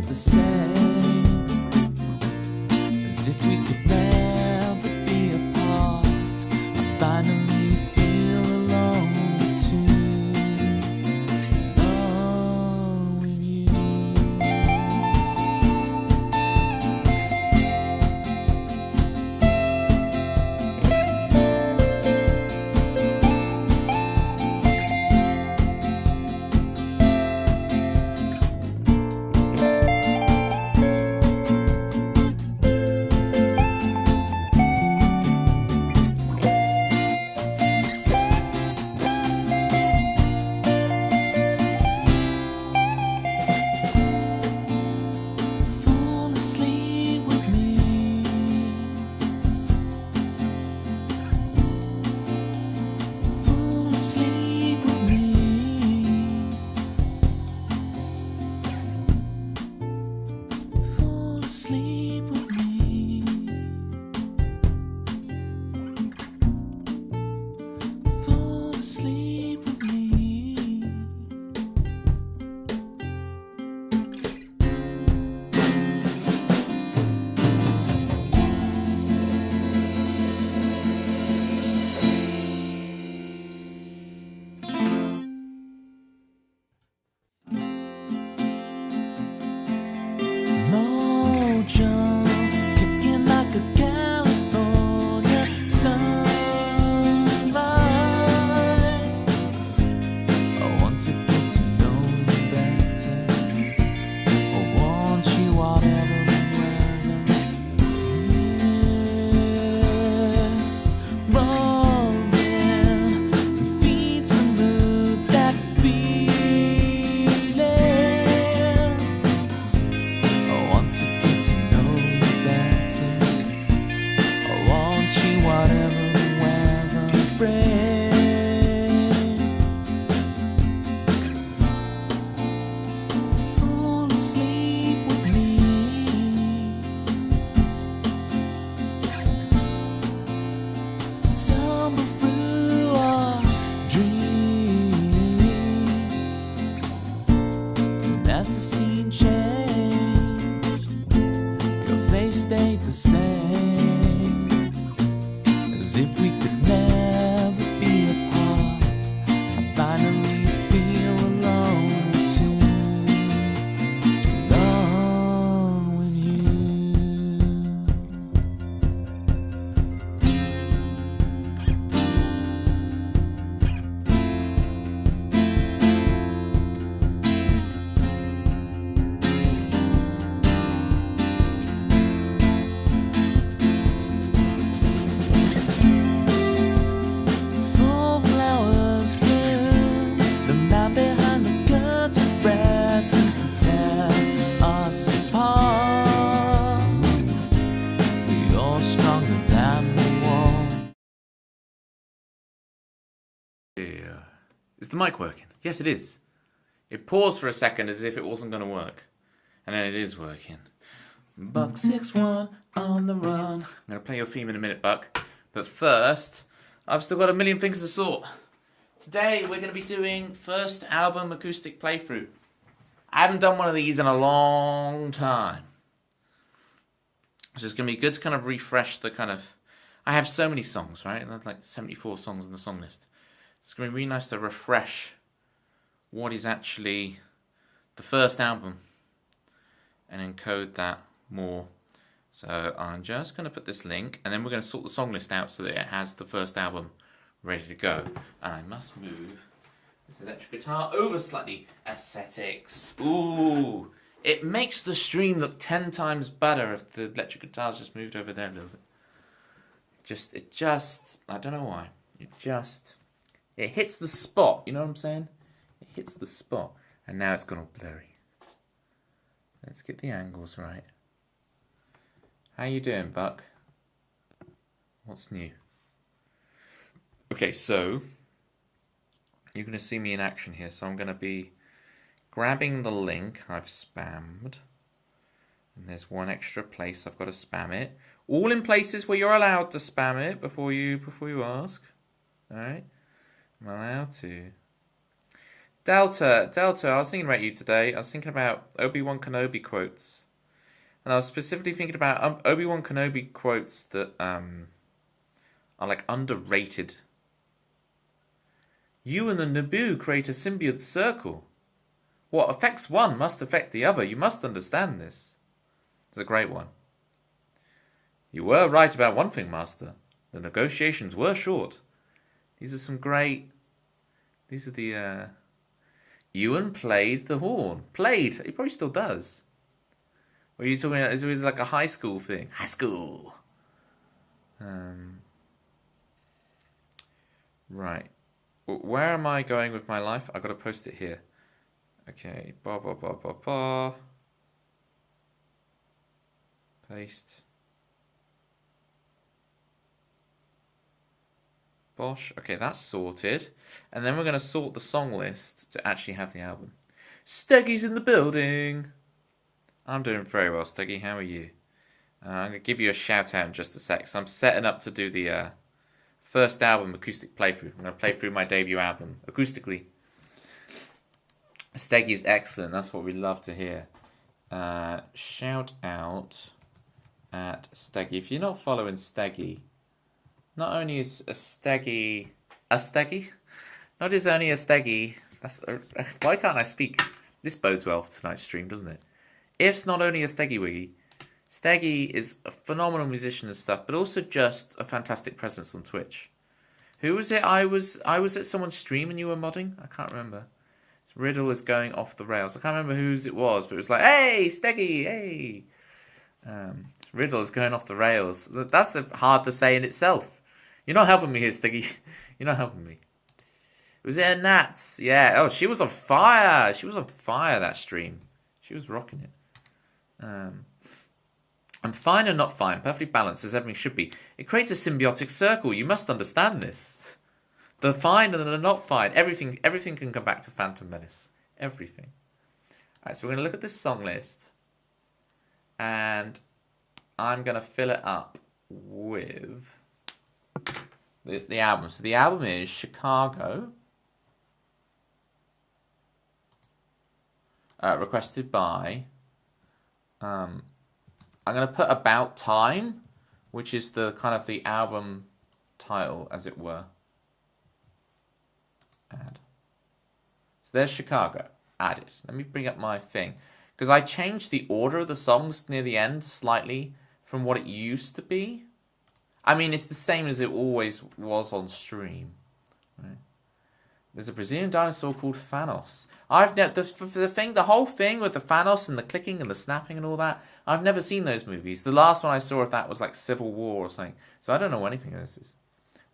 the same, as if we could never be apart. I finally feel alone too, alone with you. Fall asleep with me. Fall asleep with me. Fall asleep with me. Fall asleep with me. Mojo, kicking like a California sunrise. I want to get to know you better. I want you whatever the weather. Mist rolls in and feeds the mood, that feeling. I want to get to know you better. I want you whatever the weather brings. Fall asleep with me. Tumble through our dreams. And as the scene changed, your face stayed the same, as if we could never be apart. I finally feel alone too, alone with you. Full flowers bloom, the man behind the curtain threatens to tear us apart. You're stronger than the wall. Yeah. Is the mic working? Yes, it is. It paused for a second as if it wasn't going to work. And then it is working. Buck 6-1 on the run. I'm going to play your theme in a minute, Buck. But first, I've still got a million things to sort. Today, we're going to be doing first album acoustic playthrough. I haven't done one of these in a long time. So it's going to be good to kind of refresh the kind of... I have so many songs, right? And there's like 74 songs on the song list. It's going to be really nice to refresh what is actually the first album and encode that more. So I'm just going to put this link, and then we're going to sort the song list out so that it has the first album ready to go. And I must move this electric guitar over slightly. Aesthetics. Ooh, it makes the stream look 10 times better if the electric guitar's just moved over there a little bit. It just, I don't know why. It hits the spot, you know what I'm saying? It hits the spot. And now it's gone all blurry. Let's get the angles right. How you doing, Buck? What's new? Okay, so you're going to see me in action here. So I'm going to be grabbing the link I've spammed. And there's one extra place I've got to spam it. All in places where you're allowed to spam it before you ask. Alright? I'm allowed to. Delta, I was thinking about you today. I was thinking about Obi-Wan Kenobi quotes. And I was specifically thinking about Obi-Wan Kenobi quotes that are like underrated. You and the Naboo create a symbiote circle. What affects one must affect the other. You must understand this. It's a great one. You were right about one thing, Master. The negotiations were short. These are some great... These are the... Ewan played the horn. Played. He probably still does. What are you talking about? Is it like a high school thing? High school. Right. Where am I going with my life? I've got to post it here. Okay. Paste. Bosh. Okay, that's sorted. And then we're going to sort the song list to actually have the album. Steggy's in the building. I'm doing very well, Steggy. How are you? I'm going to give you a shout out in just a sec. So I'm setting up to do the first album acoustic playthrough. I'm going to play through my debut album acoustically. Steggy's excellent. That's what we love to hear. Shout out at Steggy. If you're not following Steggy, not only is a Steggy... Not is only a Steggy... Why can't I speak? This bodes well for tonight's stream, doesn't it? If's not only a Steggy Wiggy, Steggy is a phenomenal musician and stuff, but also just a fantastic presence on Twitch. Who was it? I was at someone's stream and you were modding? I can't remember. This riddle is going off the rails. I can't remember whose it was, but it was like, hey, Steggy, hey! This riddle is going off the rails. That's hard to say in itself. You're not helping me here, Steggy. You're not helping me. Was it Nats? Yeah. Oh, she was on fire. She was on fire, that stream. She was rocking it. I'm fine and not fine. Perfectly balanced as everything should be. It creates a symbiotic circle. You must understand this. The fine and the not fine. Everything can come back to Phantom Menace. Everything. Alright, so we're going to look at this song list. And I'm going to fill it up with... The album. So the album is Chicago. Requested by... I'm going to put About Time, which is the kind of the album title, as it were. Add. So there's Chicago. Add it. Let me bring up my thing. Because I changed the order of the songs near the end slightly from what it used to be. I mean, it's the same as it always was on stream. Right? There's a Brazilian dinosaur called Thanos. The whole thing with the Thanos and the clicking and the snapping and all that, I've never seen those movies. The last one I saw of that was like Civil War or something. So I don't know anything of this is.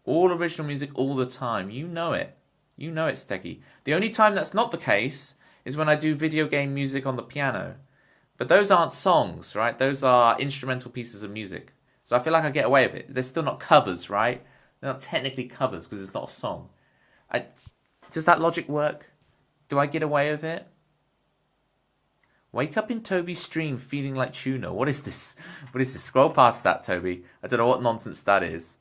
All original music all the time. You know it. You know it, Steggy. The only time that's not the case is when I do video game music on the piano. But those aren't songs, right? Those are instrumental pieces of music. So I feel like I get away with it. They're still not covers, right? They're not technically covers because it's not a song. Does that logic work? Do I get away with it? Wake up in Toby's stream feeling like tuna. What is this? What is this? Scroll past that, Toby. I don't know what nonsense that is.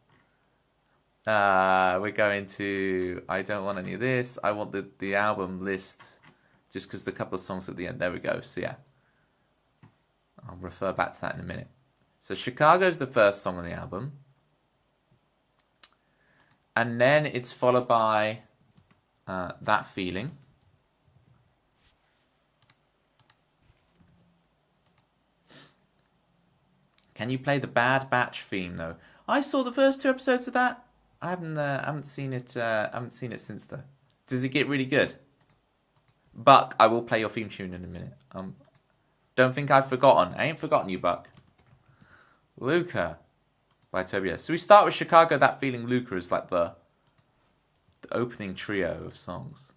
We're going to... I don't want any of this. I want the album list just because the couple of songs at the end. There we go. So yeah. I'll refer back to that in a minute. So Chicago's the first song on the album. And then it's followed by That Feeling. Can you play the Bad Batch theme though? I saw the first 2 episodes of that. I haven't seen it. Haven't seen it since though. Does it get really good? Buck, I will play your theme tune in a minute. Don't think I've forgotten. I ain't forgotten you, Buck. Luca by Tobias. So we start with Chicago, That Feeling. Luca is like the opening trio of songs.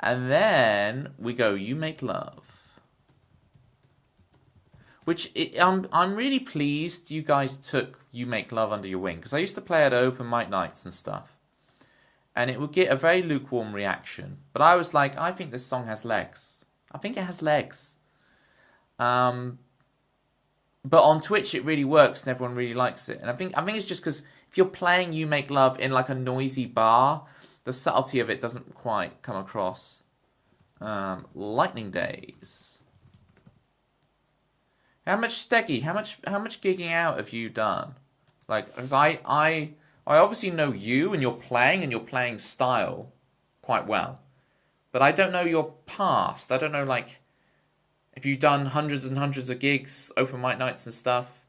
And then we go You Make Love. I'm really pleased you guys took You Make Love under your wing. Because I used to play at open mic nights and stuff. And it would get a very lukewarm reaction. But I was like, I think this song has legs. I think it has legs. But on Twitch, it really works and everyone really likes it. And I think it's just because if you're playing You Make Love in like a noisy bar the subtlety of it doesn't quite come across. Lightning Days. How much Steggy? How much gigging out have you done? Like, because I obviously know you and your playing style quite well, but I don't know your past. I don't know, like, if you've done hundreds and hundreds of gigs, open mic nights and stuff.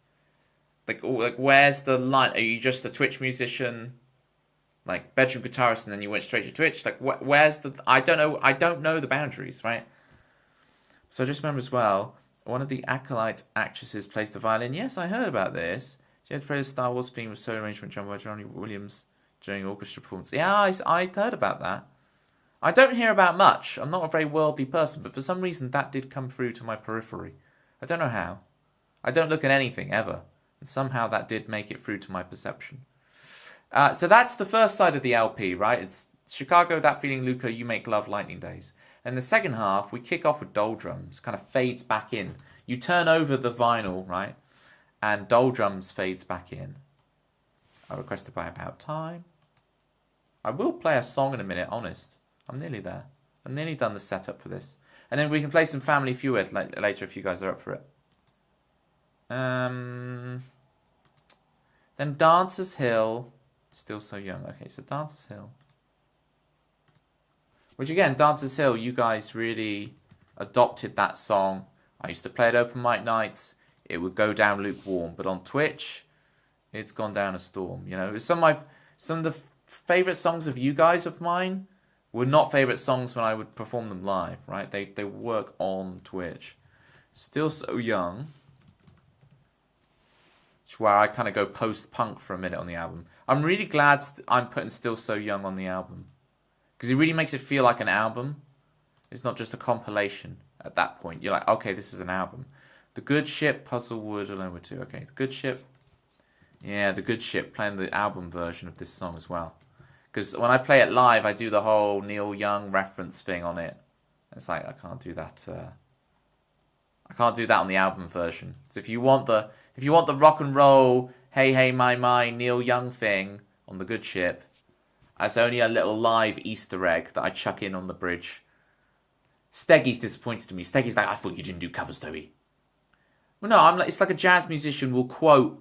Like where's the line? Are you just a Twitch musician, like bedroom guitarist, and then you went straight to Twitch? Like, where's the? I don't know the boundaries, right? So I just remember as well, one of the Acolyte actresses plays the violin. Yes, I heard about this. She had to play the Star Wars theme with solo arrangement done by Johnny Williams during orchestra performance. Yeah, I heard about that. I don't hear about much. I'm not a very worldly person, but for some reason that did come through to my periphery. I don't know how. I don't look at anything ever, and somehow that did make it through to my perception. So that's the first side of the LP, right? It's Chicago, That Feeling, Luca, You Make Love, Lightning Days. And the second half, we kick off with Doldrums, kind of fades back in. You turn over the vinyl, right? And Doldrums fades back in. I requested by About Time. I will play a song in a minute, honest. I'm nearly there. I'm nearly done the setup for this. And then we can play some Family Fued later if you guys are up for it. Then Dancer's Hill. Still So Young. Okay, so Dancer's Hill. Which again, Dancer's Hill, you guys really adopted that song. I used to play at open mic nights. It would go down lukewarm. But on Twitch, it's gone down a storm. You know, some of the favourite songs of you guys of mine were not favourite songs when I would perform them live, right? They work on Twitch. Still So Young. It's where I kind of go post-punk for a minute on the album. I'm really glad I'm putting Still So Young on the album. Because it really makes it feel like an album. It's not just a compilation at that point. You're like, okay, this is an album. The Good Ship, Puzzlewood, Alone With Two. Okay, The Good Ship. Yeah, The Good Ship, playing the album version of this song as well. Because when I play it live, I do the whole Neil Young reference thing on it. It's like, I can't do that. I can't do that on the album version. So if you want the rock and roll, hey, hey, my, Neil Young thing on The Good Ship, that's only a little live Easter egg that I chuck in on the bridge. Steggy's disappointed in me. Steggy's like, I thought you didn't do covers, Toby. Well, no, it's like a jazz musician will quote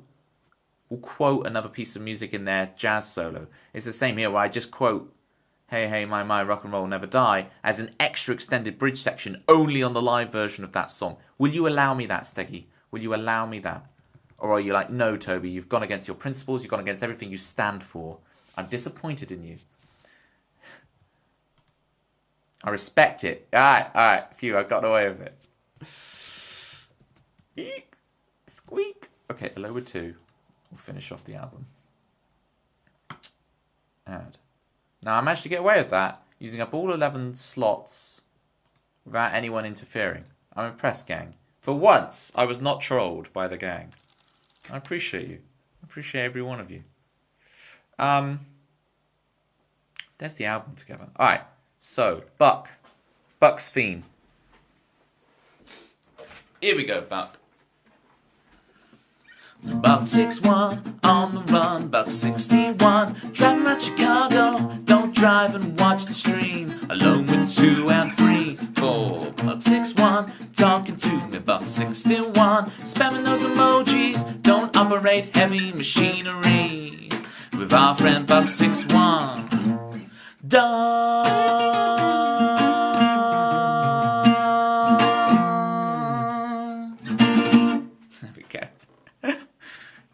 another piece of music in their jazz solo. It's the same here where I just quote, hey, hey, my, rock and roll never die, as an extra extended bridge section only on the live version of that song. Will you allow me that, Steggy? Will you allow me that? Or are you like, no, Toby, you've gone against your principles, you've gone against everything you stand for. I'm disappointed in you. I respect it. Alright. Phew, I got away with it. Eek. Squeak. Okay, Lower 2. We'll finish off the album. Add. Now, I managed to get away with that, using up all 11 slots without anyone interfering. I'm impressed, gang. For once, I was not trolled by the gang. I appreciate you. I appreciate every one of you. There's the album together. Alright, so, Buck's theme. Here we go, Buck. Buck 6'1", on the run, Buck 61, driving around Chicago, don't drive and watch the stream, alone with 2 and 3, 4, Buck 6'1", talking to me, Buck 61, spamming those emojis, don't operate heavy machinery, with our friend Buck 61,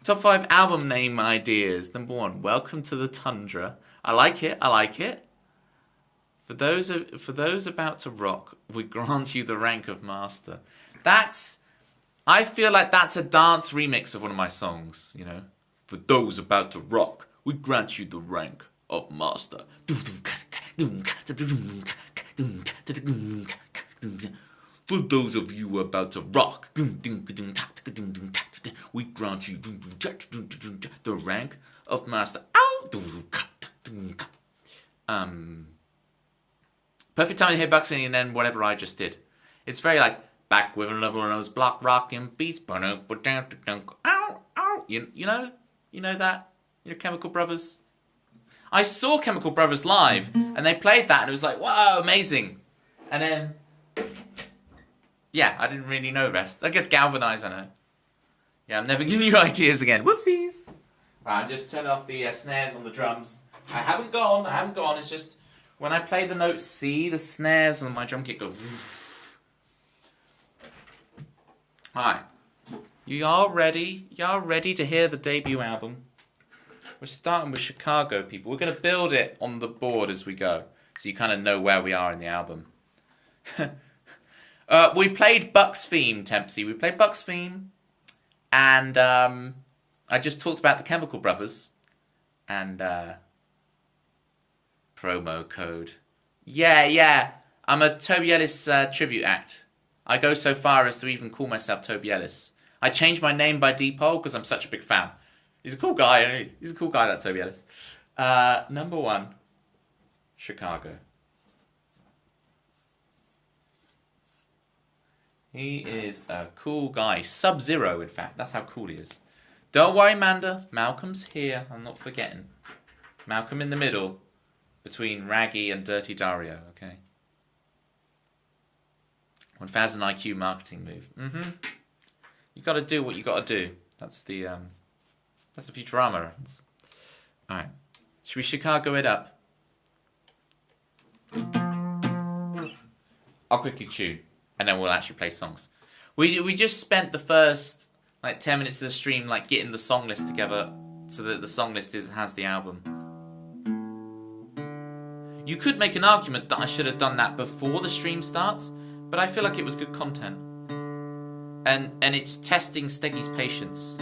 Top 5 album name ideas. Number 1, Welcome to the Tundra. I like it. For those about to rock, we grant you the rank of master. I feel like that's a dance remix of one of my songs, you know. For those about to rock, we grant you the rank of master. For those of you about to rock, we grant you the rank of master. Perfect time to hear Buck singing and then whatever I just did. It's very like, back with another one of those block rocking beats. You know that? You know Chemical Brothers? I saw Chemical Brothers live, and they played that, and it was like, wow, amazing. And then, yeah, I didn't really know the rest. I guess Galvanize, I know. Yeah, I'm never giving you ideas again. Whoopsies. Right, I'm just turning off the snares on the drums. I haven't gone. It's just when I play the note C, the snares on my drum kit go. Alright. You all ready? Y'all ready to hear the debut album? We're starting with Chicago, people. We're going to build it on the board as we go, so you kind of know where we are in the album. We played Buck's theme, Tempsy. We played Buck's theme, and I just talked about the Chemical Brothers, and promo code. Yeah. I'm a Toby Ellis tribute act. I go so far as to even call myself Toby Ellis. I changed my name by Deepole because I'm such a big fan. He's a cool guy, isn't he? He's a cool guy, that Toby Ellis. Number 1, Chicago. He is a cool guy. Sub-Zero, in fact. That's how cool he is. Don't worry, Manda. Malcolm's here. I'm not forgetting. Malcolm in the middle between Raggy and Dirty Dario, okay? 1000 IQ marketing move. You got to do what you got to do. That's the Futurama reference. All right. Should we Chicago it up? I'll quickly tune, and then we'll actually play songs. We just spent the first 10 minutes of the stream getting the song list together, so that the song list has the album. You could make an argument that I should have done that before the stream starts, but I feel like it was good content. And it's testing Steggy's patience.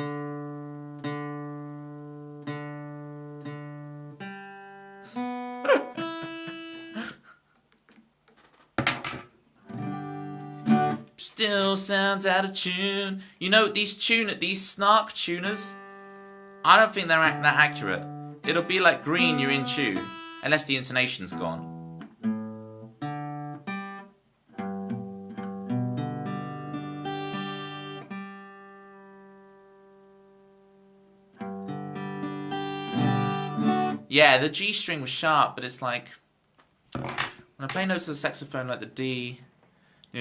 Still sounds out of tune. You know, these snark tuners, I don't think they're that accurate. It'll be like green, you're in tune, unless the intonation's gone. Yeah, the G string was sharp, but it's like when I play notes of the saxophone like the D,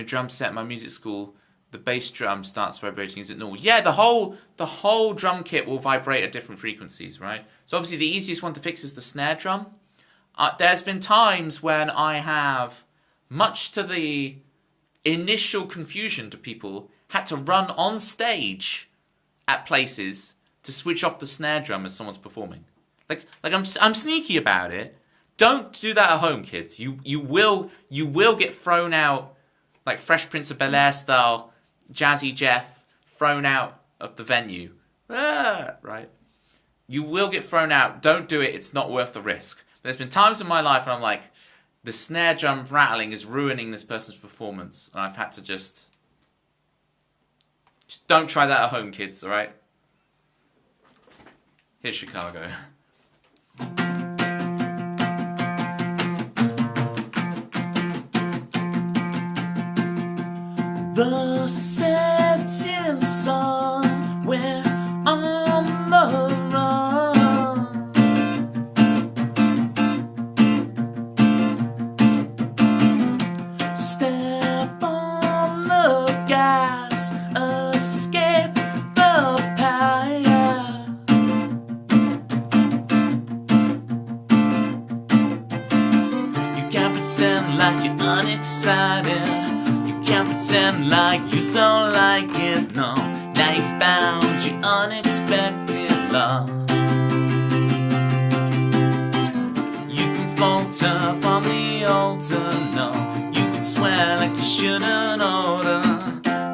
drum set at my music school, the bass drum starts vibrating as it normal. Yeah, the whole drum kit will vibrate at different frequencies, right? So obviously the easiest one to fix is the snare drum. There's been times when I have, much to the initial confusion to people, had to run on stage at places to switch off the snare drum as someone's performing. Like I'm sneaky about it. Don't do that at home, kids. You will get thrown out, like Fresh Prince of Bel-Air style, Jazzy Jeff, thrown out of the venue. Right? You will get thrown out. Don't do it. It's not worth the risk. There's been times in my life when I'm like, the snare drum rattling is ruining this person's performance, and I've had to just don't try that at home, kids. All right? Here's Chicago. The setting sun, we're on the run. Step on the gas, escape the pyre. You can't pretend like you're unexcited. Can't pretend like you don't like it, no. Now you found your unexpected love. You can falter on the altar, no. You can swear like you shouldn't order.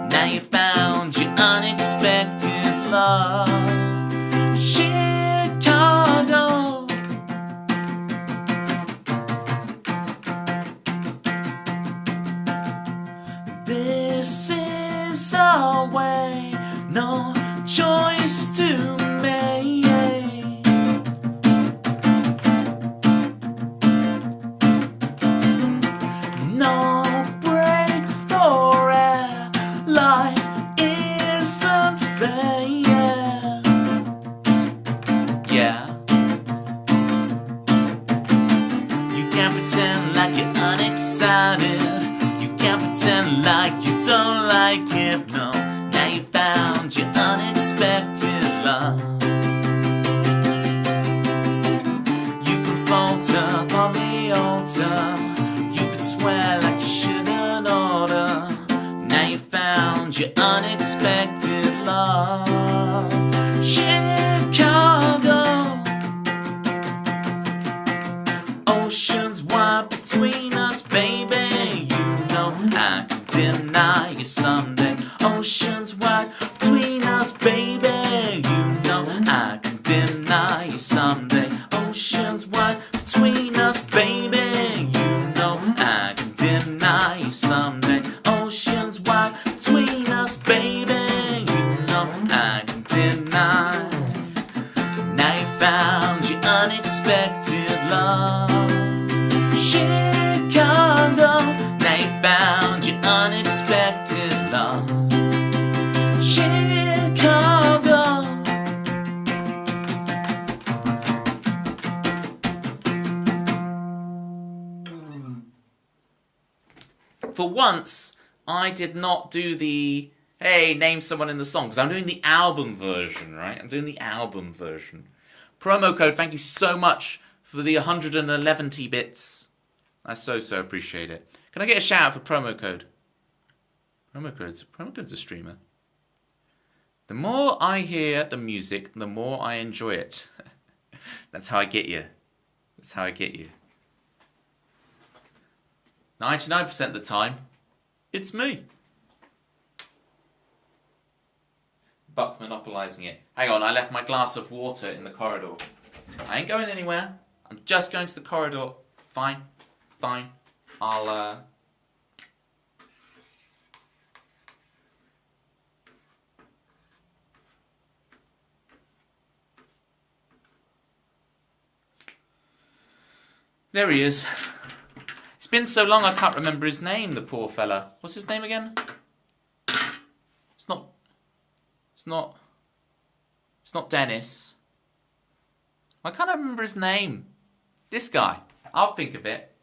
Now you found your unexpected love. Chicago. This is our way, no choice to make. No break for air, life isn't fair. Yeah. pretend like you don't like it, no. Now you found your unexpected love. You can falter on the altar. You can swear like you shouldn't order. Now you found your unexpected love. Chicago, oceans wide between us, baby. You know I can deny you someday. Oceans wide between us, baby. You know I can deny you someday. Oceans wide between us, baby. You know I can deny you someday. Oceans wide between us, baby. You know I can deny. Now you found your unexpected love. Chicago, now you found your unexpected love. Chicago. For once, I did not do the, hey, name someone in the song, because I'm doing the album version, right? I'm doing the album version. Promo code, thank you so much for the 111 bits. I so appreciate it. Can I get a shout out for promo code? Promo code's a streamer. The more I hear the music, the more I enjoy it. That's how I get you. That's how I get you. 99% of the time, it's me. Buck monopolising it. Hang on, I left my glass of water in the corridor. I ain't going anywhere. I'm just going to the corridor. Fine. I'll, There he is. It's been so long I can't remember his name, the poor fella. What's his name again? It's not Dennis. I can't remember his name. This guy. I'll think of it.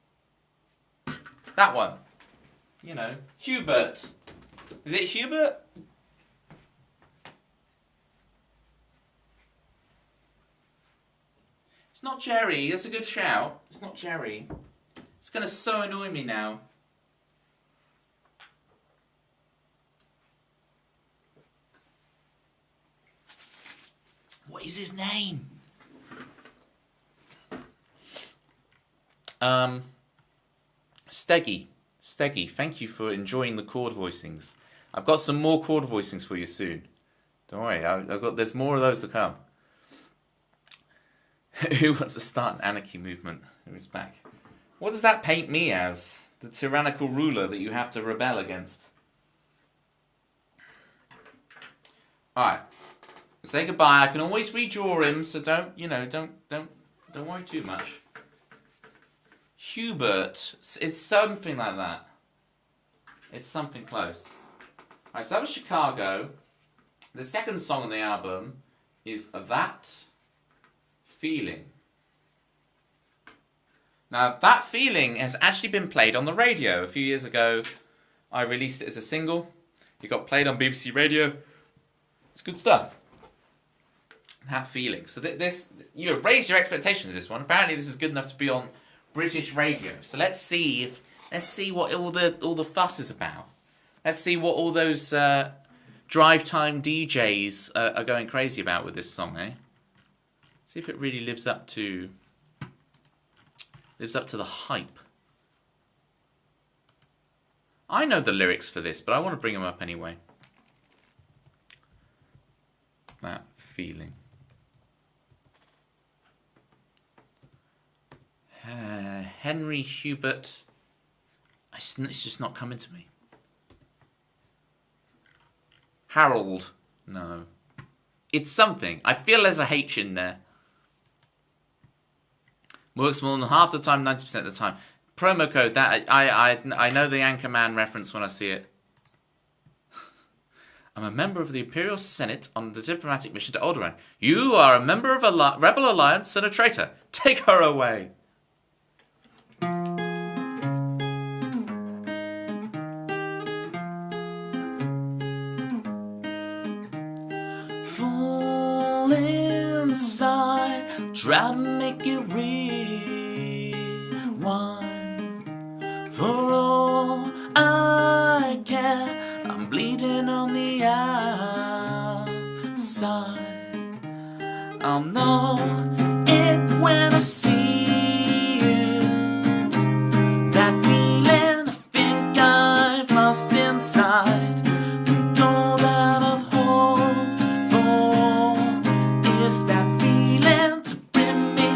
That one. You know, Hubert. Is it Hubert? It's not Jerry. That's a good shout. It's not Jerry. It's going to so annoy me now. What is his name? Steggy, thank you for enjoying the chord voicings. I've got some more chord voicings for you soon. Don't worry, there's more of those to come. Who wants to start an anarchy movement? Who's back? What does that paint me as? The tyrannical ruler that you have to rebel against. Alright. Say goodbye. I can always redraw him, so don't worry too much. Hubert. It's something like that. It's something close. Alright, so that was Chicago. The second song on the album is That Feeling. Now, That Feeling has actually been played on the radio. A few years ago, I released it as a single. It got played on BBC Radio. It's good stuff. That Feeling. So this, you raise your expectations of this one. Apparently, this is good enough to be on British radio. So let's see what all the fuss is about. Let's see what all those drive time DJs are going crazy about with this song, eh? See if it really lives up to the hype. I know the lyrics for this, but I want to bring them up anyway. That Feeling. Henry Hubert. It's just not coming to me. Harold. No. It's something. I feel there's a H in there. Works more than half the time, 90% of the time. Promo code, that I know the Anchorman reference when I see it. I'm a member of the Imperial Senate on the diplomatic mission to Alderaan. You are a member of a rebel alliance and a traitor. Take her away. full inside, try to make it rewind. For all I care, I'm bleeding on the outside. I'll know it when I see you. That feeling I think I've lost inside, and all that I've hoped for is that feeling to bring me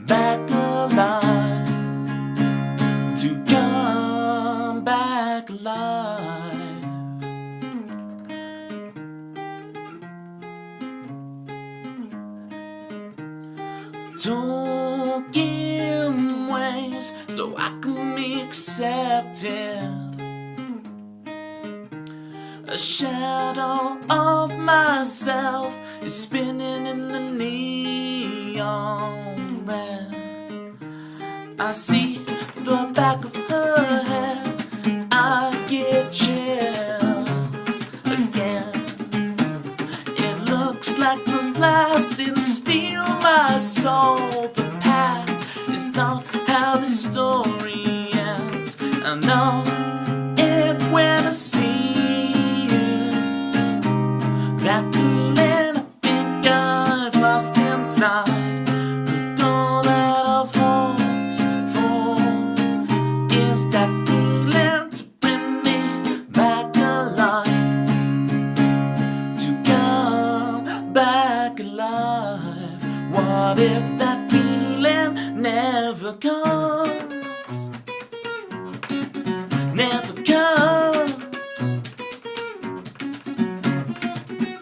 back alive, to come back alive. Talking ways so I can be accepted. A shadow of myself is spinning in the neon red. I see the back of her head, I get chills again. It looks like the blasting steal my soul. The past is not how the story ends. I know it when I see you. That feeling I think I've lost inside, and all that I've hoped for is that feeling to bring me back alive, to come back alive. What if that feeling never comes? Never comes.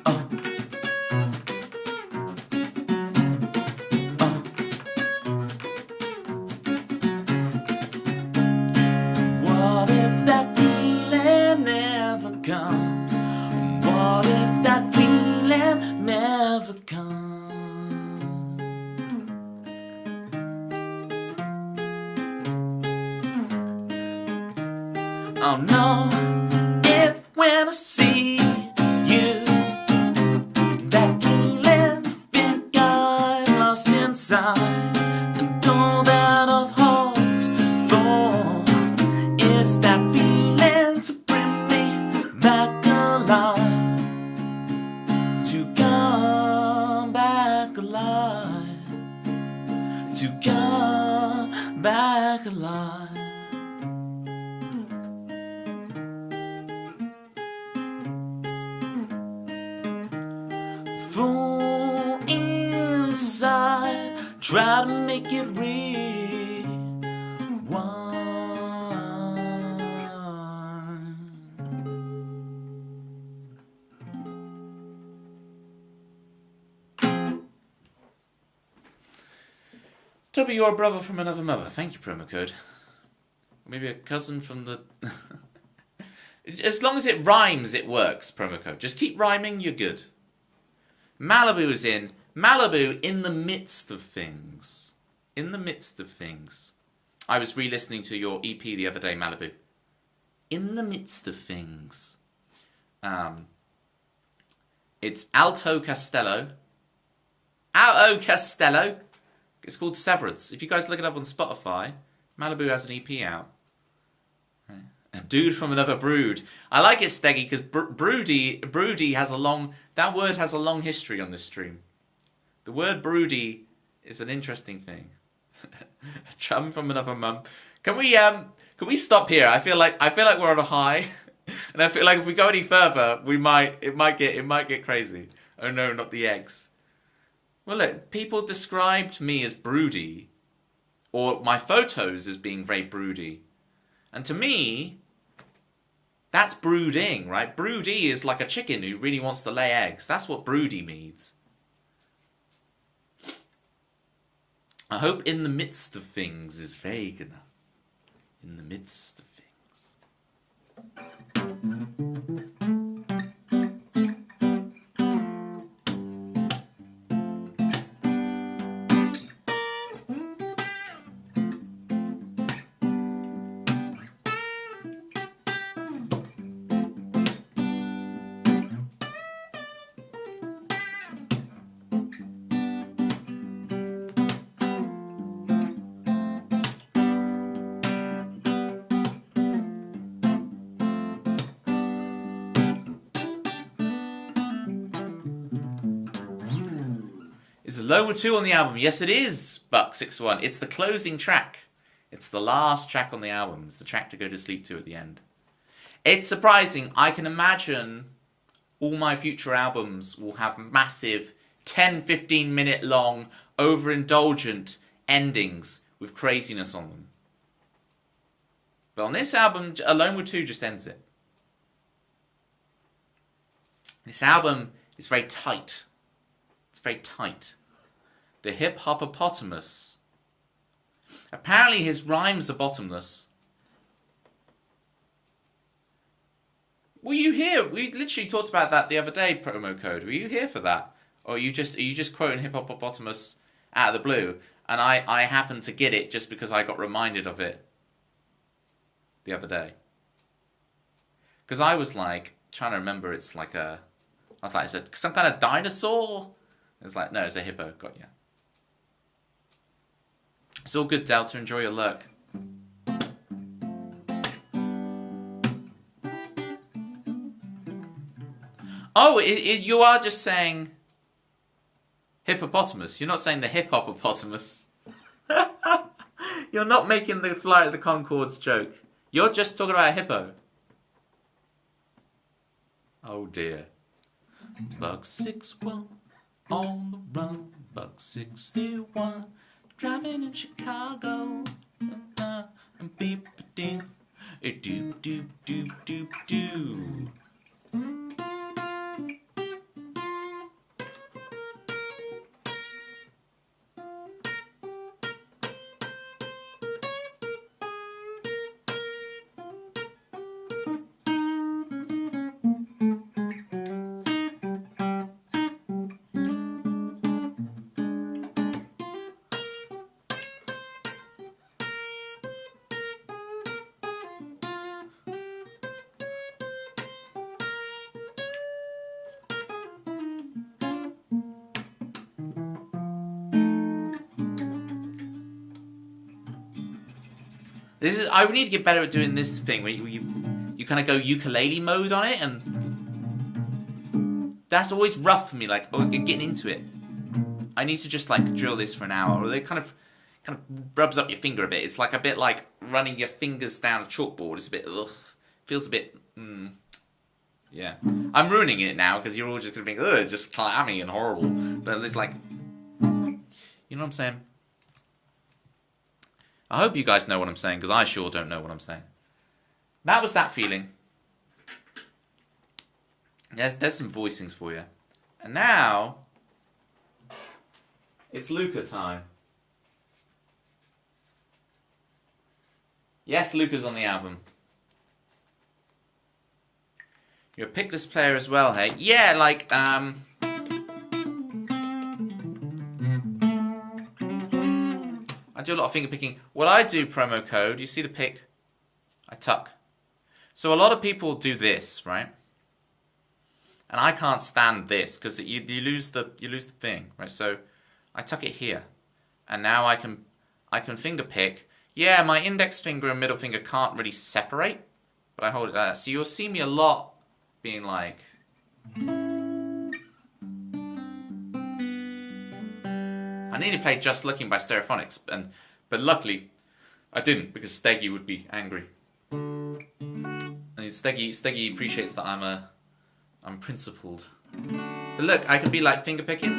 Oh. Oh. What if that feeling never comes? What if that feeling never comes? I'll know it when I see you. That feeling I think I lost inside, and all that I've hoped for is that feeling to bring me back alive, to come back alive, to come back alive. Full inside, try to make it rewind. Toby, you're a brother from another mother. Thank you, promo code. Maybe a cousin from the... As long as it rhymes, it works, promo code. Just keep rhyming, you're good. Malibu is in. Malibu in the midst of things. In the midst of things. I was re-listening to your EP the other day, Malibu. In the midst of things. It's Alto Castello. Alto Castello. It's called Severance. If you guys look it up on Spotify, Malibu has an EP out. A dude from another brood. I like it, Steggy, because broody has a long... That word has a long history on this stream. The word broody is an interesting thing. A chum from another mum. Can we stop here? I feel like we're on a high, and I feel like if we go any further, it might get crazy. Oh no, not the eggs. Well, look, people described me as broody, or my photos as being very broody. And to me, that's brooding, right? Broody is like a chicken who really wants to lay eggs. That's what broody means. I hope in the midst of things is vague enough. In the midst of things. Is it lower 2 on the album? Yes, it is, Buck61. It's the closing track. It's the last track on the album. It's the track to go to sleep to at the end. It's surprising. I can imagine all my future albums will have massive 10, 15 minute long, overindulgent endings with craziness on them. But on this album, Alone with 2 just ends it. This album is very tight. It's very tight. The hip-hop-opotamus. Apparently his rhymes are bottomless. Were you here? We literally talked about that the other day, promo code. Were you here for that? Or are you just quoting hip-hop-opotamus out of the blue? And I happened to get it just because I got reminded of it the other day. Because I was like, trying to remember, it's like a... I was like, is it some kind of dinosaur? It was like, no, it's a hippo. Got you. It's all good, Delta. Enjoy your lurk. Oh, you are just saying hippopotamus. You're not saying the hip-hop-opotamus. You're not making the Flight of the Conchords joke. You're just talking about a hippo. Oh, dear. Buck61 on the run. Buck61 driving in Chicago. And beep a ding. A doop doop doop doop doo. I need to get better at doing this thing where you kind of go ukulele mode on it, and that's always rough for me. Like, getting into it, I need to just like drill this for an hour, or it kind of rubs up your finger a bit. It's like a bit like running your fingers down a chalkboard. It's a bit feels a bit yeah. I'm ruining it now because you're all just gonna think, it's just clammy and horrible. But it's like, you know what I'm saying? I hope you guys know what I'm saying, because I sure don't know what I'm saying. That was that feeling. There's some voicings for you. And now, it's Luca time. Yes, Luca's on the album. You're a pickless player as well, hey? Yeah, like, I do a lot of finger picking. What I do, promo code, you see the pick? I tuck. So a lot of people do this, right? And I can't stand this because you lose the thing, right? So I tuck it here, and now I can finger pick. Yeah, my index finger and middle finger can't really separate, but I hold it there. So you'll see me a lot being like. I nearly played Just Looking by Stereophonics, but luckily I didn't, because Steggy would be angry. And Steggy appreciates that I'm principled. But look, I can be like finger picking,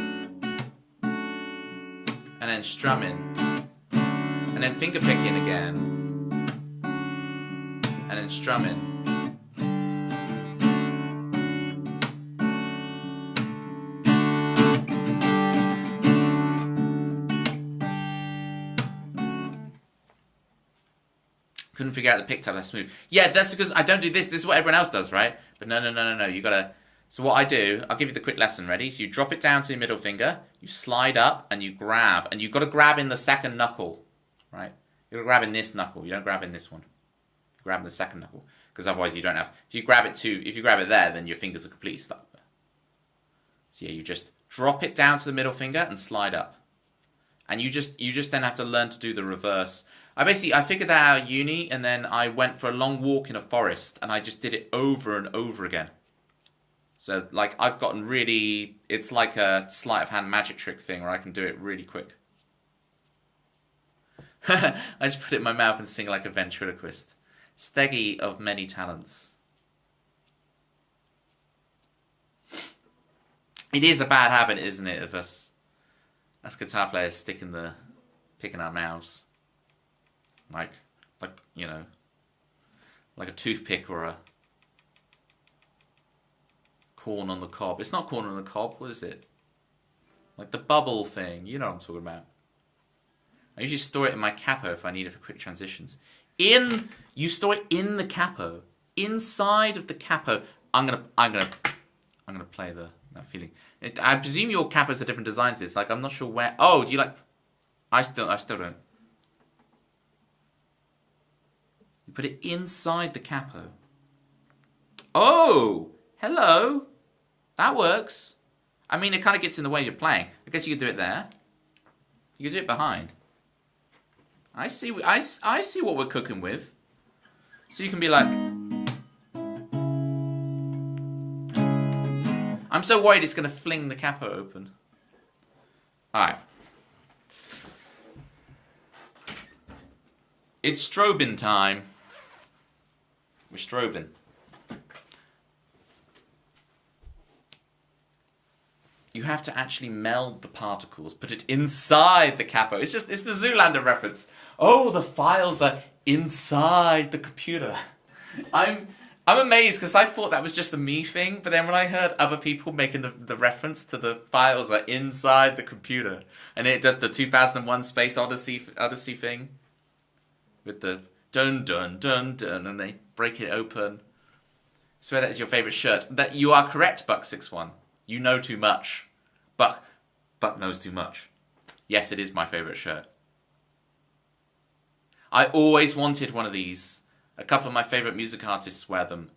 and then strumming, and then finger picking again, and then strumming. Couldn't figure out the pick type that smooth. Yeah, that's because I don't do this. This is what everyone else does, right? But no. You gotta. So what I do, I'll give you the quick lesson. Ready? So you drop it down to your middle finger, you slide up, and you grab, and you've got to grab in the second knuckle, right? You're grabbing this knuckle. You don't grab in this one. You grab the second knuckle, because otherwise you don't have. If you grab it there, then your fingers are completely stuck. So yeah, you just drop it down to the middle finger and slide up, and you just then have to learn to do the reverse. I figured that out at uni, and then I went for a long walk in a forest, and I just did it over and over again. So, like, I've gotten really... It's like a sleight of hand magic trick thing where I can do it really quick. I just put it in my mouth and sing like a ventriloquist. Steggy of many talents. It is a bad habit, isn't it, of us guitar players picking our mouths. Like, you know, like a toothpick or a corn on the cob. It's not corn on the cob, what is it? Like the bubble thing, you know what I'm talking about. I usually store it in my capo if I need it for quick transitions. You store it in the capo. Inside of the capo. I'm gonna play that feeling. I presume your capos are different designs to this. Like, I'm not sure where. Oh, do you like? I still don't. You put it inside the capo. Oh, hello. That works. I mean, it kind of gets in the way you're playing. I guess you could do it there. You could do it behind. I see what we're cooking with. So you can be like, I'm so worried it's going to fling the capo open. Alright. It's strobing time. We're strobing. You have to actually meld the particles, put it inside the capo. It's the Zoolander reference. Oh, the files are inside the computer. I'm amazed because I thought that was just a me thing, but then when I heard other people making the reference to the files are inside the computer, and it does the 2001 Space Odyssey thing with the dun dun dun dun, and they break it open. I swear that is your favorite shirt. That you are correct, Buck61. You know too much. Buck knows too much. Yes, it is my favorite shirt. I always wanted one of these. A couple of my favorite music artists wear them.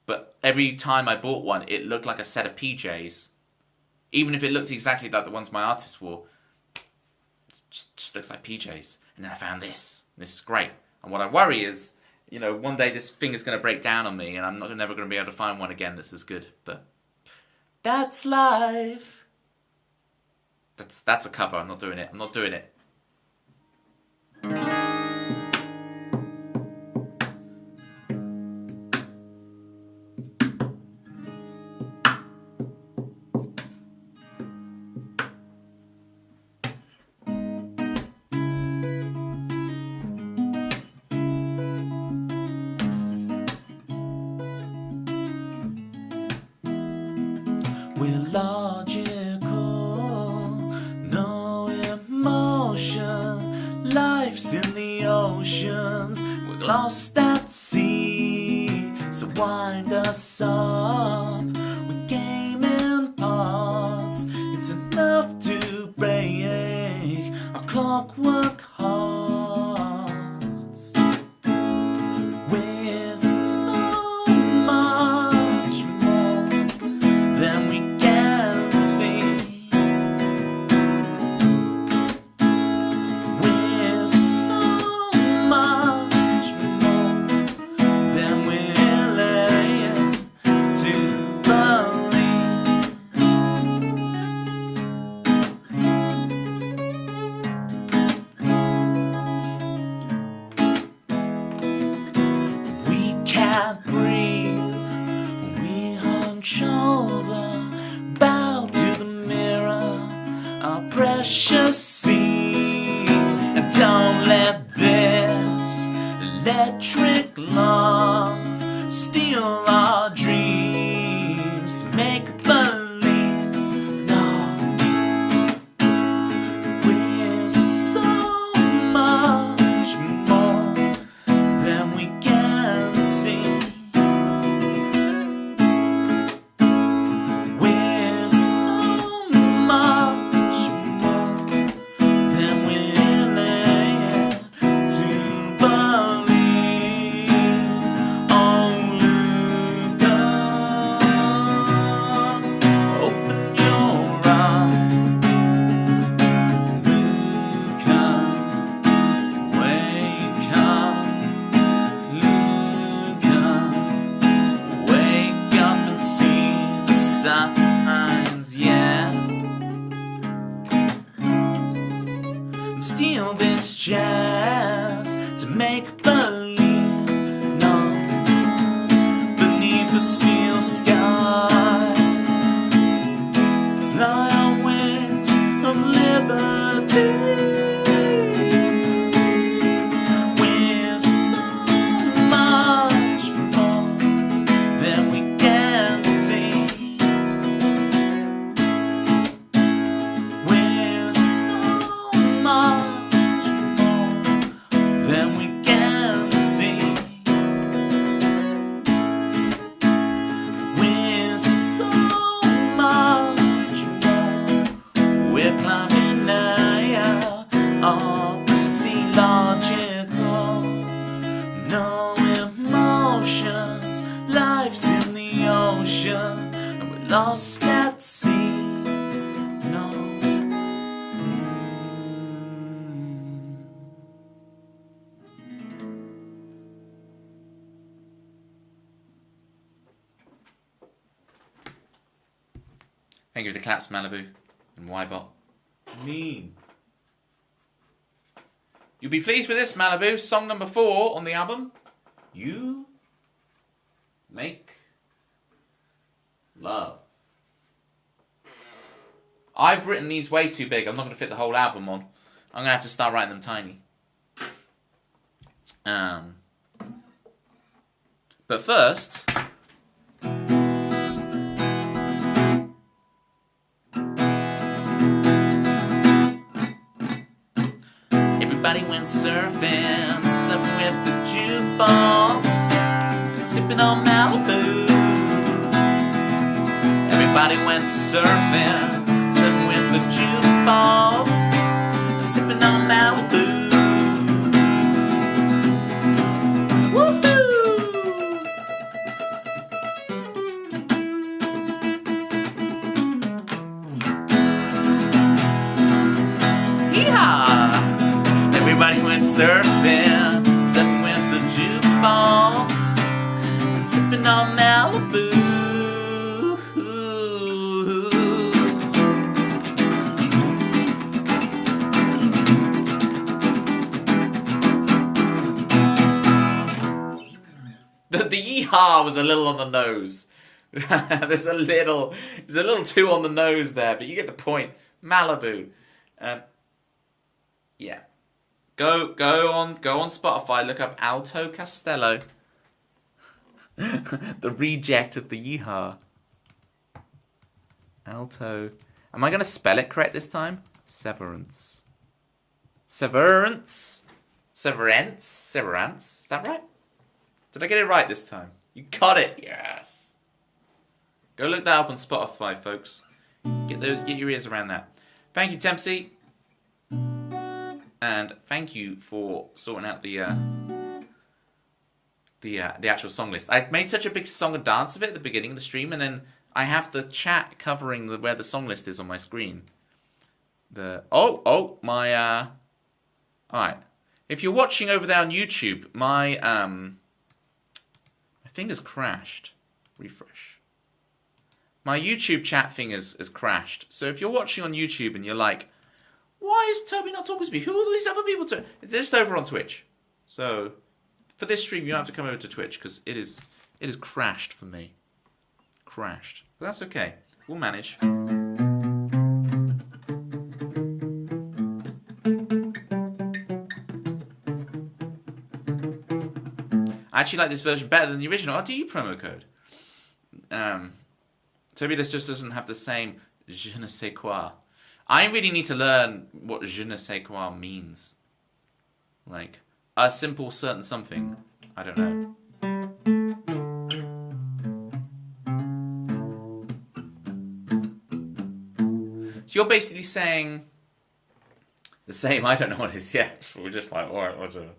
But every time I bought one, it looked like a set of PJs. Even if it looked exactly like the ones my artists wore. It just looks like PJs. And then I found this. This is great. And what I worry is, you know, one day this thing is going to break down on me and I'm never going to be able to find one again that's as good. But that's life. That's a cover. I'm not doing it. We're logical, no emotion. Life's in the oceans, we're lost at sea. So wind us up, we came in parts. It's enough to break our clockwork hearts. We're so much more than we can see. We're so much more than we're willing to believe. We can't breathe. We hunch over, bow to the mirror, our precious seeds, and don't let this electric love steal our dreams to make believe. No, we're so much more than we can see. We're so much more than we're willing to believe. a steel sky. Fly on wings of liberty. We're so much more than we can see. We're so much more than we can see. We're so much more. We're climbing higher on the sea, logical. No emotions, life's in the ocean, and we're lost at sea. No. Thank you for the claps, Malibu and Ybot. Mean. You'll be pleased with this, Malibu. Song number 4 on the album. You Make Love. I've written these way too big. I'm not going to fit the whole album on. I'm going to have to start writing them tiny. But first... Everybody went surfing, surfing with the jukebox, sipping on Malibu. Everybody went surfing, surfing with the jukebox, sipping on Malibu. Woohoo! Yeehaw! Everybody went surfing, surfing with the jukebox, sipping on Malibu. The yeehaw was a little on the nose. There's a little too on the nose there, but you get the point. Malibu. Yeah. Go on Spotify, look up Alto Castello. The reject of the yeehaw. Alto. Am I going to spell it correct this time? Severance. Severance? Severance? Severance? Is that right? Did I get it right this time? You got it! Yes! Go look that up on Spotify, folks. Get your ears around that. Thank you, Tempsy. And thank you for sorting out the actual song list. I made such a big song and dance of it at the beginning of the stream, and then I have the chat covering where the song list is on my screen. My alright. If you're watching over there on YouTube, my finger's crashed. Refresh. My YouTube chat thing has crashed. So if you're watching on YouTube and you're like, why is Toby not talking to me? Who are these other people to? It's just over on Twitch. So for this stream, you don't have to come over to Twitch because it is crashed for me. Crashed. But that's okay. We'll manage. I actually like this version better than the original. Oh, do you promo code? Toby, this just doesn't have the same je ne sais quoi. I really need to learn what je ne sais quoi means. Like, a simple certain something. I don't know. So you're basically saying the same. I don't know what it is yet. We're just like, alright, whatever.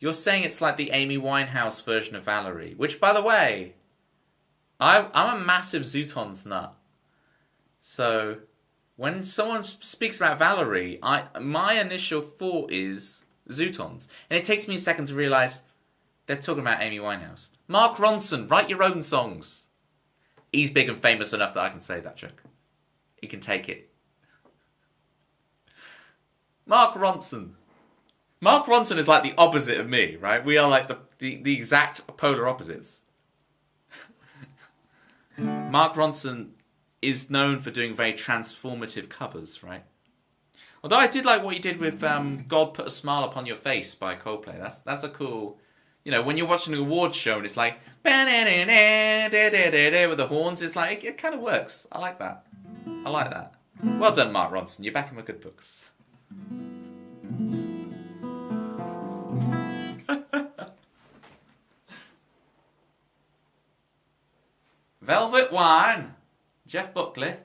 You're saying it's like the Amy Winehouse version of Valerie, which, by the way, I'm a massive Zootons nut. So when someone speaks about Valerie, my initial thought is Zootons, and it takes me a second to realise they're talking about Amy Winehouse. Mark Ronson, write your own songs. He's big and famous enough that I can say that joke. He can take it. Mark Ronson. Mark Ronson is like the opposite of me, right? We are like the exact polar opposites. Mark Ronson is known for doing very transformative covers, right? Although I did like what you did with God Put a Smile Upon Your Face by Coldplay. That's a cool... You know, when you're watching an awards show and it's like... With the horns, it's like... It kind of works. I like that. I like that. Well done, Mark Ronson. You're back in my good books. Velvet Wine. Jeff Buckley.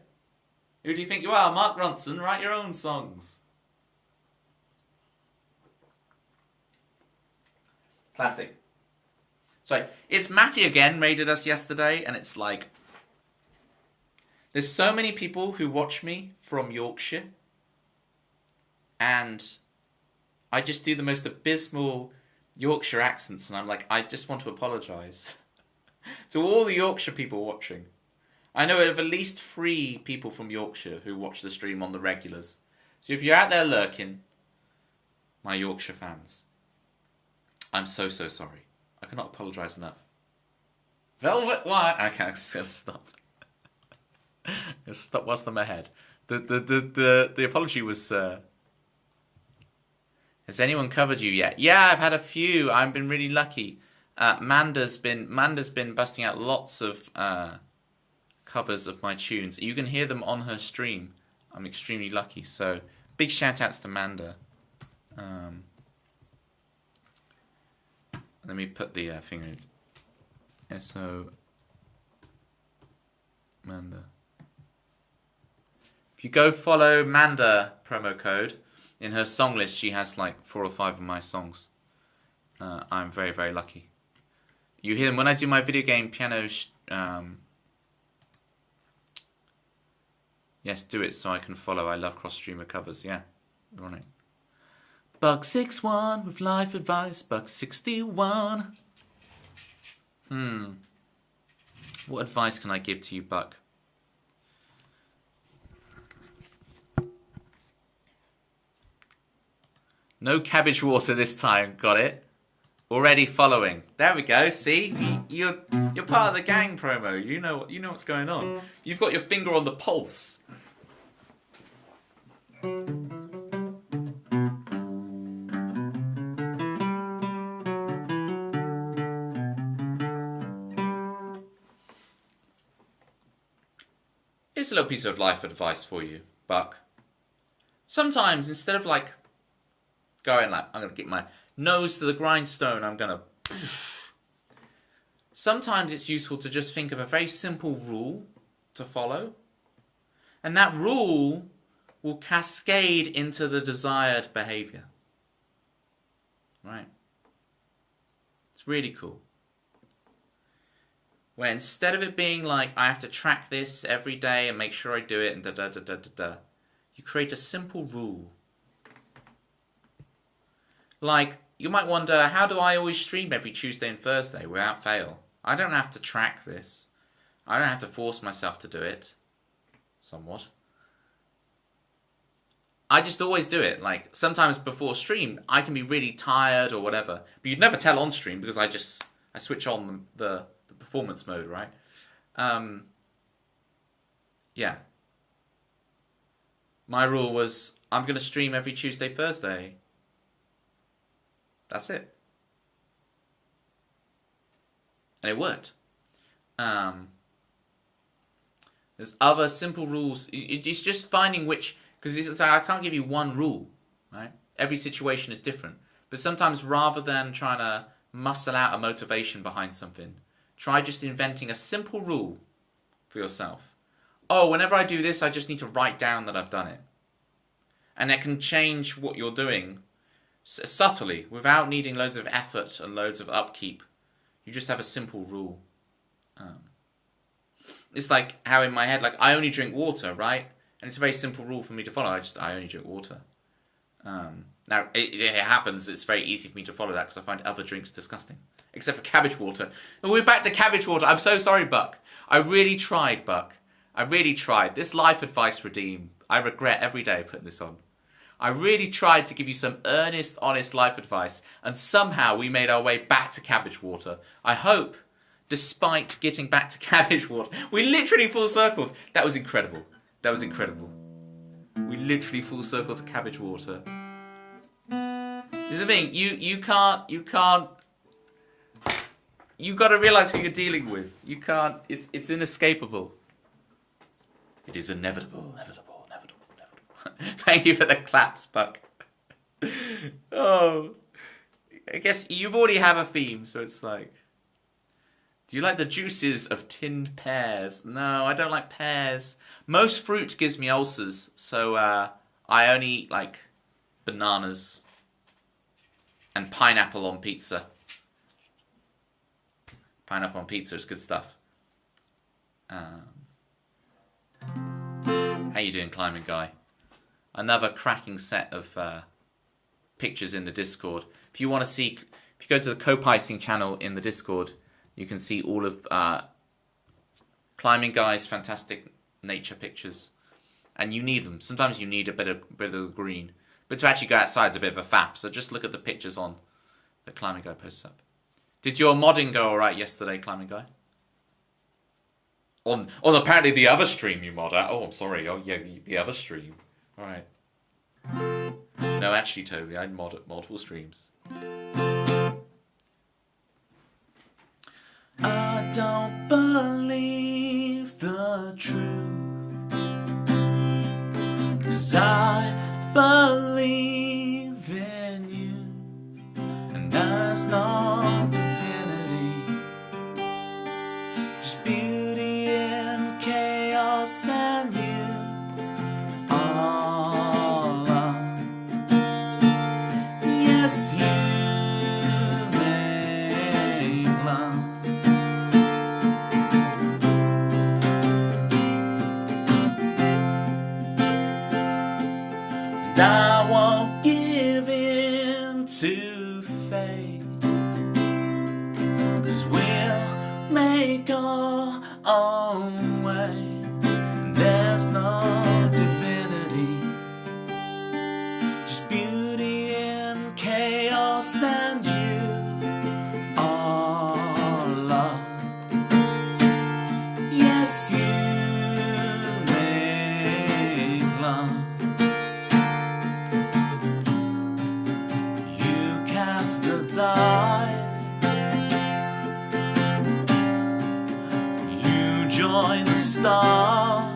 Who do you think you are? Mark Ronson. Write your own songs. Classic. So, it's Matty again raided us yesterday, and it's like... There's so many people who watch me from Yorkshire, and I just do the most abysmal Yorkshire accents, and I'm like, I just want to apologise to all the Yorkshire people watching. I know of at least 3 people from Yorkshire who watch the stream on the regulars. So if you're out there lurking, my Yorkshire fans, I'm so sorry. I cannot apologise enough. Velvet Wine. Okay, I'm just gonna stop. Stop whilst I'm ahead. The apology was. Has anyone covered you yet? Yeah, I've had a few. I've been really lucky. Manda's been busting out lots of covers of my tunes. You can hear them on her stream. I'm extremely lucky. So big shout outs to Manda. Let me put the finger in. S-O Manda. If you go follow Manda promo code, in her song list she has like 4 or 5 of my songs. I'm very, very lucky. You hear them when I do my video game piano. Yes, do it so I can follow. I love cross-streamer covers. Yeah, you're on it. Buck61 with life advice. Buck61. What advice can I give to you, Buck? No cabbage water this time. Got it. Already following. There we go. See, you're part of the gang promo. You know what's going on. You've got your finger on the pulse. Here's a little piece of life advice for you, Buck. Sometimes instead of like going like, I'm going to get my nose to the grindstone, I'm going to... Sometimes it's useful to just think of a very simple rule to follow. And that rule will cascade into the desired behavior. Right? It's really cool. Where instead of it being like, I have to track this every day and make sure I do it and da-da-da-da-da-da, you create a simple rule. Like, you might wonder, how do I always stream every Tuesday and Thursday without fail? I don't have to track this. I don't have to force myself to do it. Somewhat. I just always do it. Like, sometimes before stream, I can be really tired or whatever. But you'd never tell on stream because I switch on the performance mode, right? Yeah. My rule was, I'm going to stream every Tuesday, Thursday. That's it. And it worked. There's other simple rules. It's just finding which... Because it's like, I can't give you one rule, right? Every situation is different. But sometimes rather than trying to muscle out a motivation behind something, try just inventing a simple rule for yourself. Oh, whenever I do this, I just need to write down that I've done it. And that can change what you're doing subtly, without needing loads of effort and loads of upkeep. You just have a simple rule. It's like how in my head, like, I only drink water, right? And it's a very simple rule for me to follow. I only drink water. Now, it happens, it's very easy for me to follow that because I find other drinks disgusting. Except for cabbage water. And we're back to cabbage water. I'm so sorry, Buck. I really tried, Buck. I really tried. This life advice redeem. I regret every day putting this on. I really tried to give you some earnest, honest life advice, and somehow we made our way back to cabbage water. I hope, despite getting back to cabbage water, we literally full circled. That was incredible. That was incredible. We literally full circled to cabbage water. Here's the thing, you can't. You got to realize who you're dealing with. You can't. It's inescapable. It is inevitable. Thank you for the claps, Buck. Oh, I guess you already have a theme, so it's like, do you like the juices of tinned pears? No, I don't like pears. Most fruit gives me ulcers, so I only eat like bananas and pineapple on pizza. Pineapple on pizza is good stuff. How you doing, climbing guy? Another cracking set of pictures in the Discord. If you want to see, if you go to the co-picing channel in the Discord, you can see all of climbing guy's fantastic nature pictures. And you need them. Sometimes you need a bit of green. But to actually go outside is a bit of a faff. So just look at the pictures on the climbing guy posts up. Did your modding go alright yesterday, climbing guy? On apparently the other stream you mod at. Oh, I'm sorry. Oh yeah, the other stream. Alright. No, actually, Toby, I mod at multiple streams. I don't believe the truth, 'cause I believe in you, and there's no divinity, just beauty and chaos and you. Yes, you make love. And I won't give in to fate, 'cause we'll make our own way, and there's no divinity, just beauty and chaos and you are love. Yes, you make love. You cast the die, you join the star,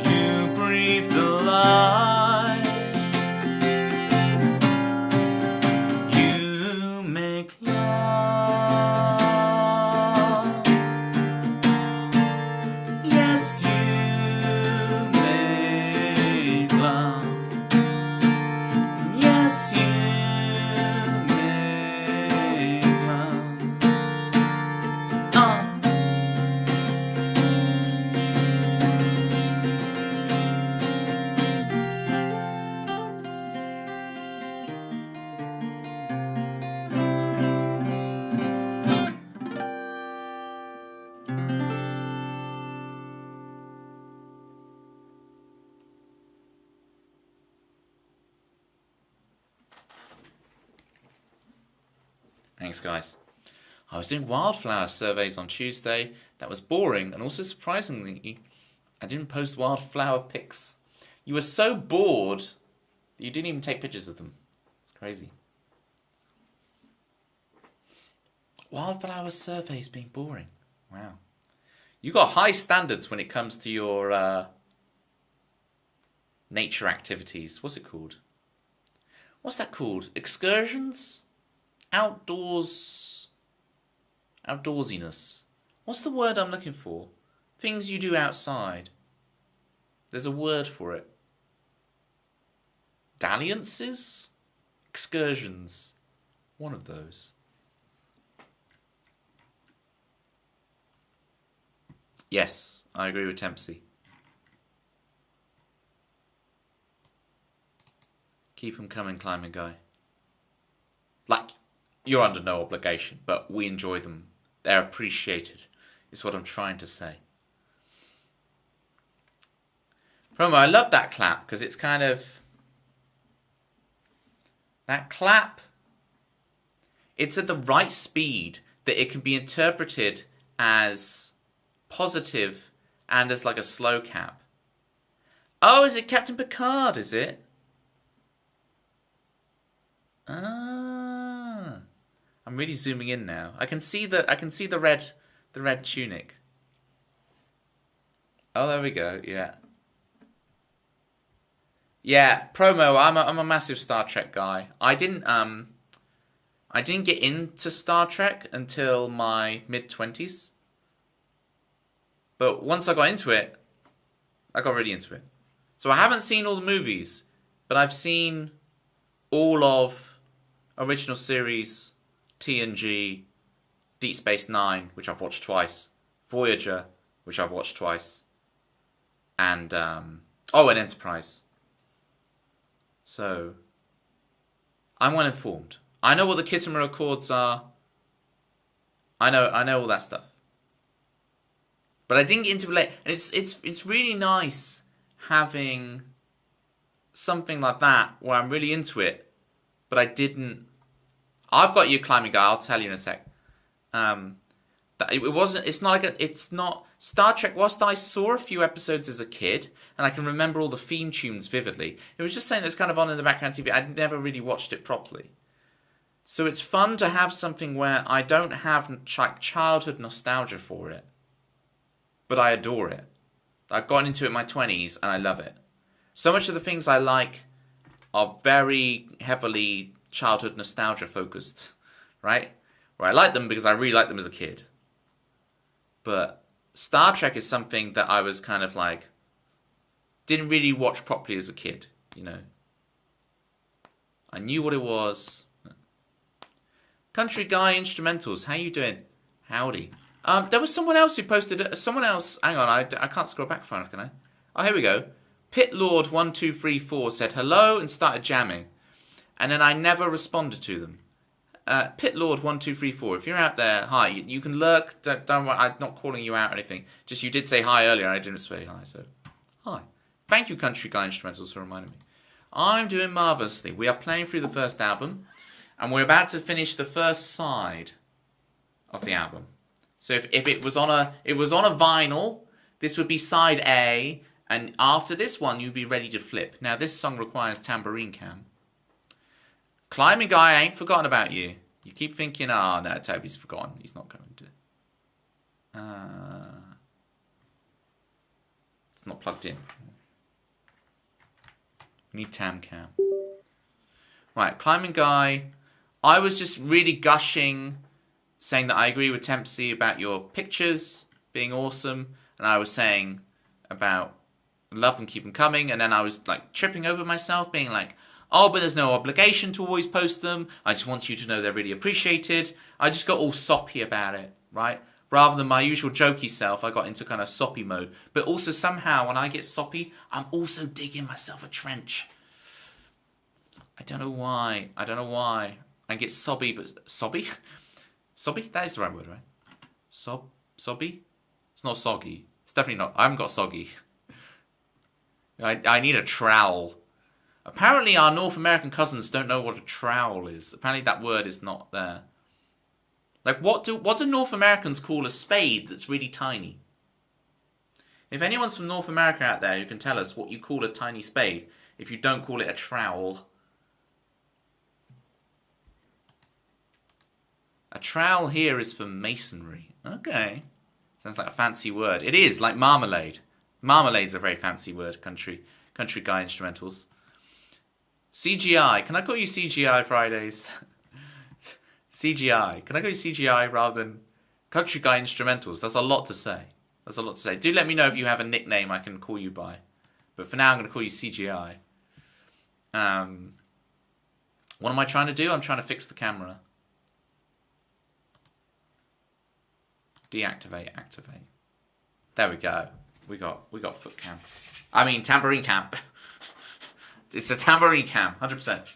you breathe the light, you make love. Yes, you make love. Yes, you make love. Thanks, guys. I was doing wildflower surveys on Tuesday. That was boring, and also surprisingly, I didn't post wildflower pics. You were so bored that you didn't even take pictures of them. It's crazy. Wildflower surveys being boring. Wow. You got high standards when it comes to your nature activities. What's it called? What's that called? Excursions? Outdoorsiness. What's the word I'm looking for? Things you do outside. There's a word for it. Dalliances? Excursions. One of those. Yes, I agree with Tempsey. Keep them coming, climbing guy. Like, you're under no obligation, but we enjoy them. They're appreciated, is what I'm trying to say. Promo, I love that clap because it's kind of... That clap, it's at the right speed that it can be interpreted as positive and as like a slow cap. Oh, is it Captain Picard, is it? Ah. I'm really zooming in now. I can see the red tunic. Oh, there we go. Yeah. Yeah, promo. I'm a massive Star Trek guy. I didn't get into Star Trek until my mid-20s. But once I got into it, I got really into it. So I haven't seen all the movies, but I've seen all of original series, TNG, Deep Space Nine, which I've watched twice, Voyager, which I've watched twice, and and Enterprise. So I'm well informed. I know what the Kittimer Accords are. I know all that stuff. But I didn't get into it late, and it's really nice having something like that where I'm really into it, but I didn't. I've got you, Climbing Guy. I'll tell you in a sec. That it wasn't. It's not like a. It's not Star Trek. Whilst I saw a few episodes as a kid, and I can remember all the theme tunes vividly, it was just something that's kind of on in the background TV. I'd never really watched it properly. So it's fun to have something where I don't have like childhood nostalgia for it, but I adore it. I've gotten into it in my 20s and I love it. So much of the things I like are very heavily childhood nostalgia focused, right? Where I like them because I really liked them as a kid. But Star Trek is something that I was kind of like, didn't really watch properly as a kid, you know. I knew what it was. Country Guy Instrumentals, how you doing? Howdy. There was someone else who posted... Someone else... Hang on, I can't scroll back far enough, can I? Oh, here we go. Pitlord1234 said hello and started jamming. And then I never responded to them. Pitlord1234, if you're out there, hi. You can lurk. Don't worry, I'm not calling you out or anything. Just you did say hi earlier and I didn't say hi, so... Hi. Thank you, Country Guy Instrumentals, for reminding me. I'm doing marvellously. We are playing through the first album. And we're about to finish the first side of the album. So if it was on a vinyl, this would be side A, and after this one you'd be ready to flip. Now this song requires tambourine cam. Climbing Guy, I ain't forgotten about you. You keep thinking, no, Toby's forgotten. He's not going to. It's not plugged in. We need tam cam. Right, Climbing Guy. I was just really gushing, saying that I agree with Tempsy about your pictures being awesome, and I was saying about love and keep them coming, and then I was like tripping over myself, being like, oh, but there's no obligation to always post them. I just want you to know they're really appreciated. I just got all soppy about it, right? Rather than my usual jokey self, I got into kind of soppy mode. But also somehow, when I get soppy, I'm also digging myself a trench. I don't know why. I get sobby, but... Sobby? Sobby? That is the right word, right? Sobby? It's not soggy. It's definitely not. I haven't got soggy. I need a trowel. Apparently our North American cousins don't know what a trowel is. Apparently that word is not there. Like, what do North Americans call a spade that's really tiny? If anyone's from North America out there who can tell us what you call a tiny spade, if you don't call it a trowel... A trowel here is for masonry. Okay. Sounds like a fancy word. It is, like marmalade. Marmalade's a very fancy word, country guy instrumentals. CGI. Can I call you CGI Fridays? CGI. Can I call you CGI rather than country guy instrumentals? That's a lot to say. Do let me know if you have a nickname I can call you by. But for now, I'm going to call you CGI. What am I trying to do? I'm trying to fix the camera. Deactivate, activate. There we go. We got foot cam. I mean tambourine cam. It's a tambourine cam, 100%.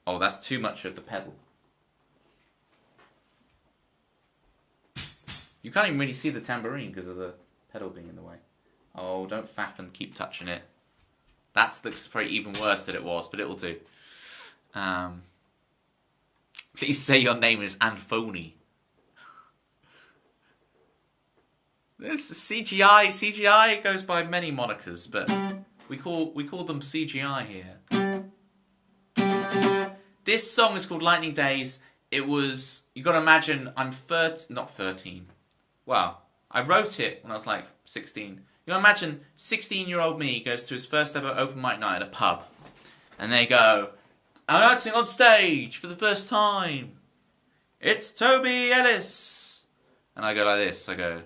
Oh, that's too much of the pedal. can't even really see the tambourine because of the pedal being in the way. Oh, don't faff and keep touching it. That's probably even worse than it was, but it'll do. Please say your name is Anthony. This is CGI. CGI goes by many monikers, but we call them CGI here. This song is called Lightning Days. It was, you got to imagine, I'm not 13. Well, I wrote it when I was like 16. You got to imagine 16-year-old me goes to his first ever open mic night at a pub, and they go, announcing on stage for the first time, it's Toby Ellis. And I go like this, I go,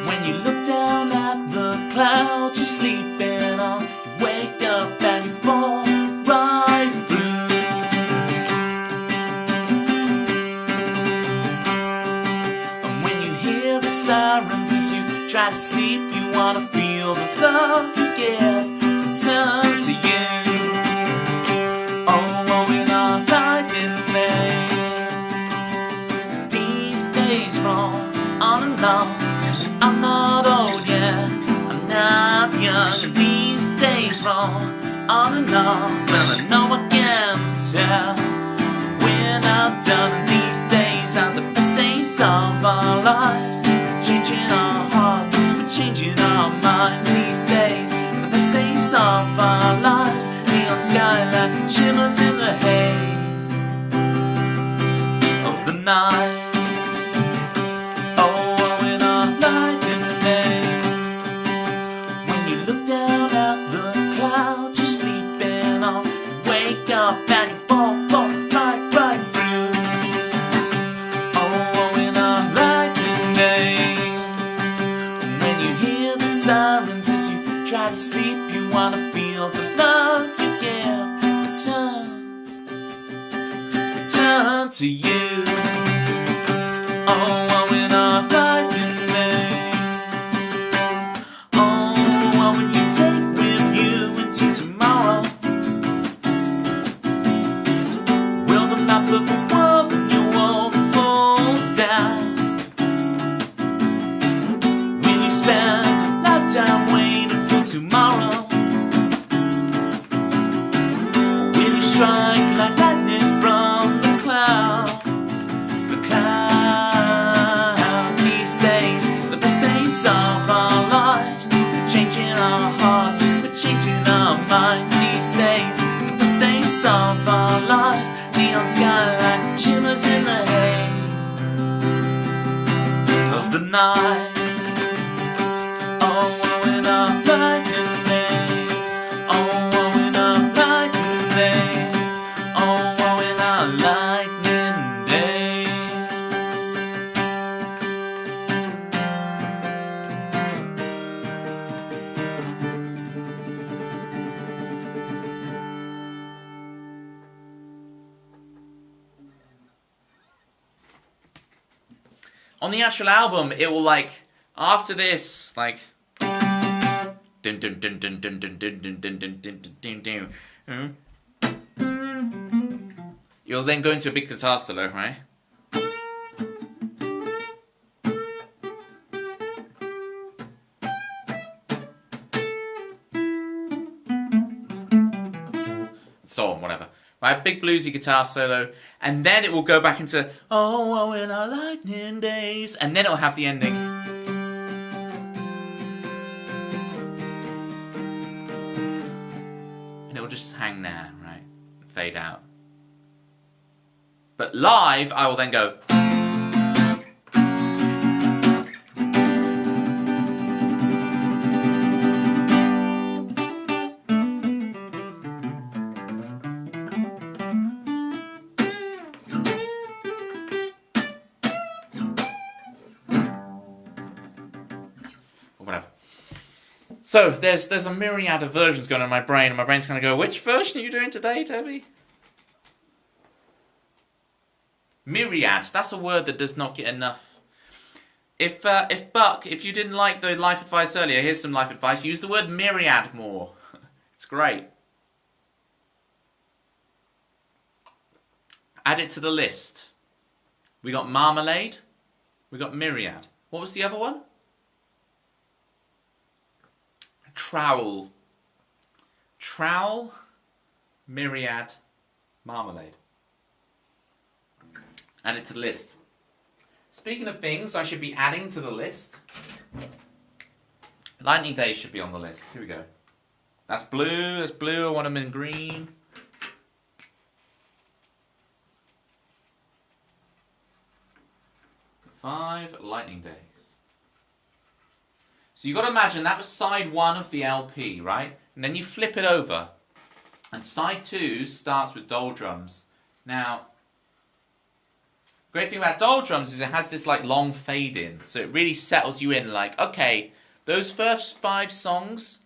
when you look down at the clouds you're sleeping on, you wake up and you fall right through. And when you hear the sirens as you try to sleep, you wanna feel the love you give return to you. Oh, in our lightning lane, these days roll on and on. I'm not old yet, I'm not young, and these days roll on and on. Well, I know I can tell we're not done, and these days are the best days of our lives. We're changing our hearts, we're changing our minds. These days are the best days of our lives. Neon skyline shimmers in the haze of the night. Up and you fall right through. Oh, in our lightning days, when you hear the sirens as you try to sleep, you wanna feel the love you give return to you. Oh, in our lightning days. Oh, when you take with you into tomorrow, look at the world and you won't fall down. Will you spend a lifetime waiting for tomorrow? Will you strike like lightning from the clouds? The clouds. These days, the best days of our lives. We're changing our hearts, we're changing our minds. These days, the best days of our lives. Neon skyline shimmers in the haze of the night. Oh, in our lightning days. Oh, in our lightning days. Oh, in our lightning days. On the actual album, it will like after this, like dun dun dun dun dun dun dun dun dun dun dun dun. You'll then go into a big guitar solo, right? So on, whatever. Right, big bluesy guitar solo, and then it will go back into oh, in our lightning days, and then it'll have the ending. And it'll just hang there, right? Fade out. But live, I will then go. Whatever. So there's a myriad of versions going on in my brain, and my brain's going to go, which version are you doing today, Toby? Myriad. That's a word that does not get enough. If Buck, if you didn't like the life advice earlier, here's some life advice. Use the word myriad more. It's great. Add it to the list. We got Marmalade. We got Myriad. What was the other one? Trowel. Trowel, Myriad, Marmalade. Add it to the list. Speaking of things I should be adding to the list, Lightning Days should be on the list. Here we go. That's blue. That's blue. I want them in green. Five Lightning Days. So you've got to imagine that was side 1 of the LP, right? And then you flip it over. And side 2 starts with Doldrums. Now, great thing about Doldrums is it has this like long fade in. So it really settles you in like, okay, those first 5 songs,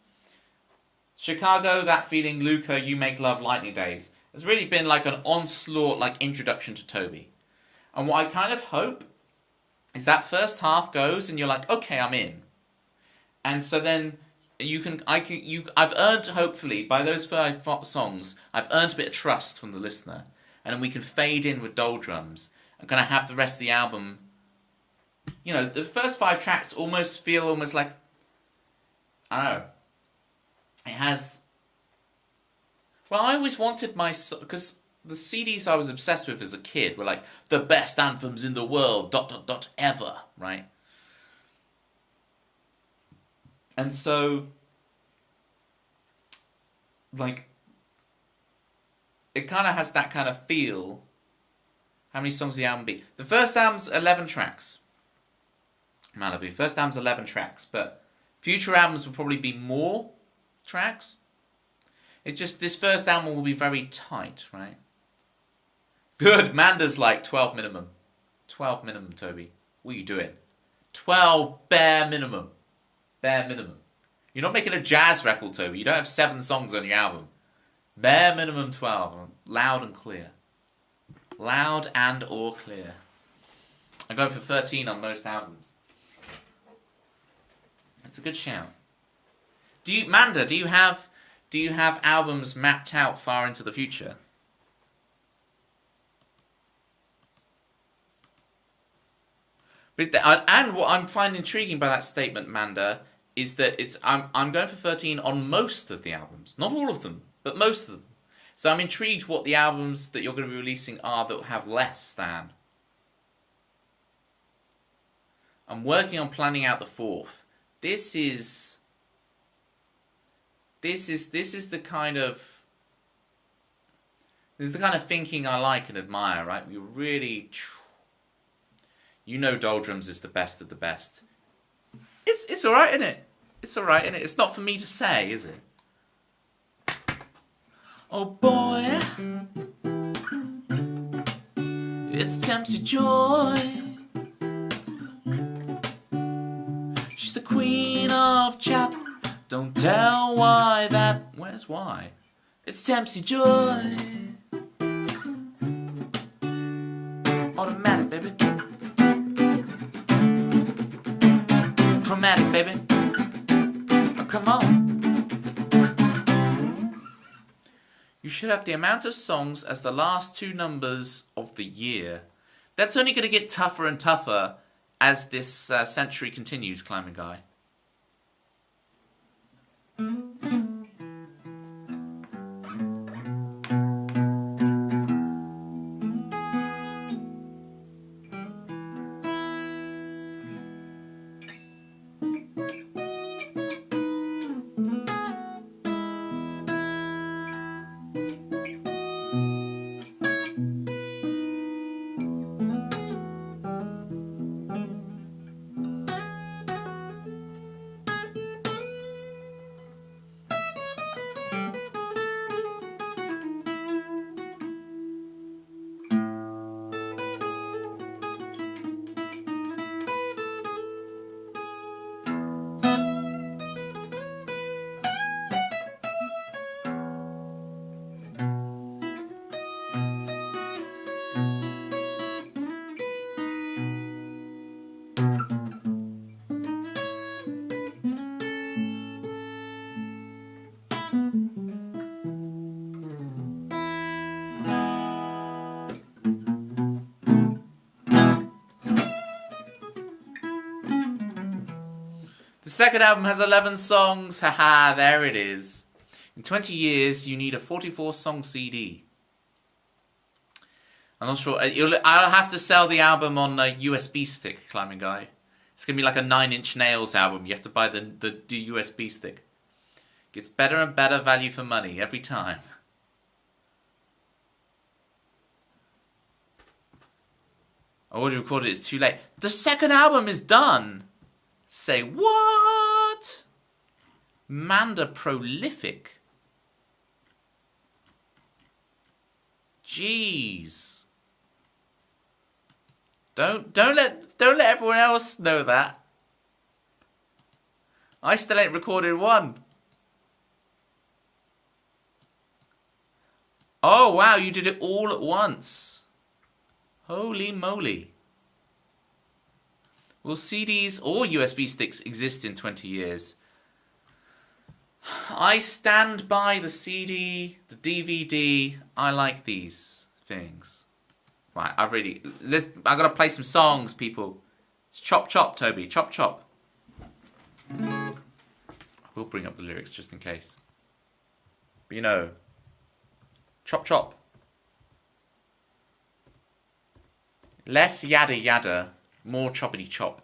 Chicago, That Feeling, Luca, You Make Love, Lightning Days, has really been like an onslaught, like introduction to Toby. And what I kind of hope is that first half goes and you're like, okay, I'm in. And so then I've earned, hopefully, by those 5 songs, I've earned a bit of trust from the listener. And then we can fade in with Doldrums and kind of have the rest of the album. You know, the first 5 tracks almost feel almost like, I don't know. It has, well, I always wanted because the CDs I was obsessed with as a kid were like, the best anthems in the world, ... ever, right? And so, like, it kind of has that kind of feel. How many songs the album be? The first album's 11 tracks. Malibu. First album's 11 tracks, but future albums will probably be more tracks. It's just, this first album will be very tight, right? Good. Manda's like 12 minimum. 12 minimum, Toby. What are you doing? 12 bare minimum. Bare minimum. You're not making a jazz record, Toby. You don't have 7 songs on your album. Bare minimum 12. Loud and clear. Loud and or clear. I go for 13 on most albums. It's a good shout. Manda, do you have albums mapped out far into the future? And what I'm finding intriguing by that statement, Manda, is that I'm going for 13 on most of the albums. Not all of them, but most of them. So I'm intrigued what the albums that you're going to be releasing are that have less than. I'm working on planning out the 4th. This is the kind of thinking I like and admire, right? We really, you know, Doldrums is the best of the best. It's all right, isn't it? It's all right, isn't it? It's not for me to say, is it? Oh boy, it's Tempsy Joy. She's the queen of chat. Don't tell why that. Where's why? It's Tempsy Joy. Automatic, baby. Chromatic, baby. Oh, come on. You should have the amount of songs as the last 2 numbers of the year. That's only going to get tougher and tougher as this century continues, Climbing Guy. The second album has 11 songs. Haha, there it is. In 20 years, you need a 44-song CD. I'm not sure. I'll have to sell the album on a USB stick, Climbing Guy. It's going to be like a 9 Inch Nails album. You have to buy the USB stick. Gets better and better value for money every time. I already recorded it. It's too late. The second album is done. Say what? Manda prolific. Jeez. Don't let everyone else know that. I still ain't recorded one. Oh wow, you did it all at once. Holy moly. Will CDs or USB sticks exist in 20 years? I stand by the CD, the DVD. I like these things. Right, I gotta play some songs, people. It's chop chop, Toby. Chop chop. We'll bring up the lyrics just in case. But you know, chop chop. Less yada yada, more choppity chop.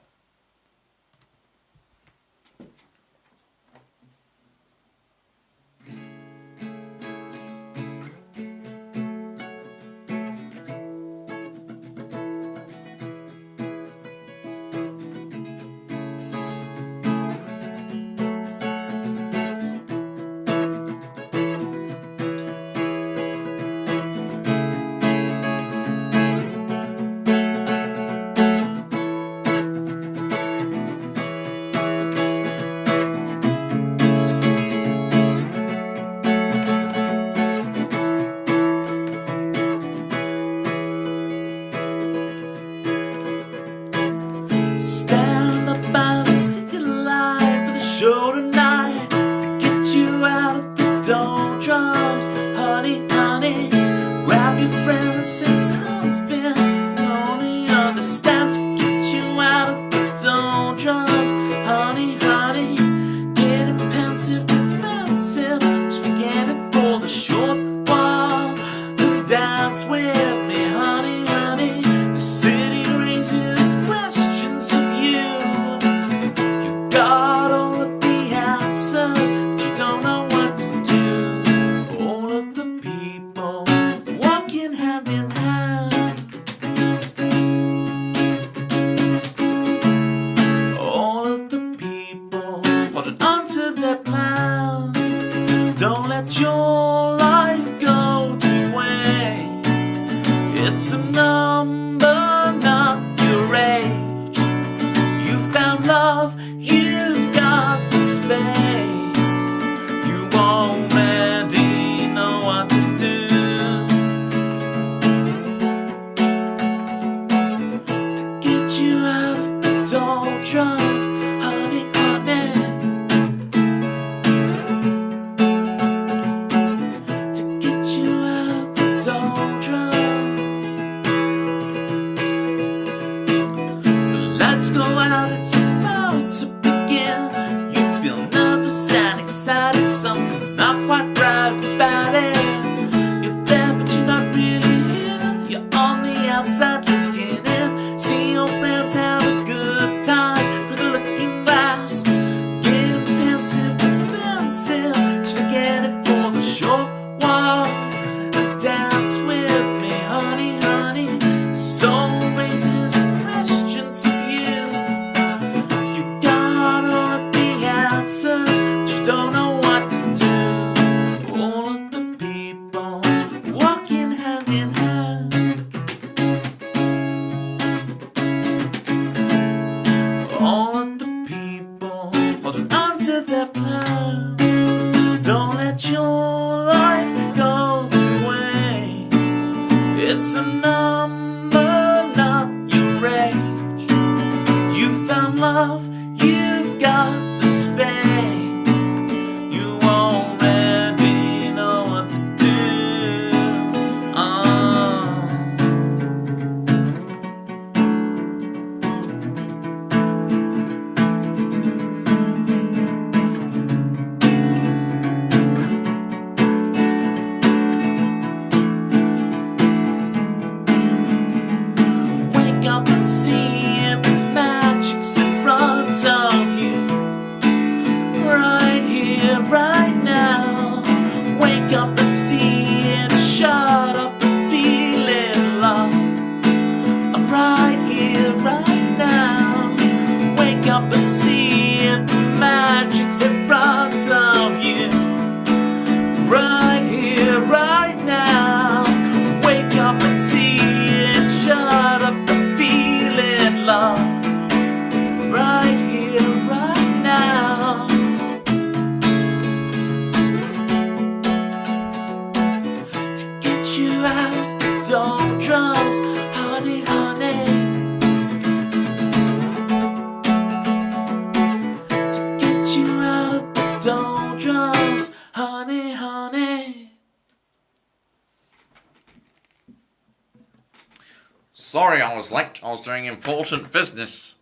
sorry I was late. I was doing important business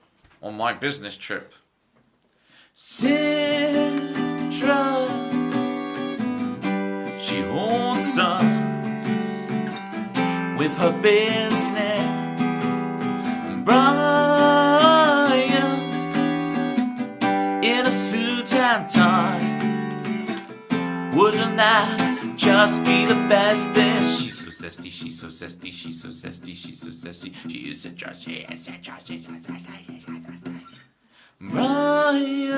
on my business trip. Citrus, she haunts us with her business. Brian, in a suit and tie, wouldn't that just be the best thing? She's so zesty, she's so zesty, she's so zesty, she's so zesty. She is citrus, she is citrus, she's so zesty, she's so zesty. Brian.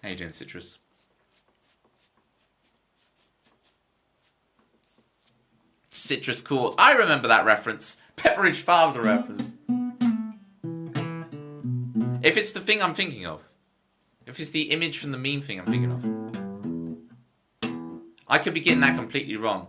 How you doing, Citrus? Citrus Court. I remember that reference. Pepperidge Farms are rappers. If it's the thing I'm thinking of. If it's the image from the meme thing I'm thinking of. I could be getting that completely wrong.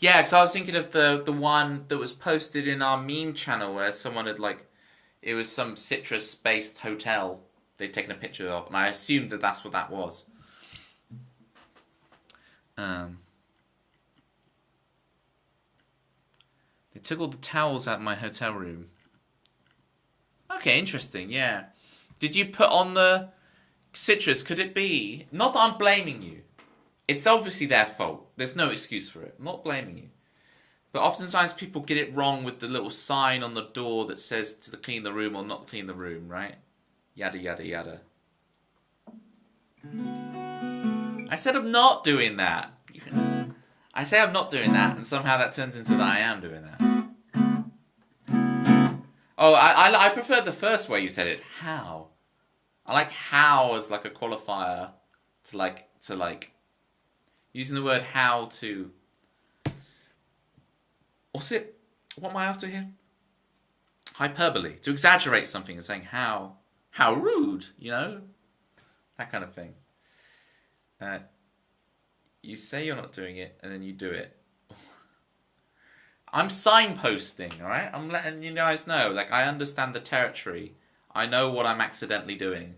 Yeah, because I was thinking of the one that was posted in our meme channel where someone had it was some citrus-based hotel they'd taken a picture of, and I assumed that that's what that was. They took all the towels out of my hotel room. Okay, interesting, yeah. Did you put on the citrus? Could it be? Not that I'm blaming you. It's obviously their fault. There's no excuse for it. I'm not blaming you. But oftentimes people get it wrong with the little sign on the door that says to clean the room or not clean the room, right? Yada, yada, yada. I said I'm not doing that. I say I'm not doing that, and somehow that turns into that I am doing that. Oh, I prefer the first way you said it. How? I like how as like a qualifier to like using the word how to... What's it? What am I after here? Hyperbole. To exaggerate something and saying how rude, you know? That kind of thing. You say you're not doing it, and then you do it. I'm signposting, alright? I'm letting you guys know. Like, I understand the territory. I know what I'm accidentally doing.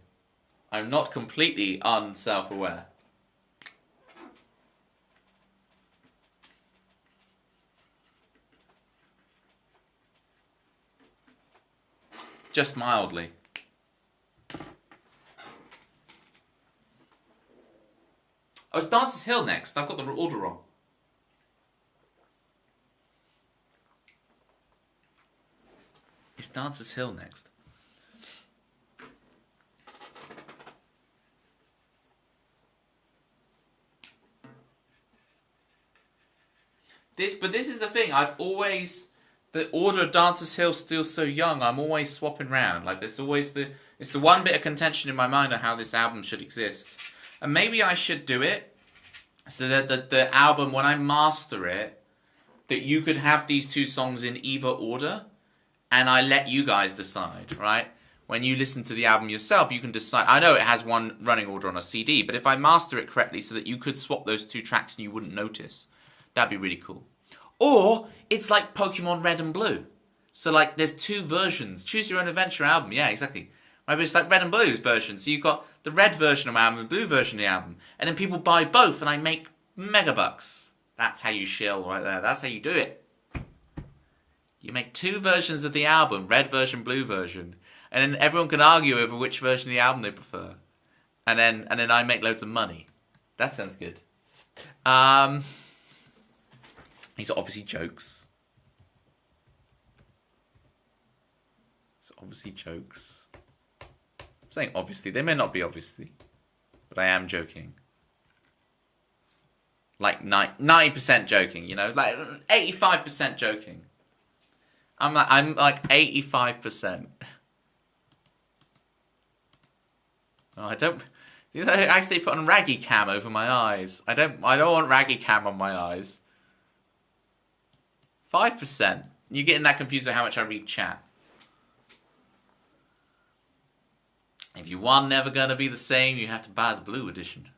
I'm not completely unself-aware. Just mildly. Oh, it's Dancer's Hill next. I've got the order wrong. It's Dancer's Hill next. But this is the thing. I've always... The order of Dancer's Hill still so young. I'm always swapping round. Like, there's always it's the one bit of contention in my mind of how this album should exist. And maybe I should do it so that the album, when I master it, that you could have these two songs in either order, and I let you guys decide, right? When you listen to the album yourself, you can decide. I know it has one running order on a CD, but if I master it correctly so that you could swap those two tracks and you wouldn't notice, that'd be really cool. Or it's like Pokemon Red and Blue. So like there's two versions. Choose Your Own Adventure album. Yeah, exactly. Maybe it's like Red and Blue's version. So you've got the red version of the album and the blue version of the album. And then people buy both and I make megabucks. That's how you shill right there. That's how you do it. You make two versions of the album, red version, blue version. And then everyone can argue over which version of the album they prefer. And then I make loads of money. That sounds good. These are obviously jokes. I'm saying obviously. They may not be obviously. But I am joking. Like 90% joking, you know? Like 85% joking. I'm like 85%. Oh, I don't. You know, I actually put on raggy cam over my eyes. I don't want raggy cam on my eyes. 5%. You're getting that confused with how much I read chat. If you want Never Gonna Be the Same, you have to buy the blue edition.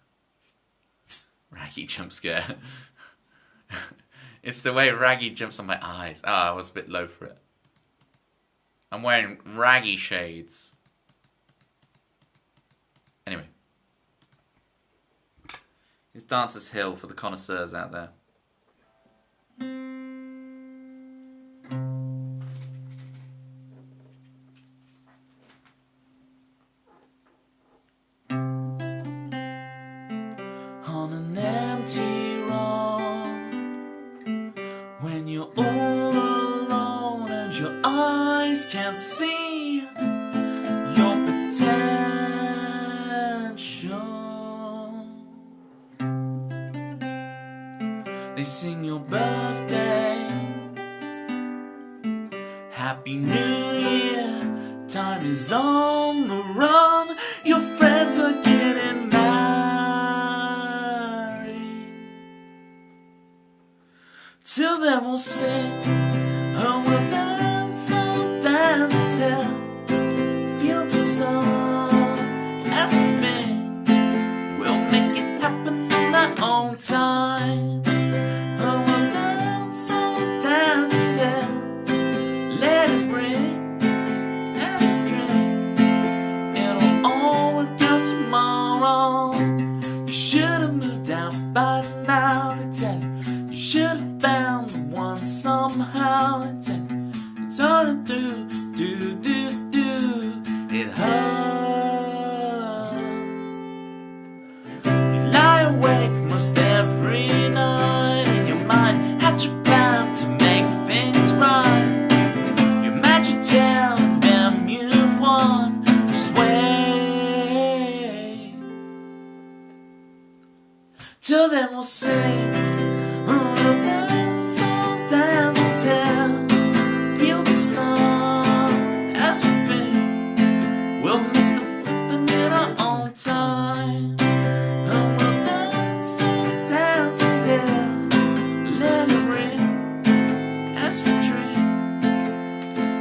Raggy jump scare. It's the way Raggy jumps on my eyes. Oh, I was a bit low for it. I'm wearing Raggy shades. Anyway. It's Dancer's Hill for the connoisseurs out there. On an empty road, when you're all alone and your eyes can't see your potential, they sing your birthday, Happy New Year, time is on the run, your friends are getting married. Till then we'll sing, and we'll dance, oh dance, yeah. Feel the sun as we bend. We'll make it happen in our own time. And we'll dance, oh dance, yeah. Let it ring as we drink. It'll all work out tomorrow. You should have moved out by now to tell you. You should have found the one somehow. It's hard to do. It hurts. You lie awake most every night in your mind, had your plan to make things right. You imagine telling them you've won. Just wait. Till then we'll sing. We'll dance, oh dance, yeah. Feel the sun as we think. We'll make it happen in our own time. And we'll dance, oh dance, yeah. Let it ring as we drink.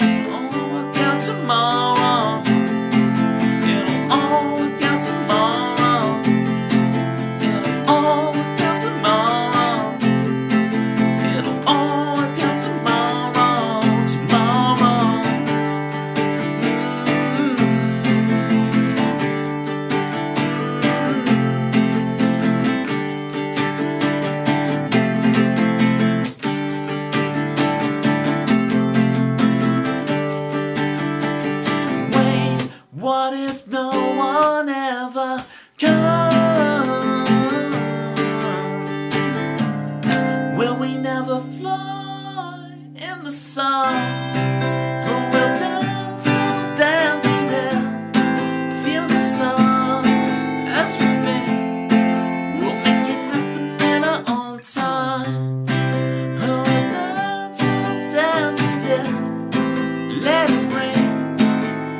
It'll all work out tomorrow. It'll all work out tomorrow. It'll all work out tomorrow. It'll all work out tomorrow, tomorrow. Wait, what if no one ever comes? Will we never fly in the sun? Or we'll dance, oh dance, yeah. Feel the sun as we think. We'll make it happen in our own time. Oh, we'll dance, oh dance, yeah. Let it ring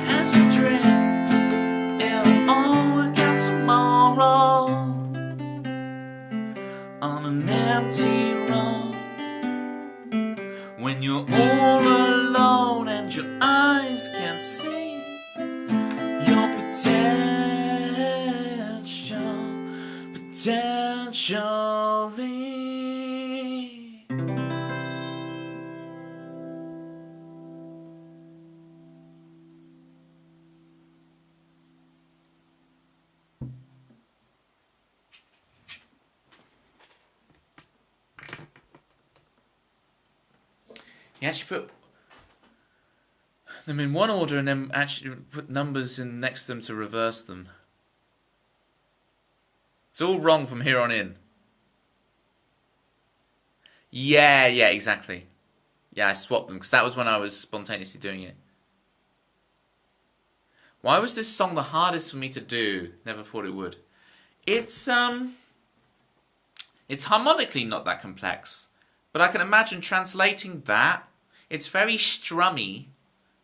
as we drink. It'll all work out tomorrow. On an empty road, when you're all alone and your eyes can't see your potentially. You actually put them in one order and then actually put numbers in next to them to reverse them. It's all wrong from here on in. Yeah, exactly. Yeah, I swapped them because that was when I was spontaneously doing it. Why was this song the hardest for me to do? Never thought it would. It's harmonically not that complex, but I can imagine translating that. It's very strummy.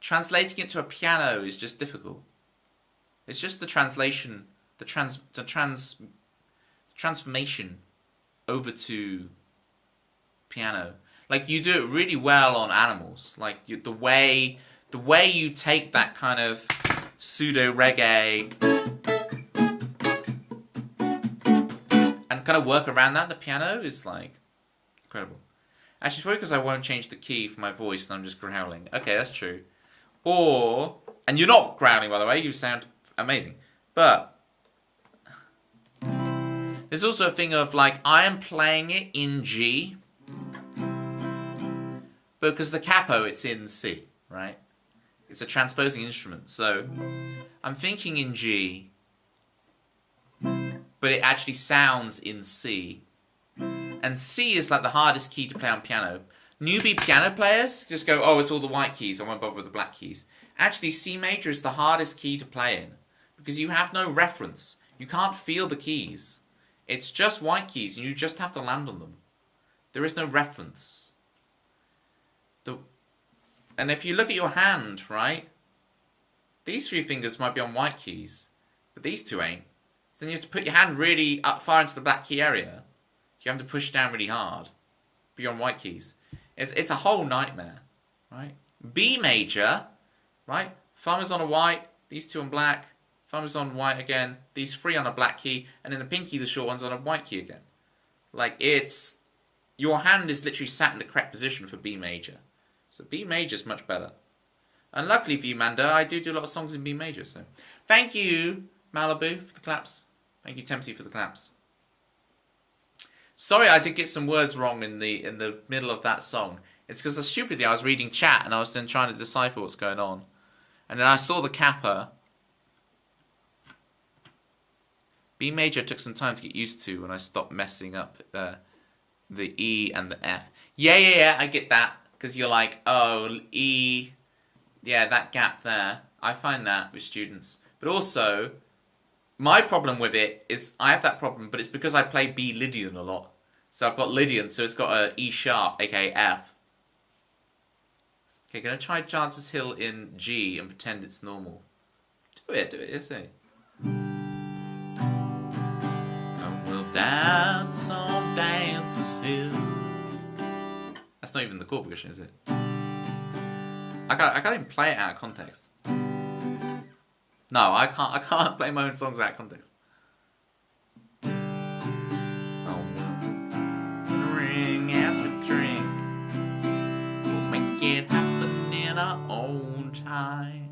Translating it to a piano is just difficult. It's just the translation, the transformation over to piano. Like, you do it really well on Animals. Like, the way you take that kind of pseudo reggae and kind of work around that, the piano is like incredible. Actually, it's probably because I won't change the key for my voice and I'm just growling. Okay, that's true. Or, and you're not growling, by the way, you sound amazing. But there's also a thing of like, I am playing it in G, because the capo, it's in C, right? It's a transposing instrument. So I'm thinking in G, but it actually sounds in C. And C is like the hardest key to play on piano. Newbie piano players just go, oh, it's all the white keys, I won't bother with the black keys. Actually, C major is the hardest key to play in, because you have no reference. You can't feel the keys. It's just white keys, and you just have to land on them. There is no reference. And if you look at your hand, right, these 3 fingers might be on white keys, but these 2 ain't. So then you have to put your hand really up far into the black key area. You have to push down really hard, but you're on white keys. It's a whole nightmare, right? B major, right? Thumb is on a white, these 2 on black, thumb is on white again, these 3 on a black key, and then the pinky, the short one's on a white key again. Like, your hand is literally sat in the correct position for B major. So B major is much better. And luckily for you, Manda, I do a lot of songs in B major. So thank you, Malibu, for the claps. Thank you, Tempsy, for the claps. Sorry, I did get some words wrong in the middle of that song. It's because stupidly I was reading chat and I was then trying to decipher what's going on, and then I saw the kappa. B major took some time to get used to when I stopped messing up the E and the F. Yeah, I get that. Because you're like, oh, E, yeah, that gap there. I find that with students. But also, my problem with it is I have that problem, but it's because I play B Lydian a lot. So I've got Lydian, so it's got a E sharp, aka F. Okay, gonna try Chances Hill in G and pretend it's normal. Do it, you see. And we'll dance on Dances Hill. That's not even the chord progression, is it? I can't even play it out of context. No, I can't play my own songs out of context. Oh, ring as we drink. We'll make it happen in our own time.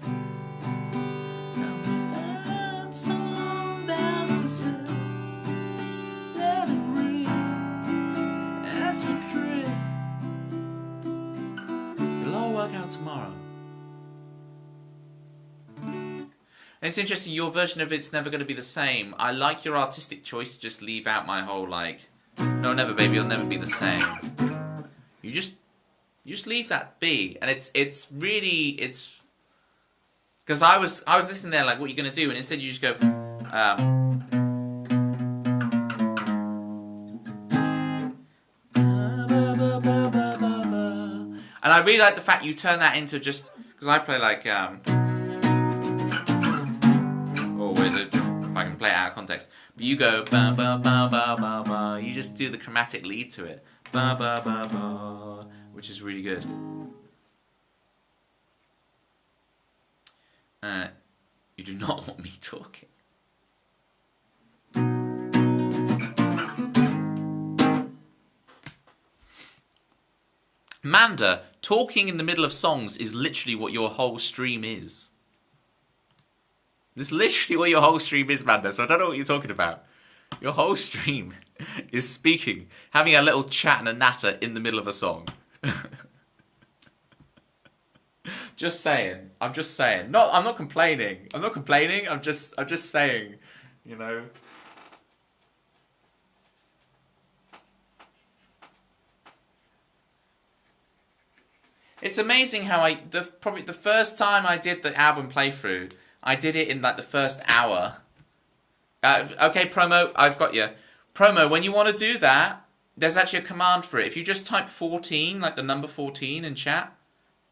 And some dances hill. Let it ring as we drink. It'll all work out tomorrow. And it's interesting, your version of It's Never Gonna Be the Same. I like your artistic choice to just leave out my whole, like, no, never, baby, it'll never be the same. You just leave that be. And it's really, because I was listening there, like, what are you gonna do? And instead you just go, and I really like the fact you turn that into just, because I play like, if I can play it out of context. But you go ba ba ba ba ba ba. You just do the chromatic lead to it, ba ba ba ba, which is really good. You do not want me talking. Manda, talking in the middle of songs is literally what your whole stream is. This is literally what your whole stream is, Manda, so I don't know what you're talking about. Your whole stream is speaking, having a little chat and a natter in the middle of a song. Just saying. I'm just saying. I'm not complaining. I'm just saying, you know. It's amazing how probably the first time I did the album playthrough, I did it in like the first hour. Okay, Promo, I've got you. Promo, when you want to do that, there's actually a command for it. If you just type 14, like the number 14 in chat,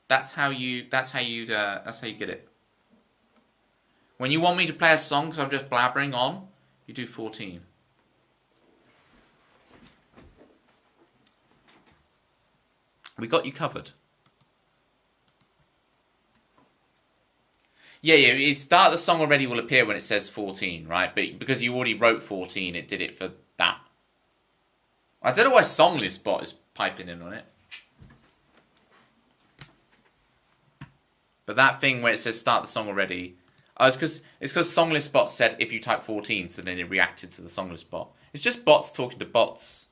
that's how you get it. When you want me to play a song because I'm just blabbering on, you do 14. We got you covered. Yeah, start the song already will appear when it says 14, right? But because you already wrote 14, it did it for that. I don't know why Songlist Bot is piping in on it. But that thing where it says start the song already... Oh, it's because Songlist Bot said if you type 14, so then it reacted to the Songlist Bot. It's just bots talking to bots.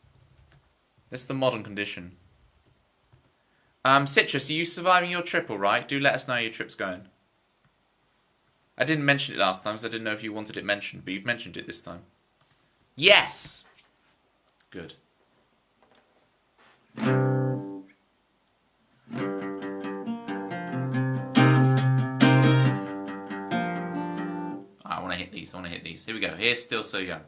That's the modern condition. Citrus, are you surviving your trip all right? Do let us know how your trip's going. I didn't mention it last time, so I didn't know if you wanted it mentioned, but you've mentioned it this time. Yes! Good. I want to hit these, Here we go. Here's Still So Young.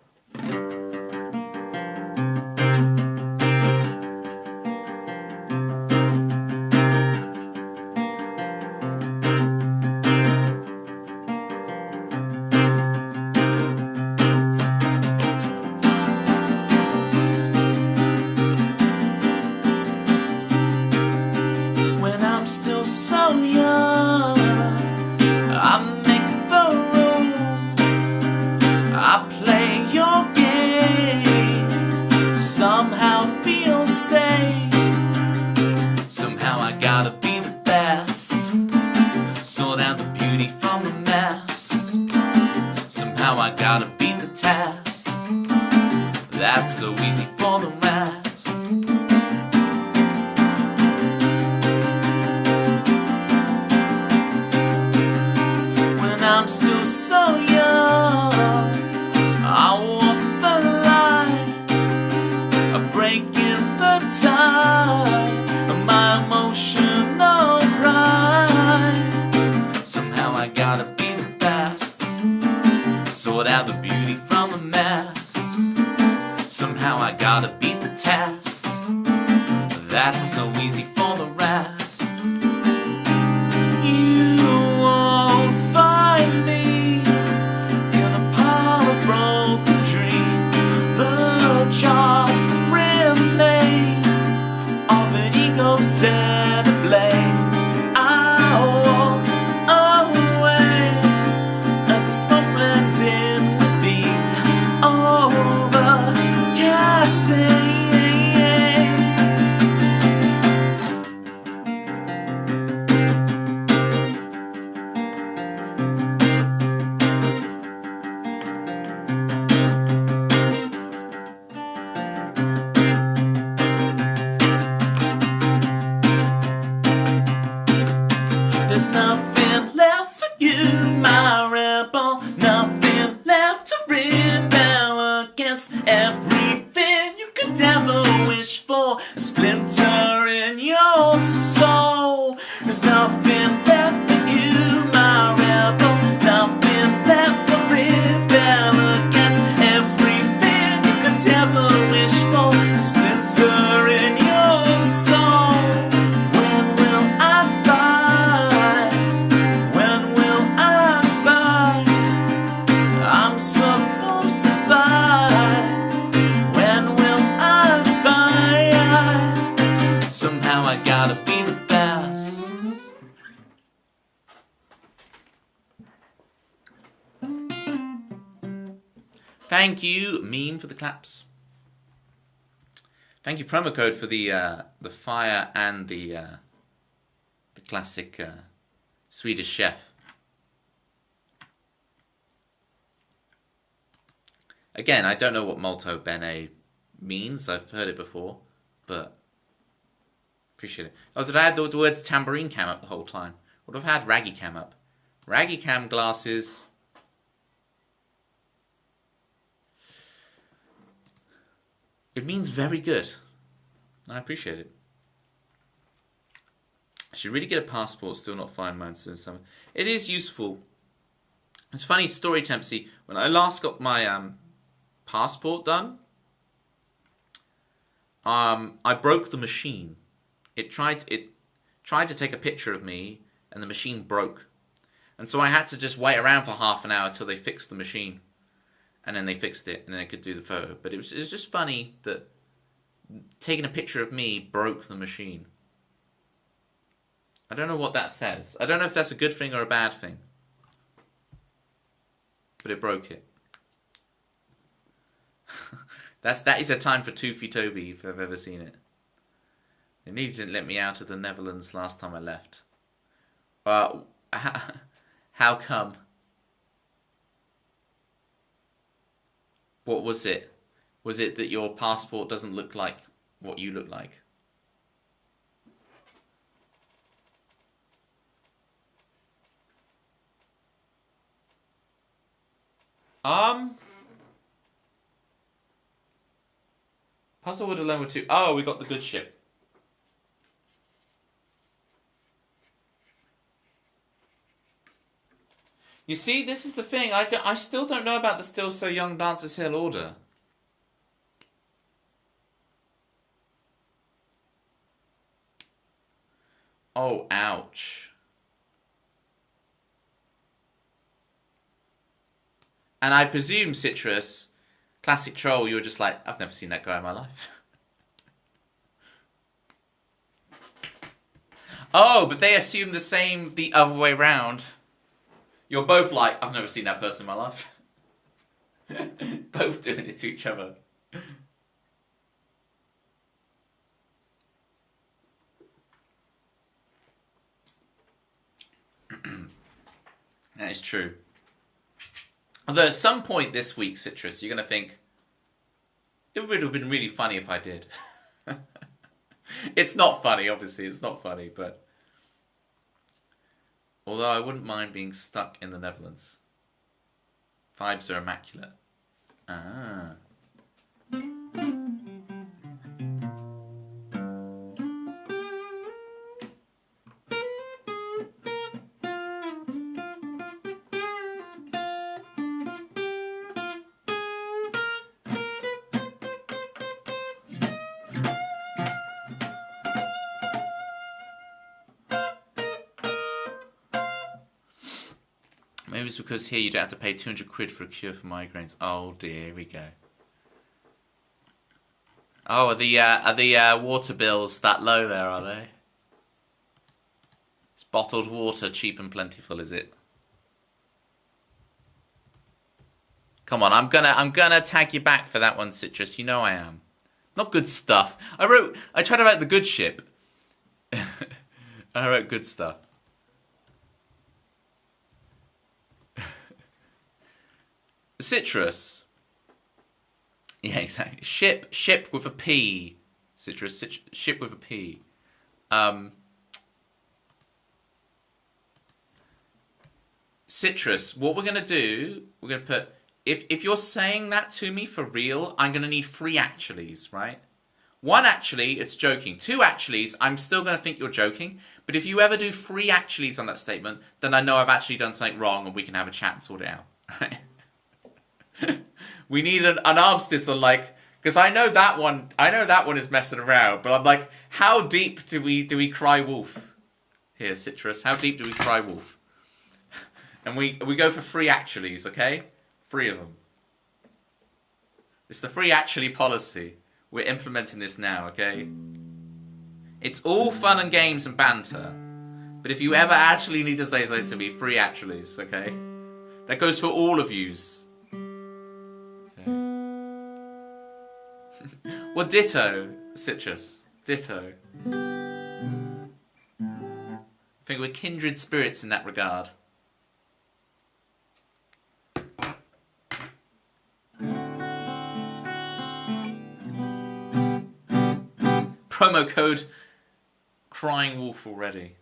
Thank you, Meme, for the claps. Thank you, promo code, for the fire and the classic Swedish chef. Again, I don't know what molto bene means. I've heard it before, but appreciate it. Oh, did I have the words tambourine cam up the whole time? Would have had raggy cam up. Raggy cam glasses. It means very good. I appreciate it. I should really get a passport, still not find mine since summer. It is useful. It's funny, story Tempsy, when I last got my passport done, I broke the machine. It tried to take a picture of me and the machine broke. And so I had to just wait around for half an hour till they fixed the machine. And then they fixed it, and then I could do the photo. But it was just funny that taking a picture of me broke the machine. I don't know what that says. I don't know if that's a good thing or a bad thing. But it broke it. That is a time for Toofy Toby, if I've ever seen it. They nearly didn't let me out of the Netherlands last time I left. How come? What was it? Was it that your passport doesn't look like what you look like? Puzzlewood alone with 2. Oh, we got the good ship. You see, this is the thing. I still don't know about the Still So Young Dancers Hill order. Oh, ouch. And I presume, Citrus, Classic Troll, you were just like, I've never seen that guy in my life. Oh, but they assume the other way round. You're both like, I've never seen that person in my life. Both doing it to each other. That is true. Although at some point this week, Citrus, you're going to think, it would have been really funny if I did. It's not funny, obviously. It's not funny, but... Although I wouldn't mind being stuck in the Netherlands. Vibes are immaculate. Ah. Maybe it's because here you don't have to pay 200 quid for a cure for migraines. Oh dear, here we go. Oh, are the water bills that low there, are they? It's bottled water, cheap and plentiful, is it? Come on, I'm gonna tag you back for that one, Citrus. You know I am. Not good stuff. I tried to write the good ship. I wrote good stuff. Citrus. Yeah, exactly. Ship with a P. Citrus. Ship with a P. Citrus. What we're gonna do? We're gonna put. If you're saying that to me for real, I'm gonna need 3 actuallys, right? 1 actually, it's joking. 2 actuallys, I'm still gonna think you're joking. But if you ever do 3 actuallys on that statement, then I know I've actually done something wrong, and we can have a chat and sort it out, right? We need an armistice on, like, because I know that one is messing around, but I'm like, how deep do we cry wolf here, Citrus? How deep do we cry wolf? And we go for 3 actuallys, okay? 3 of them. It's the 3 actually policy. We're implementing this now, okay? It's all fun and games and banter, but if you ever actually need to say something to me, 3 actuallys, okay? That goes for all of yous. Well, ditto, Citrus. Ditto. I think we're kindred spirits in that regard. Promo code Crying Wolf already.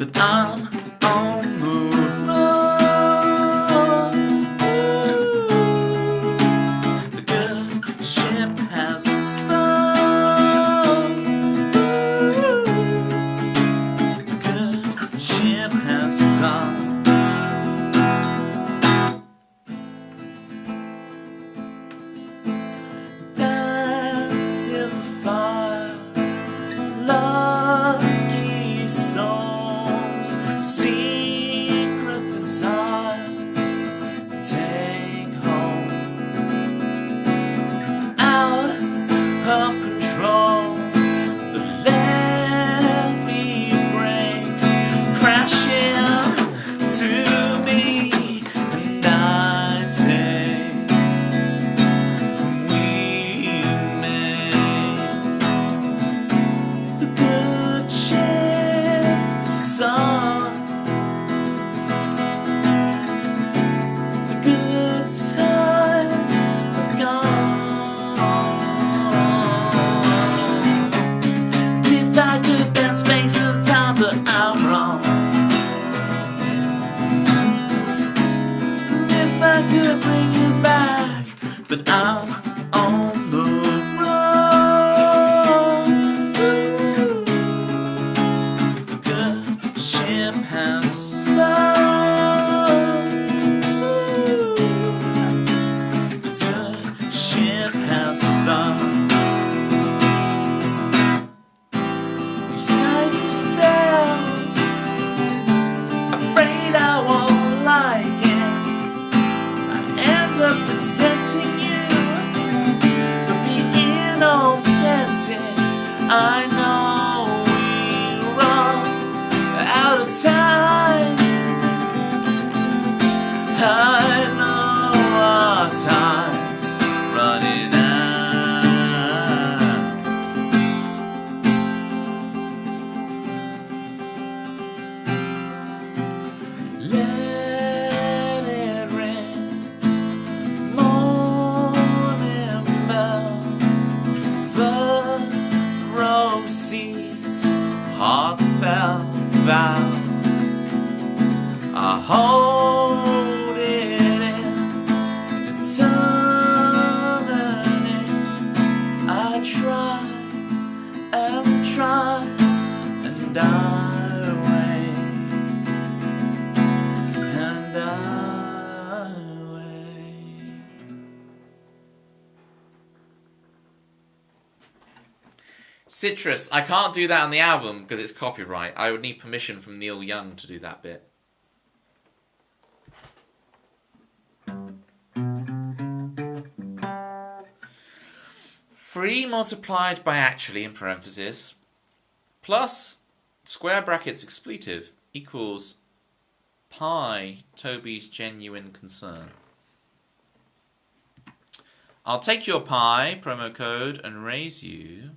that I'm on the run. The good ship has sunk. The good ship has sunk. Dance in the fire, lucky souls, secret desire, take home. Out of control, the levee breaks, crashing to me, and I take we made the good ship song. The good times have gone. If I could bend space and time, but I'm wrong. If I could bring you back, but I'm on the run. The good ship has sunk. The good ship has sunk. You said yourself, afraid I won't like it. I end up presenting you for being authentic. I know we run out of time. I know our time's running out. Let it ring, morning bells, front row seats, heartfelt vows. I hold it in, determining. I try and try, and I wait, and I wait. Citrus. I can't do that on the album because it's copyright. I would need permission from Neil Young to do that bit. Three multiplied by actually in parenthesis plus square brackets expletive equals pi Toby's genuine concern. I'll take your pi promo code and raise you.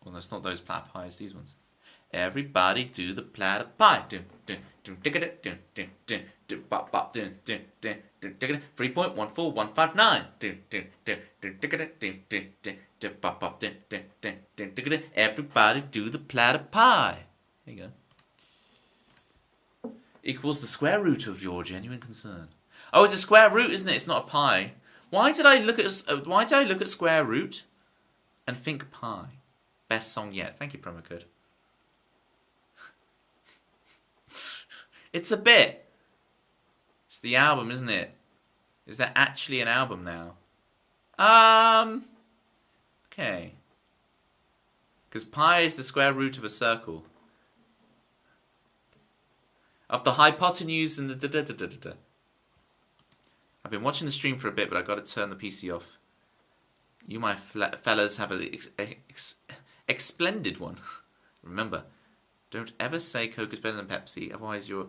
Well, that's not those platter pies, these ones. Everybody do the platter pie. 3.14159. Everybody do the platter pie. There you go. Equals the square root of your genuine concern. Oh, it's a square root, isn't it? It's not a pi. Why did I look at square root and think pi? Best song yet. Thank you, promo code. It's a bit. It's the album, isn't it? Is there actually an album now? Okay. Because pi is the square root of a circle. Of the hypotenuse and the da-da-da-da-da. I've been watching the stream for a bit, but I've got to turn the PC off. You, my fellas, have a splendid one. Remember, don't ever say Coke is better than Pepsi, otherwise you're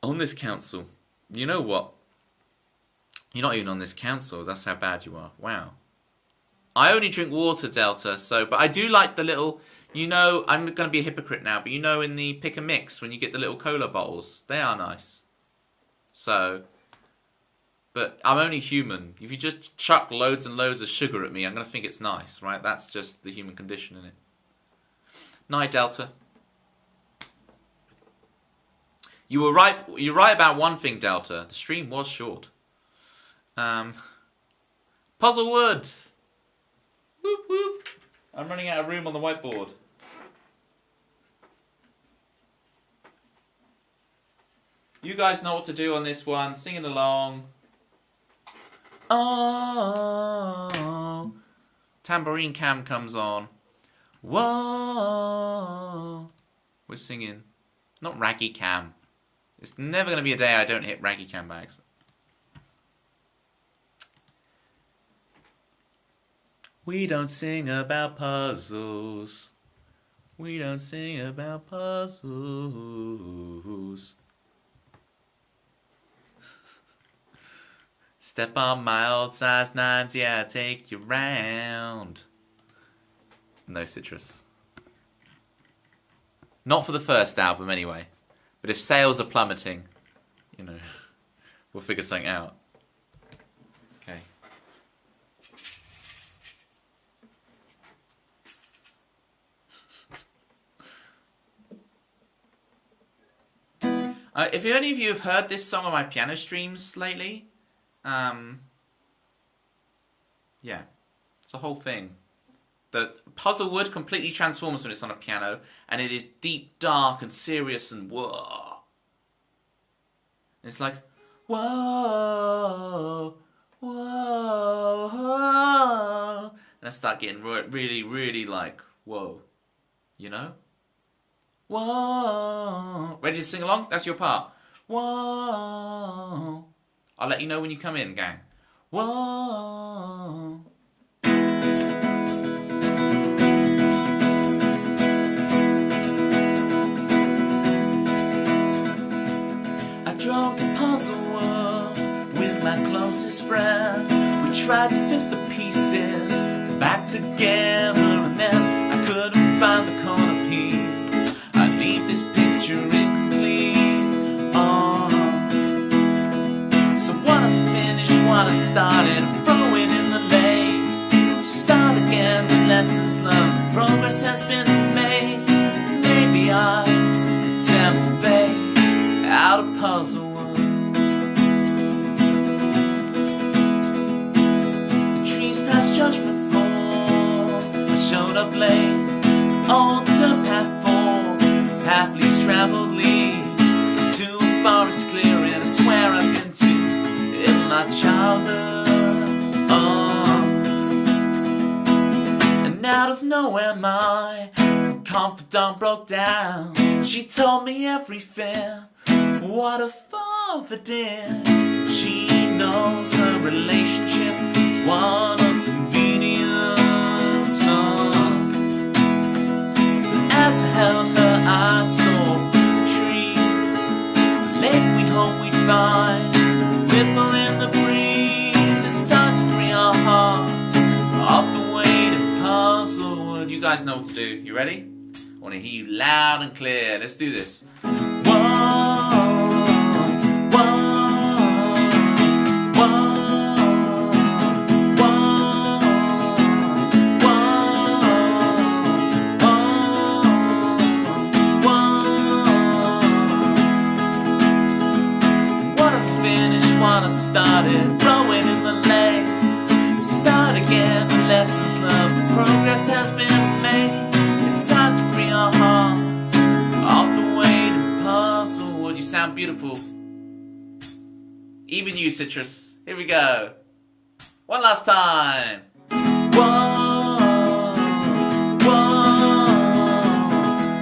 on this council. You know what? You're not even on this council. That's how bad you are. Wow. I only drink water, Delta, but I do like the little, I'm going to be a hypocrite now, but in the pick and mix, when you get the little cola bottles, they are nice. So, but I'm only human. If you just chuck loads and loads of sugar at me, I'm going to think it's nice, right? That's just the human condition, isn't it? Night, Delta. You were right. You're right about one thing, Delta. The stream was short. Puzzle Woods. Whoop whoop. I'm running out of room on the whiteboard. You guys know what to do on this one. Singing along. Oh, tambourine cam comes on. Whoa, we're singing. Not raggy cam. It's never going to be a day I don't hit raggy cam bags. We don't sing about puzzles. We don't sing about puzzles. Step on my old size 9s, yeah, take you round. No citrus. Not for the first album, anyway. But if sales are plummeting, you know, we'll figure something out. Okay. If any of you have heard this song on my piano streams lately, yeah, it's a whole thing. The puzzle wood completely transforms when it's on a piano, and it is deep, dark, and serious, and whoa. And it's like, whoa, whoa, whoa. And I start getting really, really like, whoa, you know? Whoa. Ready to sing along? That's your part. Whoa. I'll let you know when you come in, gang. Whoa. I drove to Puzzle World with my closest friend. We tried to fit the pieces back together, and then I couldn't find the corner piece. I leave this picture incomplete. Oh. So what I finished, what I started, throwing in the lake. Start again, the lessons learned, progress has been made. Maybe I could tempt fate out of Puzzle World. The trees past Judgment Fall, I showed up late. On the path falls, path least traveled leads to a forest clearing. I swear I've been to in my childhood. Oh. And out of nowhere my confidant broke down. She told me everything, what a father did. She knows her relationship is one of convenience. As I held her, I saw the trees. The lake we hope we'd find, ripple in the breeze. It's time to free our hearts off the weight of Puzzle Wood. You guys know what to do. You ready? I want to hear you loud and clear. Let's do this. Whoa, whoa, whoa, whoa, whoa, whoa. What I finished, what I started, throwing in the lake. Start again, the lessons learned, the progress has been made. It's time to free our hearts off the weight of Puzzle Wood. You sound beautiful. Even you, Citrus. Here we go. One last time. Whoa, whoa,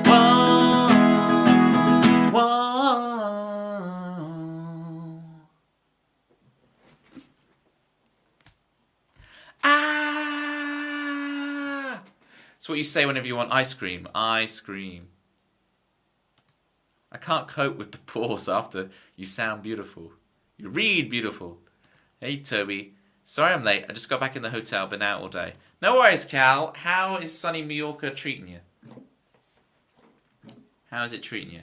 whoa, whoa. Ah! That's what you say whenever you want ice cream. Ice cream. I can't cope with the pause after you sound beautiful. You read beautiful. Hey, Toby. Sorry I'm late. I just got back in the hotel. Been out all day. No worries, Cal. How is sunny Mallorca treating you? How is it treating you?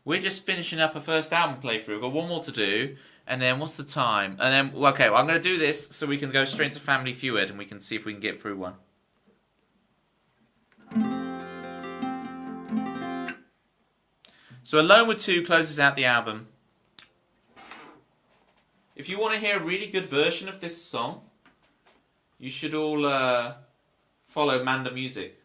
We're just finishing up a first album playthrough. We've got one more to do. And then, what's the time? And then, okay, well, I'm going to do this so we can go straight to Family Feud and we can see if we can get through one. So Alone with Two closes out the album. If you want to hear a really good version of this song, you should all follow Manda Music.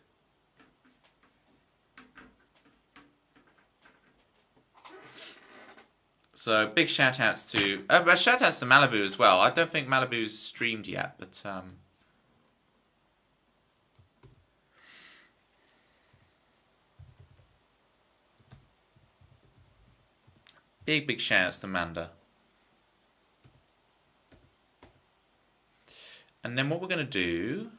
So big shout outs to Malibu as well. I don't think Malibu's streamed yet, but big shout outs to Manda. And then what we're going to do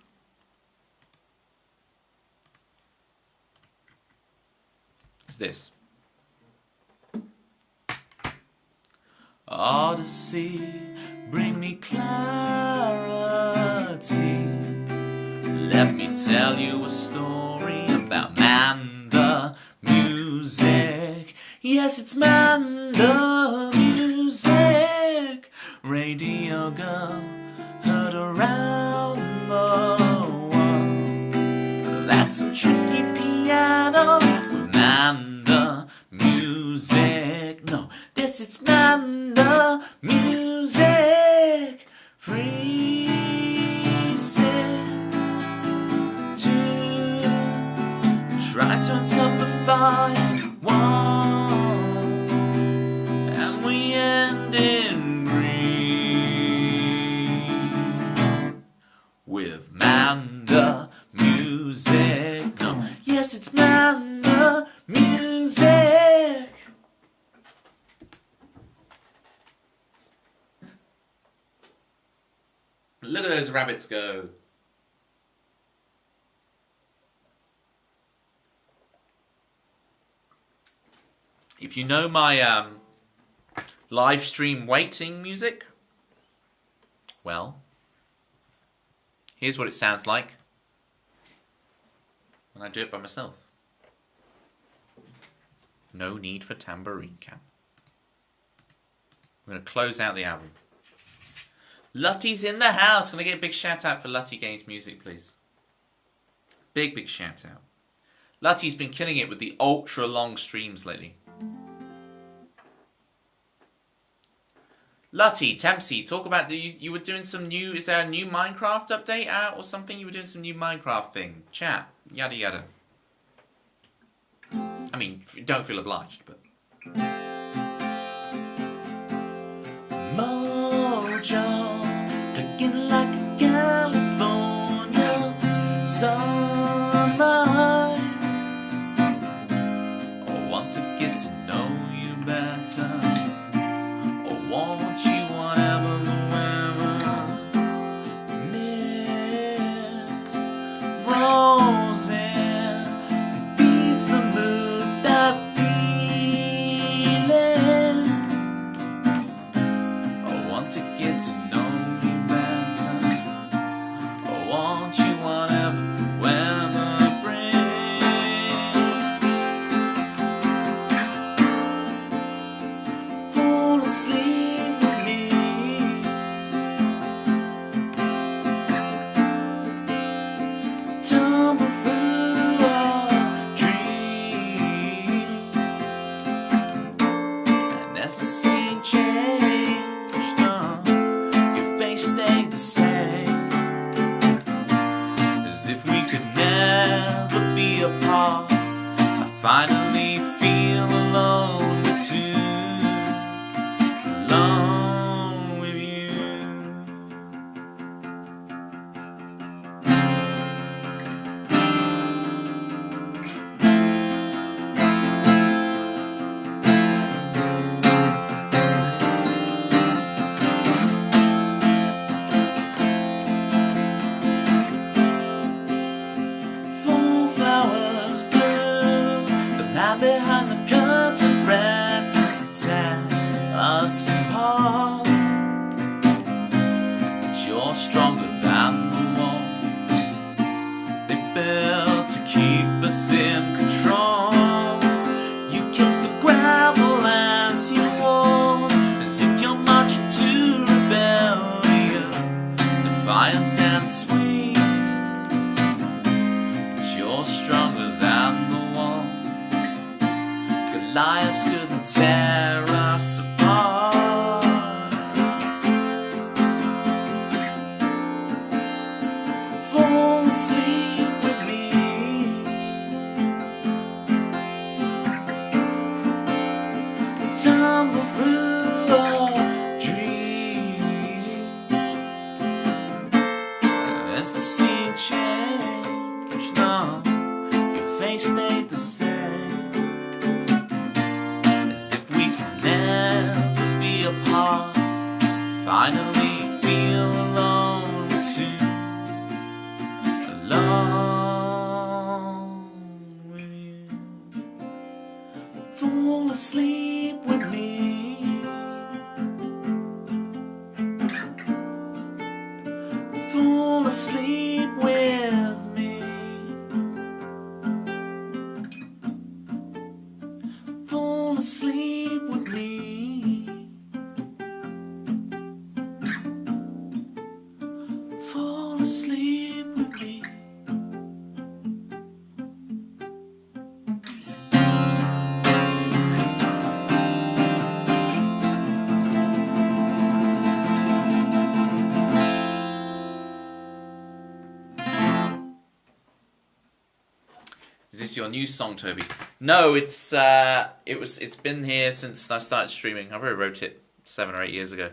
is this. Odyssey, bring me clarity. Let me tell you a story about Manda Music. Yes, it's Manda Music. Radio girl, heard around the world. That's some tricky piano with Manda Music. No, this is Manda Music. 3, 6, 2. Try to simplify 1, and we end in green with Manda Music. No, yes, it's Manda Music. Look at those rabbits go. If you know my live stream waiting music, well, here's what it sounds like when I do it by myself. No need for tambourine cap. I'm going to close out the album. Lutty's in the house. Can I get a big shout out for Lutty Games Music, please? Big shout out. Lutty's been killing it with the ultra long streams lately. Lutty, Tempsy, talk about you were doing some new. Is there a new Minecraft update out or something? You were doing some new Minecraft thing. Chat, yada yada. I mean, don't feel obliged, but. Mojo, looking like a California sunlight. I want to get to know you better. I want you whatever the weather. Mist rolls in, it feeds the mood, that feeling. I want to get to know you better. I want you whatever the weather brings. Fall asleep with me. Tumble through a dream. And as the scene changed, your face stayed the same. As if we could never be apart. I finally feel alone with you. Alone with you. Fall flowers bloom. The man behind the curtain friends is attack us apart. But you're stronger than the walls they built to keep us in control. You kick the gravel as you walk, as if you're marching to rebellion, defiant and sweet. But you're stronger than the walls. Your lives couldn't tear us apart. Fall asleep with me. Tumble through a dream as the scene changed. No, your face stayed the same. Finally feel alone too, alone with you. Fall asleep with me. Fall asleep with me. Fall asleep with me. Fall asleep with me. Is this your new song, Toby? No, it's been here since I started streaming. I really wrote it 7 or 8 years ago.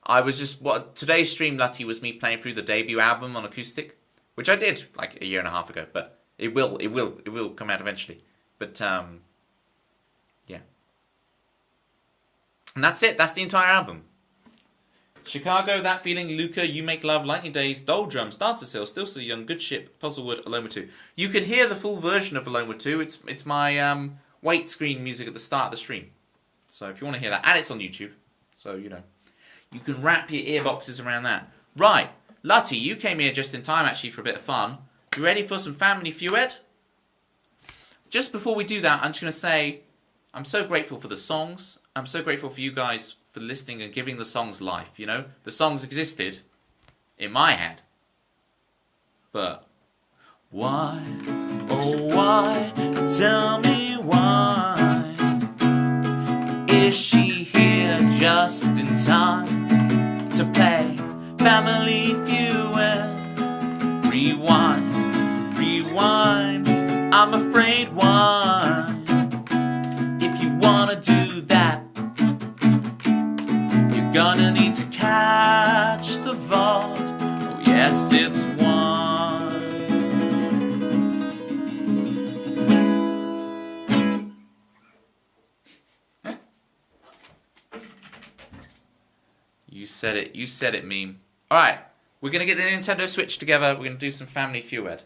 I was just today's stream, Lutty, was me playing through the debut album on acoustic, which I did like a year and a half ago. But it will come out eventually. But yeah, and that's it. That's the entire album. Chicago, That Feeling, Luca, You Make Love, Lightning Days, Doldrums, Dancer's Hill, Still So Young, Good Ship, Puzzlewood, Alone with Two. You can hear the full version of Alone with Two. It's my wait screen music at the start of the stream. So if you want to hear that, and it's on YouTube, so you know. You can wrap your earboxes around that. Right, Lutty, you came here just in time actually for a bit of fun. You ready for some family Fued? Just before we do that, I'm just going to say I'm so grateful for the songs. I'm so grateful for you guys for listening and giving the songs life, you know? The songs existed in my head. But why, oh why, tell me why is she here just in time to play Family Fued? Rewind, rewind, I'm afraid why. If you wanna do that, you're gonna need to catch the vault. Oh yes, it's one. You said it, meme. Alright, we're gonna get the Nintendo Switch together, we're gonna do some Family Fued.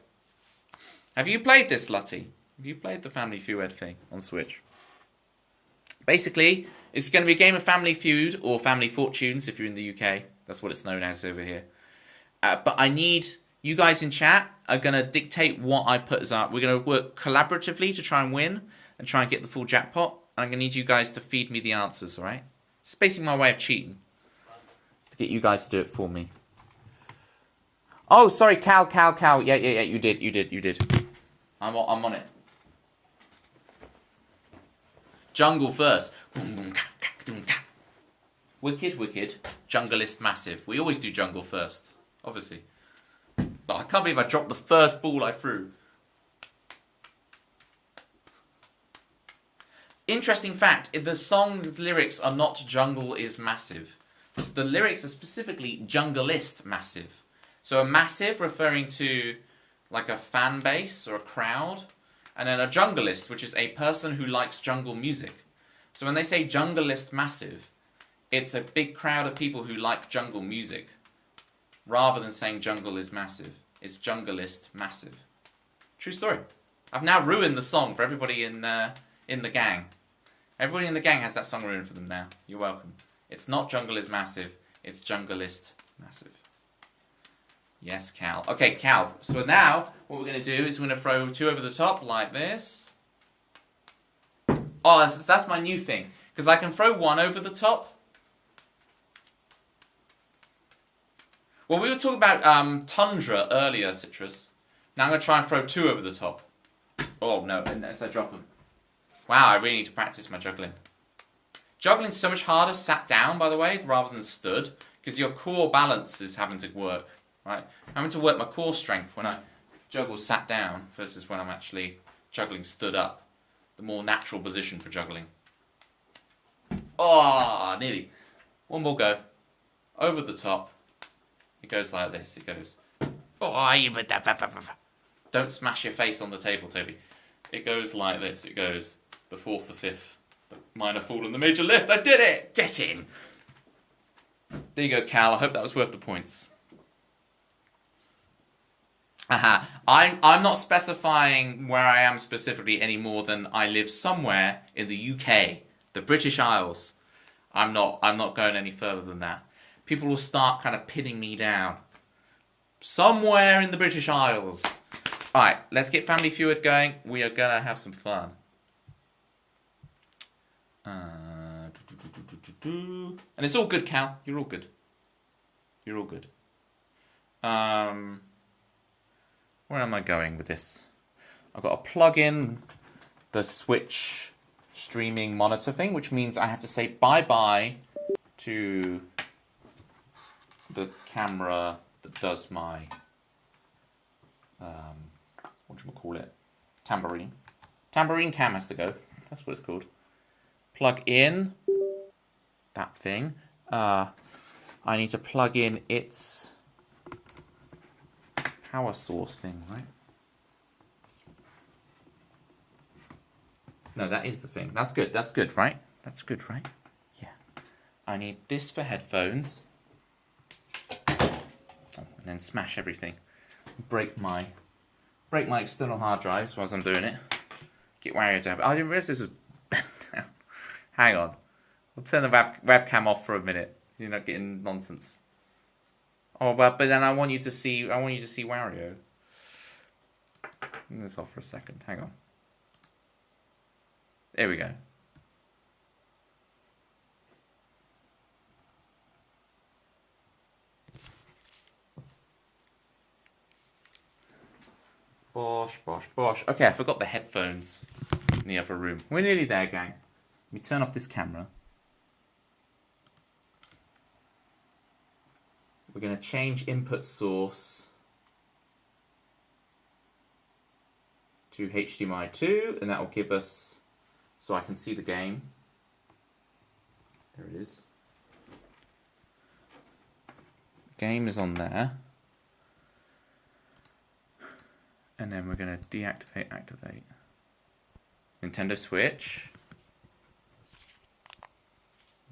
Have you played this, Lutty? Have you played the Family Fued thing on Switch? Basically, it's going to be a game of Family Feud, or Family Fortunes if you're in the UK. That's what it's known as over here. But I need you guys in chat are going to dictate what I put as art. We're going to work collaboratively to try and win and try and get the full jackpot. And I'm going to need you guys to feed me the answers, alright? It's basically my way of cheating. To get you guys to do it for me. Oh, sorry, Cal. Yeah, you did. I'm on it. Jungle first. Wicked. Junglist massive. We always do jungle first, obviously. But I can't believe I dropped the first ball I threw. Interesting fact, the song's lyrics are not jungle is massive. The lyrics are specifically junglist massive. So a massive referring to like a fan base or a crowd. And then a junglist, which is a person who likes jungle music. So when they say junglist massive, it's a big crowd of people who like jungle music. Rather than saying jungle is massive, it's junglist massive. True story. I've now ruined the song for everybody in the gang. Everybody in the gang has that song ruined for them now. You're welcome. It's not jungle is massive, it's junglist massive. Yes, Cal. Okay, Cal. So now, what we're going to do is we're going to throw two over the top like this. Oh, that's my new thing. Because I can throw one over the top. Well, we were talking about Tundra earlier, Citrus. Now I'm going to try and throw two over the top. Oh, no, unless I drop them. Wow, I really need to practice my juggling. Juggling's so much harder sat down, by the way, rather than stood, because your core balance is having to work, right? I'm having to work my core strength when I juggle sat down versus when I'm actually juggling stood up. The more natural position for juggling. Oh, nearly. One more go. Over the top. It goes like this. It goes. Oh, you. Don't smash your face on the table, Toby. It goes like this. It goes the fourth, the fifth, the minor fall, and the major lift. I did it! Get in! There you go, Cal. I hope that was worth the points. Aha. I'm not specifying where I am specifically any more than I live somewhere in the UK, the British Isles. I'm not going any further than that. People will start kind of pinning me down. Somewhere in the British Isles. Alright, let's get Family Fued going. We are going to have some fun. And it's all good, Cal. You're all good. You're all good. Where am I going with this? I've got to plug in the Switch streaming monitor thing, which means I have to say bye-bye to the camera that does my, whatchamacallit, tambourine. Tambourine cam has to go. That's what it's called. Plug in that thing. I need to plug in its power source thing, right? No, that is the thing. That's good, right? That's good, right? Yeah. I need this for headphones. Oh, and then smash everything. Break my external hard drives whilst I'm doing it. Get Wario to have it. I didn't realise this was bent down. Hang on. We'll turn the webcam off for a minute. So you're not getting nonsense. Oh, but then I want you to see Wario. Turn this off for a second. Hang on. There we go. Bosh, bosh, bosh. Okay, I forgot the headphones in the other room. We're nearly there, gang. Let me turn off this camera. We're going to change input source to HDMI 2, and that will give us, so I can see the game. There it is. The game is on there. And then we're going to deactivate, activate. Nintendo Switch.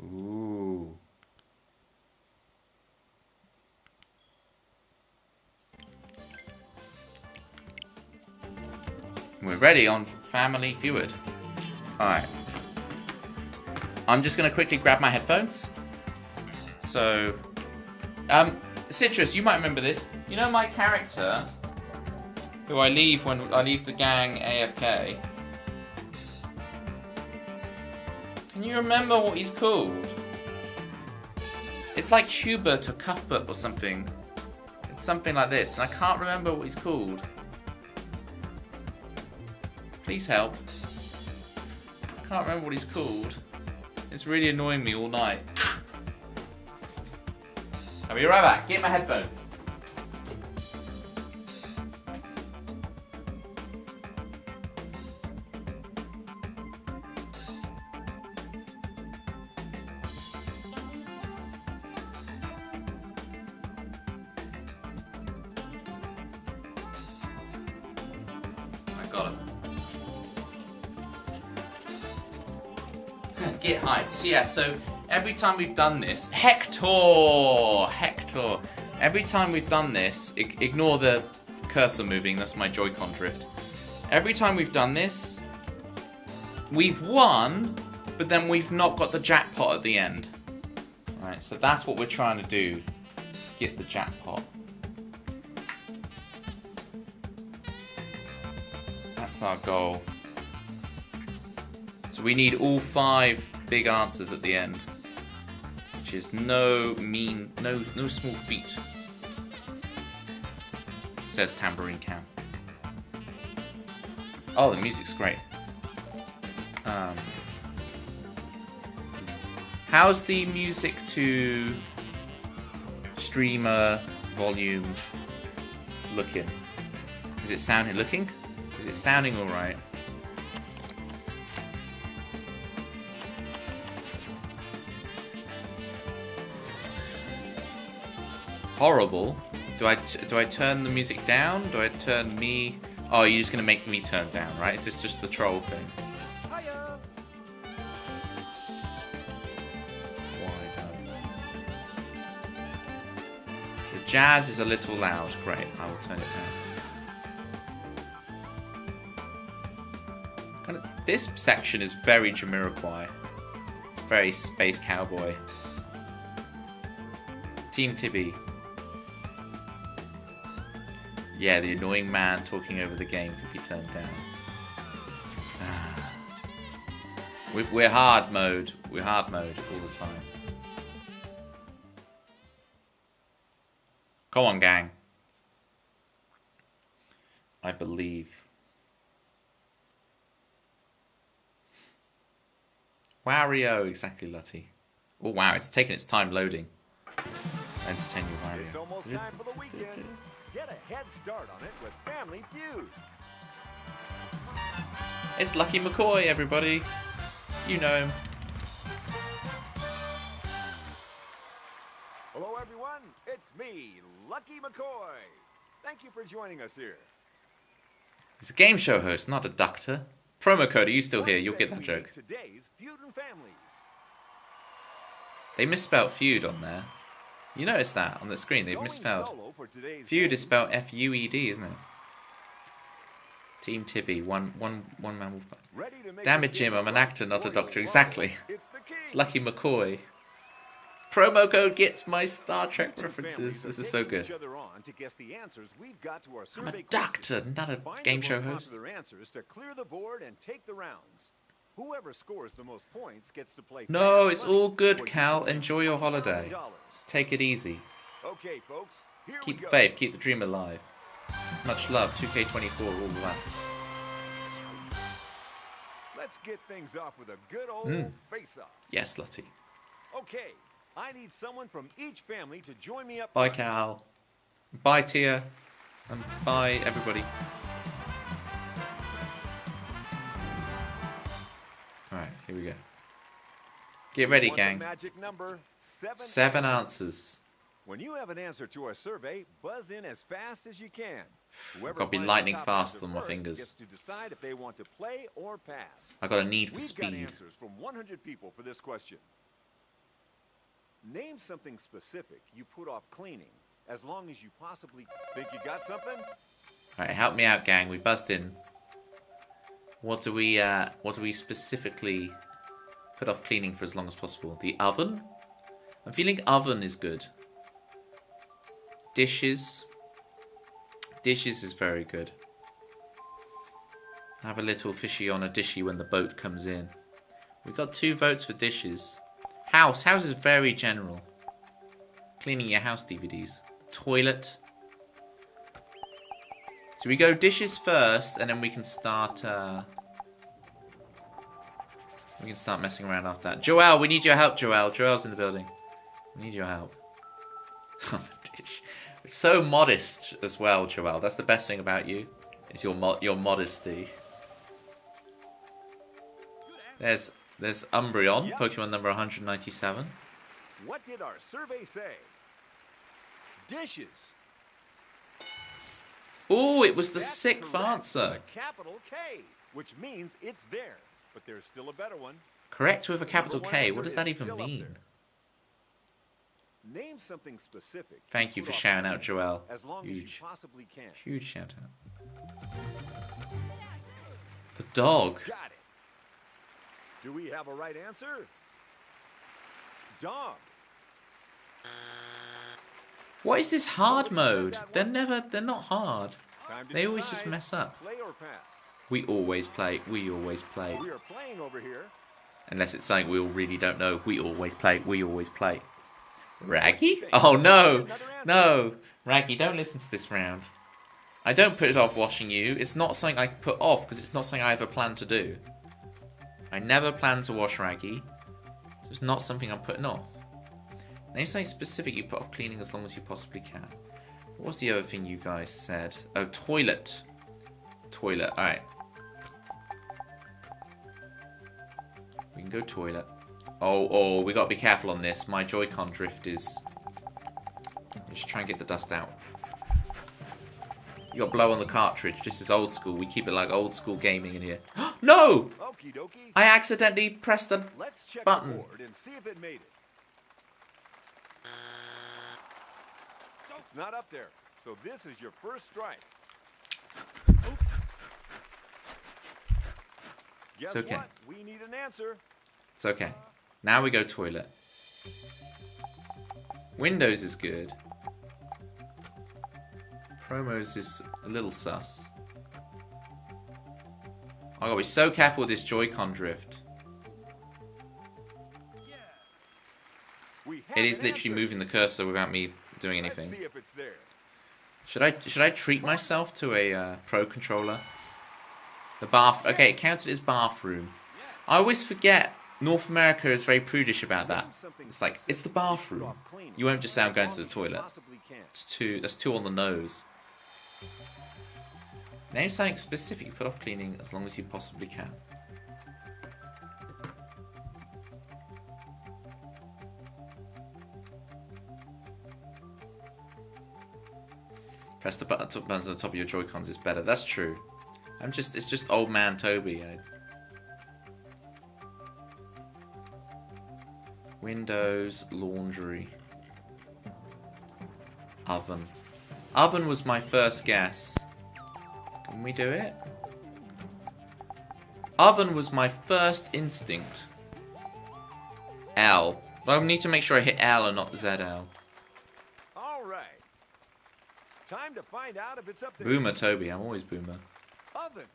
Ooh. We're ready on Family Fued. Alright. I'm just going to quickly grab my headphones. So, Citrus, you might remember this. You know my character, who I leave when I leave the gang AFK? Can you remember what he's called? It's like Hubert or Cuthbert or something. It's something like this, and I can't remember what he's called. Please help. I can't remember what he's called. It's really annoying me all night. I'll be right back. Get my headphones. I got him. Get hyped. So yeah, so every time we've done this, Hector. Every time we've done this, ignore the cursor moving. That's my Joy-Con drift. Every time we've done this, we've won, but then we've not got the jackpot at the end. Right, so that's what we're trying to do. Get the jackpot. That's our goal. So we need all 5 big answers at the end, which is no small feat. Says Tambourine Cam. Oh, the music's great. How's the music to streamer volume looking? Is it sounding alright? Horrible. Do I turn the music down? Do I turn me? Oh, you're just gonna make me turn down, right? Is this just the troll thing? The jazz is a little loud. Great, I will turn it down. This section is very Jamiroquai. It's very Space Cowboy. Team Tibby. Yeah, the annoying man talking over the game could be turned down. We're hard mode. We're hard mode all the time. Come on, gang. I believe. Wario, exactly, Lutty. Oh wow, it's taking its time loading. Entertain you, Wario. It's almost time for the weekend. Get a head start on it with Family Feud. It's Lucky McCoy, everybody. You know him. Hello, everyone. It's me, Lucky McCoy. Thank you for joining us here. He's a game show host, not a doctor. Promo code, are you still here? You'll get that joke. Today's Feud and Families. They misspelled feud on there. You noticed that on the screen? They've misspelled. Feud is spelled F-U-E-D, isn't it? Team Tibby, one man wolf. Damn it, Jim, I'm an actor, not a doctor. Exactly. It's Lucky McCoy. Promo code gets my Star Trek references. This is so good. I'm a doctor, not a game show host. Whoever scores the most points gets to play. No, it's all good, Cal. Enjoy your holiday. Take it easy. Okay, folks. Keep the faith. Keep the dream alive. Much love. 2K24. All that. Let's get things off with a good old face-off. Yes, Lottie. Okay, I need someone from each family to join me up. Bye, Cal. Bye, Tia. And bye, everybody. Alright, here we go. Get ready, gang. Magic number 7 answers. When you have an answer to our survey, buzz in as fast as you can. I've got to be lightning fast on my fingers. Gets to decide if they want to play or pass. I got a need for We've speed. got answers from 100 people for this question. Name something specific you put off cleaning, as long as you possibly think you got something. Alright, help me out, gang. We buzzed in. What do we specifically put off cleaning for as long as possible? The oven? I'm feeling oven is good. Dishes. Dishes is very good. Have a little fishy on a dishy when the boat comes in. We got 2 votes for dishes. House. House is very general. Cleaning your house DVDs. Toilet. So we go dishes first, and then we can start. We can start messing around after that. Joel, we need your help, Joel. Joel's in the building. We need your help. It's so modest as well, Joel. That's the best thing about you. Is your modesty. There's Umbreon, yep. Pokemon number 197. What did our survey say? Dishes. Oh, it was the That's 6th answer. A capital K, which means it's there, but there's still a better one. Correct with a capital K. What does that even mean? Name something specific. Thank you for shouting out, Joel. As long as you possibly can. Huge shout out. The dog. Got it. Do we have a right answer? Dog. What is this hard mode? They're not hard. They always just mess up. Play or pass? We always play. We always play. We are playing over here. Unless it's something we all really don't know. We always play. We always play. Raggy? Oh no. No. Raggy, don't listen to this round. I don't put it off washing you. It's not something I put off because it's not something I ever plan to do. I never plan to wash Raggy. So it's not something I'm putting off. Name something specific you put off cleaning as long as you possibly can. What was the other thing you guys said? Oh, toilet. Toilet, alright. We can go toilet. Oh, we gotta be careful on this. My Joy-Con drift is... Just try and get the dust out. You got blow on the cartridge. This is old school. We keep it like old school gaming in here. No! Okie dokie. I accidentally pressed the Let's check button. the board and see if it made it. It's not up there, so this is your first strike. Guess okay. what? We need an answer. It's okay. Now we go toilet. Windows is good. Promos is a little sus. I gotta be so careful with this Joy-Con drift. We have It is an literally answer. moving the cursor without me doing Let's anything. see if it's there. Should I treat myself to a Pro controller? The bath. Okay, it counted as bathroom. I always forget North America is very prudish about that. It's like it's the bathroom. You won't just say I'm going to the toilet. That's too on the nose. Name something specific you put off cleaning as long as you possibly can. Press the buttons on the top of your Joy-Cons is better. That's true. It's just old man Toby. Windows, laundry, oven. Oven was my first guess. Can we do it? Oven was my first instinct. L. But I need to make sure I hit L and not ZL. All right. Time to find out if it's up there. Boomer Toby, I'm always boomer. Oven.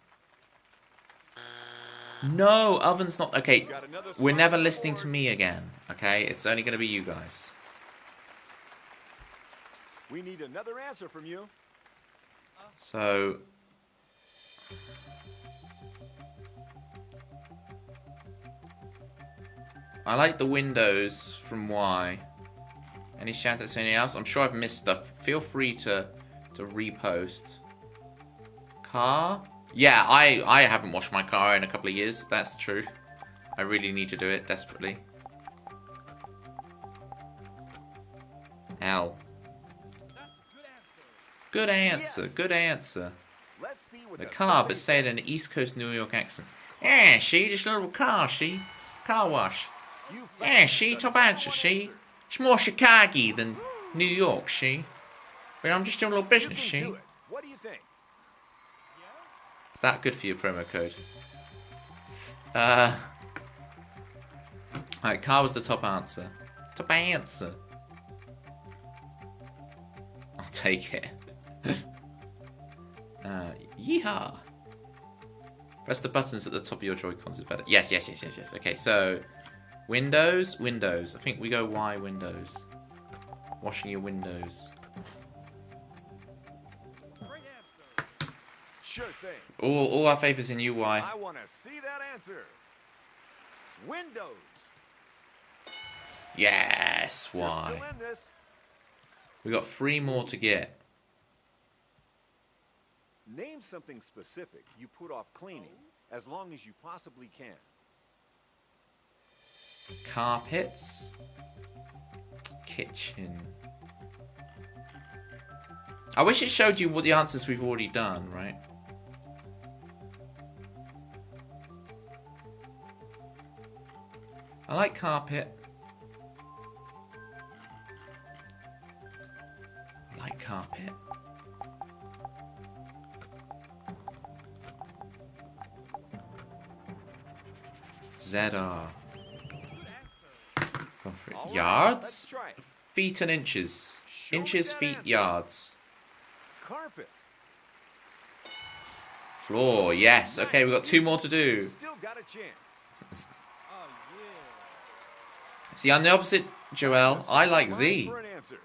No, oven's not. Okay, Got another we're spot never on the listening to board. me again. Okay, it's only going to be you guys. We need another answer from you. So, I like the windows from Y. Any shout outs to anything else? I'm sure I've missed stuff. Feel free to repost. Car? Yeah, I haven't washed my car in a couple of years. That's true. I really need to do it desperately. L. Good answer. Yes. Good answer. Let's see what The the car, but survey say it in an East Coast New York accent. Yeah, she, this little car, she. Car wash. says. You Yeah, found she, the top number answer, one she. answer. It's more Chicago than New York, she. But I'm just doing a little You business, can she. do it. What do you think? Is that good for your promo code? Alright, car was the top answer. Top answer. I'll take it. Yeehaw. Press the buttons at the top of your Joy-Cons is better. Yes. Okay, so Windows. I think we go Y Windows. Washing your windows. Sure thing. All our favours in you, Y. I want to see that answer. Windows. Yes, You're Y. still in this. We got 3 more to get. Name something specific you put off cleaning as long as you possibly can. Carpets. Kitchen. I wish it showed you what the answers we've already done, right? I like carpet. I like carpet. ZR. Gone for it. All right, let's Yards? try it. Feet and inches. Show me Inches, that feet, answer. yards. Carpet. Floor, yes. Okay, we've got 2 more to do. Still got a chance. See, I'm the opposite, Joel. I like Line Z. for an answer.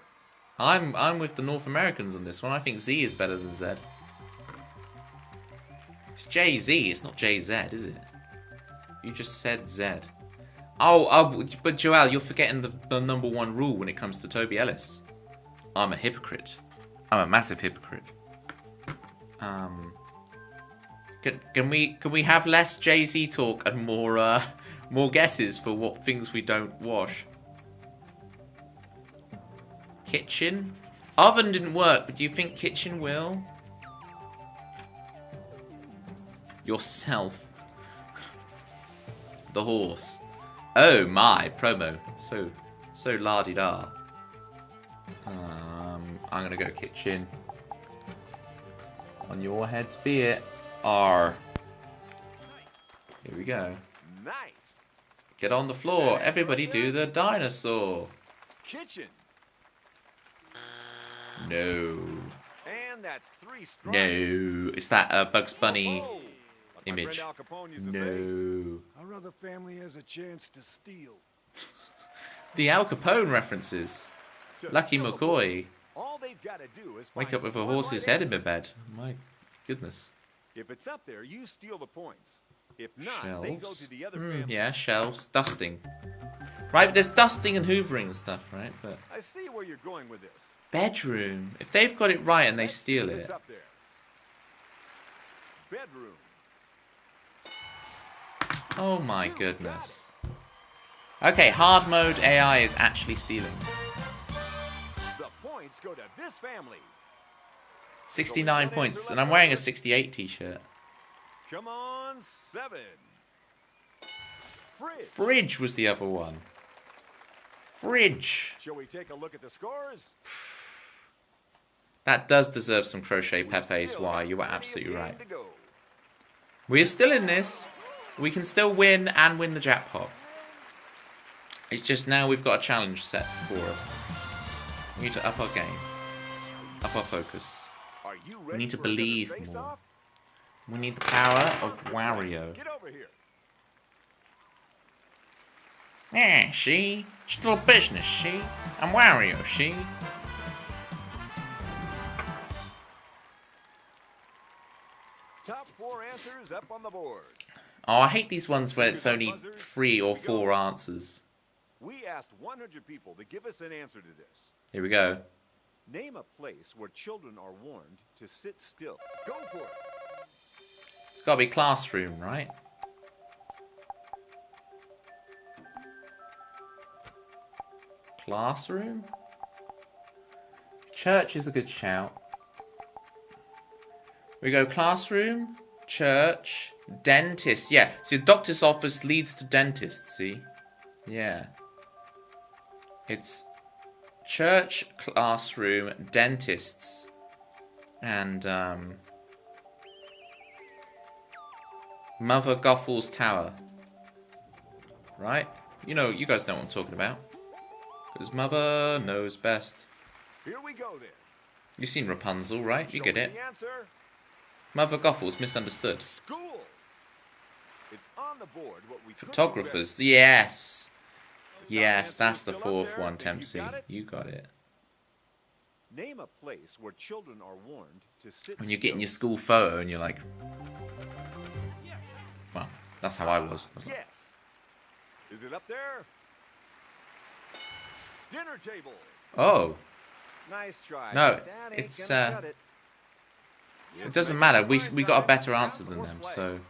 I'm with the North Americans on this one. I think Z is better than Z. It's JZ, it's not JZ, is it? You just said Z. Oh, but Joel, you're forgetting the number one rule when it comes to Toby Ellis. I'm a hypocrite. I'm a massive hypocrite. Can we have less Jay-Z talk and more guesses for what things we don't wash? Kitchen? Oven didn't work, but do you think kitchen will? Yourself. The horse. Oh my, promo. So la-di-da. I'm gonna go kitchen. On your heads be it. R. Here we go. Nice. Get on the floor. Everybody do the dinosaur. Kitchen. No. And that's 3 strikes. No. It's that Bugs Bunny Oh, like my image. friend Al Capone used to say. No. Our other family has a chance to steal. The Al Capone references. To Lucky steal the McCoy. points, all they've got to do is Wake find up with a one horse's right head in answer. my bed. My goodness. If it's up there, you steal the points. If not, they go Shelves. to the other family. Yeah, shelves. Dusting. Right, but there's dusting and hoovering and stuff, right? But I see where you're going with this. bedroom. If they've got it right and they Let's see steal if it. it's up there. Bedroom. Oh my You got goodness. Okay, hard mode AI is actually stealing. The points go to this family. 69 points, and I'm wearing a 68 t-shirt. Come on, 7. Fridge. Fridge was the other one. Fridge. Shall we take a look at the scores? That does deserve some crochet We've pepes. still Why? got You were plenty of absolutely game right. to go. We are still in this. We can still win and win the jackpot. It's just now we've got a challenge set for us. We need to up our game. Up our focus. Are you We ready need to for another believe face-off? more. We need the power of Wario. Get over here. Yeah, she. Still business, she. I'm Wario, she. Top 4 answers up on the board. Oh, I hate these ones where it's only 3 or 4 answers. We asked 100 people to give us an answer to this. Here we go. Name a place where children are warned to sit still. Go for it. It's got to be classroom, right? Classroom? Church is a good shout. We go classroom, church, dentist. Yeah, so doctor's office leads to dentist, see? Yeah. It's church, classroom, dentists, and Mother Gothel's Tower. Right? You know, you guys know what I'm talking about. Because Mother knows best. Here we go then. You've seen Rapunzel, right? You Show get me it. the answer. Mother Gothel's misunderstood. School. It's on the board. What we could do Photographers, yes. better. Yes, Top that's answer's the still up fourth there. one, Think you Tempsy. got it? You got it. Name a place where children are warned to sit When you're getting your still. school photo and you're like, well, that's how I was. I was like, Yes. Is it up there? Dinner table. oh, Nice try. No, but that ain't it's, gonna cut it. it doesn't matter. We got a better answer than them, so.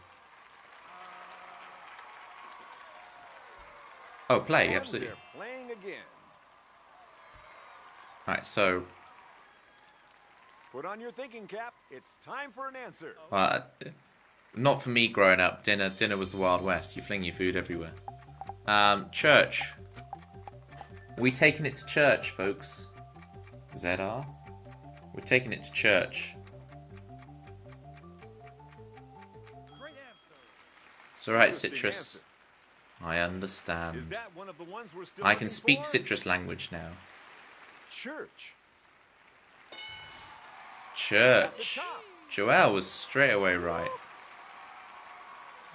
Oh, play, And absolutely. they're playing again. Right, so, Put on your thinking cap. It's time for an answer. not for me growing up. Dinner was the Wild West. You fling your food everywhere. Church. We taking it to church, folks. ZR. We're taking it to church. It's alright, Interesting Citrus. answer. I Is understand. that one of the ones we're still I can looking speak for? citrus language now. Church. Church. top. Joelle was straight away right.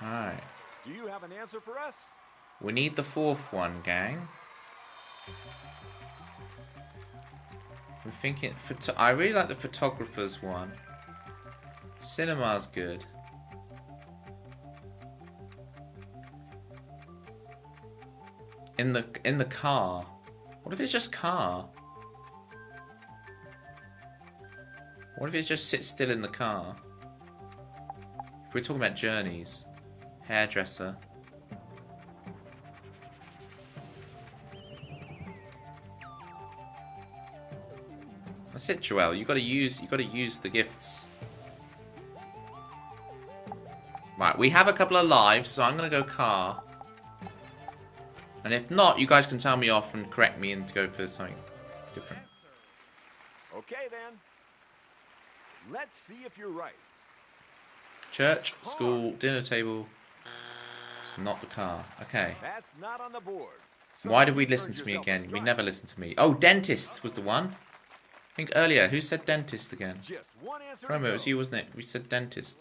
Alright. Do you have an answer for us? We need the fourth one, gang. I'm thinking... I really like the photographer's one. Cinema's good. In the car. What if it's just car? What if it just sits still in the car? If we're talking about journeys. Hairdresser. That's it, Joelle. You gotta use the gifts. Right, we have a couple of lives, so I'm gonna go car. And if not, you guys can tell me off and correct me and go for something different. Okay then. Let's see if you're right. Church, school, dinner table. It's not the car. Okay. That's not on the board. So Why did we you've listen earned to me yourself a again? We strike. never listened to me. Oh, dentist was the one. I think earlier. Who said dentist again? Just one answer to Promo, it was go. you, wasn't it? We said dentist.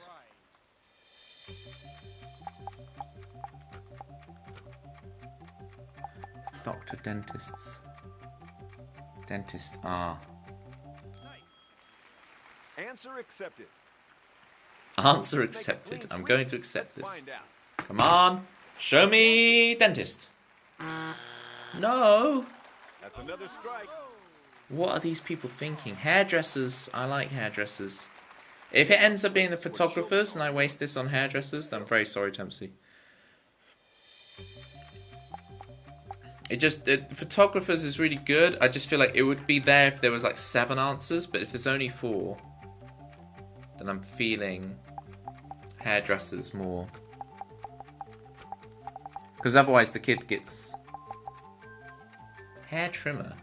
Doctor, dentists. Dentist, Answer accepted. Answer Let's make a accepted. clean I'm sweep. going to accept Let's this. find out. Come on. Show me dentist. No. That's another strike. What are these people thinking? Hairdressers. I like hairdressers. If it ends up being the photographers and I waste this on hairdressers, then I'm very sorry, Tempsy. Photographers is really good. I just feel like it would be there if there was like 7 answers, but if there's only 4, then I'm feeling hairdressers more. Because otherwise the kid gets... Hair trimmer.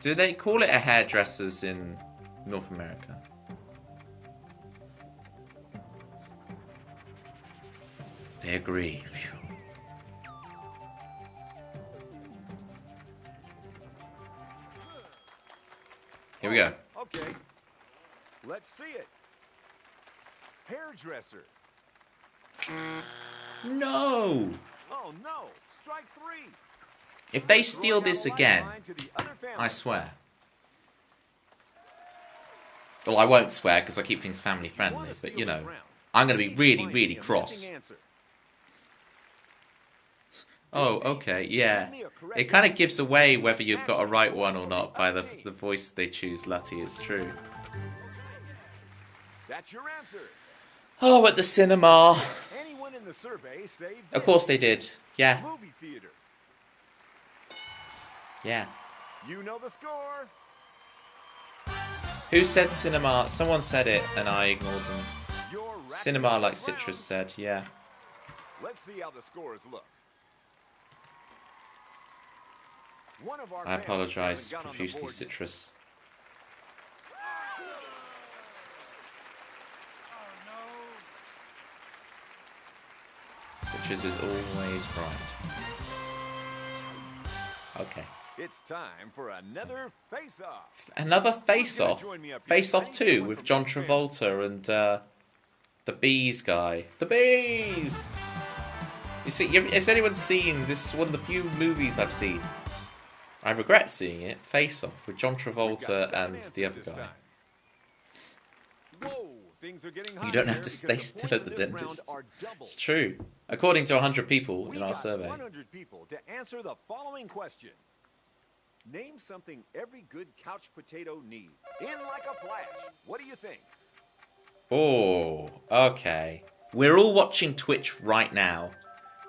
Do they call it a hairdressers in North America? They agree. Phew. Here we go. Okay. Let's see it. Hairdresser. No! Oh no! Strike 3. If they steal Throwing out this a again, lifeline to the other family. I swear. Well, I won't swear because I keep things family You wanna friendly, but steal you this know, round. I'm going to You be need really, find really the missing cross. answer. Oh, okay, yeah. It kind of gives away whether you've got a right one or not by the voice they choose, Lutty, it's true. That's your answer. Oh, at the cinema. Anyone in the survey say Of this. course they did. Yeah, Movie theater. yeah. You know the score. Who said cinema? Someone said it and I ignored them. You're racking Cinema, up like the Citrus rounds. said, yeah. Let's see how the scores look. One of our I fans apologise hasn't got on the profusely, board yet. Citrus. Citrus is always right. Okay. It's time for another face-off. Another Who's face-off. gonna join me up here? Face-off I need 2 someone with from John each family. Travolta and the Bees guy. The Bees! You see, has anyone seen, this is one of the few movies I've seen. I regret seeing it, Face-Off, with John We've got Travolta 7 and the other answers this guy. time. Whoa, things are getting You don't hot have to here stay because the still points at the in this round dentist. are doubled. It's true. According to 100 people We in our got survey. 100 people to answer the following question. Name something every good couch potato needs. In like a flash. What do you think? Oh, okay. We're all watching Twitch right now,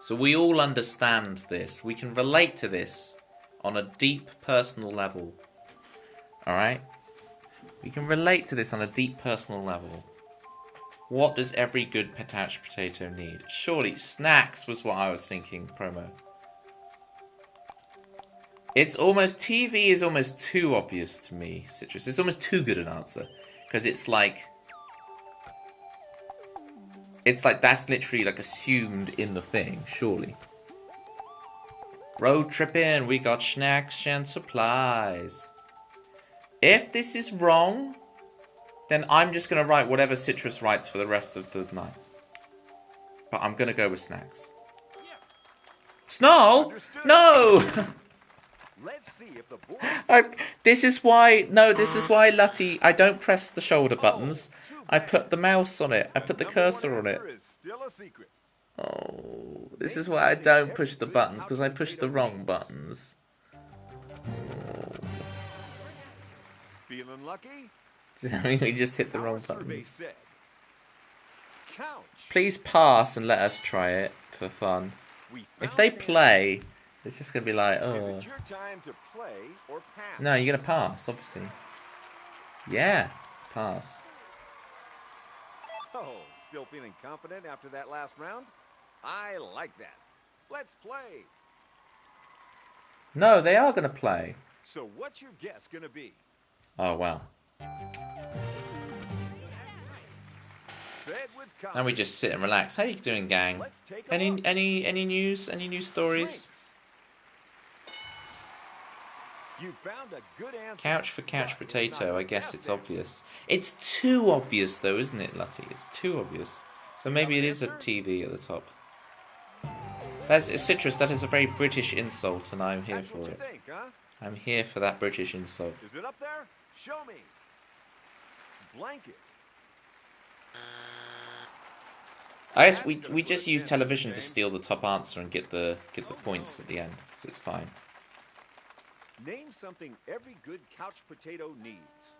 so we all understand this. We can relate to this on a deep personal level. Alright? We can relate to this on a deep personal level. What does every good couch potato need? Surely snacks was what I was thinking, promo. It's almost, TV is almost too obvious to me, Citrus. It's almost too good an answer. Because it's like that's literally like assumed in the thing, surely. Road tripping, we got snacks and supplies. If this is wrong, then I'm just going to write whatever Citrus writes for the rest of the night. But I'm going to go with snacks. Snarl? Understood. No! Let's see if the board This is why, Lutty, I don't press the shoulder buttons. I put the mouse on it. I put the cursor on it. Is still a secret. Oh, This is why I don't push the buttons, because I push the wrong buttons. Feeling lucky? Does that mean we just hit the Our wrong survey buttons? said, couch. Please pass and let us try it for fun. We If found they an answer. play, it's just going to be like, Is oh. it your time to play or pass? No, you're going to pass, obviously. Yeah, pass. Oh, still feeling confident after that last round? I like that. Let's play. No, they are going to play. So what's your guess gonna be? Oh, wow. Said with Now we just sit and relax. How you doing, gang? Let's take a Any look. any news? Any news stories? Drinks. You found a good answer. Couch for couch but it's potato. not I the guess best it's answer. obvious. It's too obvious, though, isn't it, Lutty? It's too obvious. So maybe it is a answer? TV at the top. That's Citrus. That is a very British insult, and I'm here That's for what you it. think, huh? I'm here for that British insult. Is it up there? Show me. Blanket. I guess we just use television to steal the top answer and get the points at the end, so it's fine. Name something every good couch potato needs.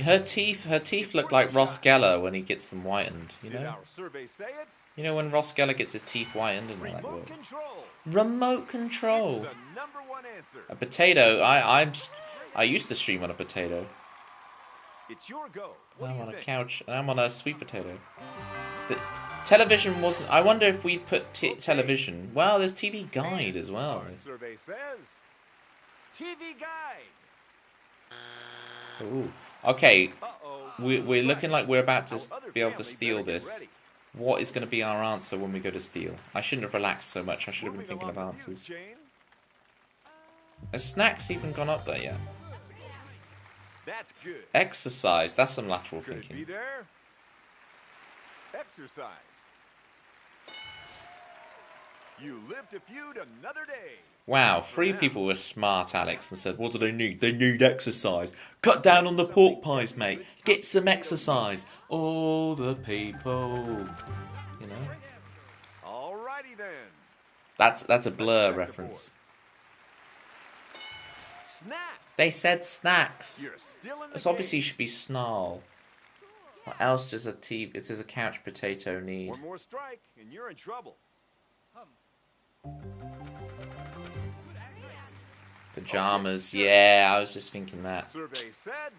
Her teeth look like Ross Geller when he gets them whitened. You Did know, our survey say it? you know when Ross Geller gets his teeth whitened and like Remote what? control. Remote It's control. the number one answer. A potato. I used to stream on a potato. It's your go. What I'm do on you a think? couch and I'm on a sweet potato. The television wasn't. I wonder if we'd put television. Well, there's TV Guide as well. Our survey says TV Guide. Ooh. Okay, Uh-oh. we're looking like we're about to Our other be able to families steal better get this. ready. What is going to be our answer when we go to steal? I shouldn't have relaxed so much. I should have been Moving thinking of along the food answers. chain. Has snacks even gone up there yet? That's good. Exercise. That's some lateral Could it be thinking. there? Exercise. You live to feud another day. Wow, three people were smart, Alex, and said, what do they need? They need exercise. Cut down on the pork pies, mate. Get some exercise. All the people. You know? Alrighty then. That's a Let's Blur check the reference. board. Snacks. They said snacks. You're still in the This obviously game. should be snarl. What else does a couch potato need? One more strike and you're in trouble. Pajamas. Yeah, I was just thinking that. Survey said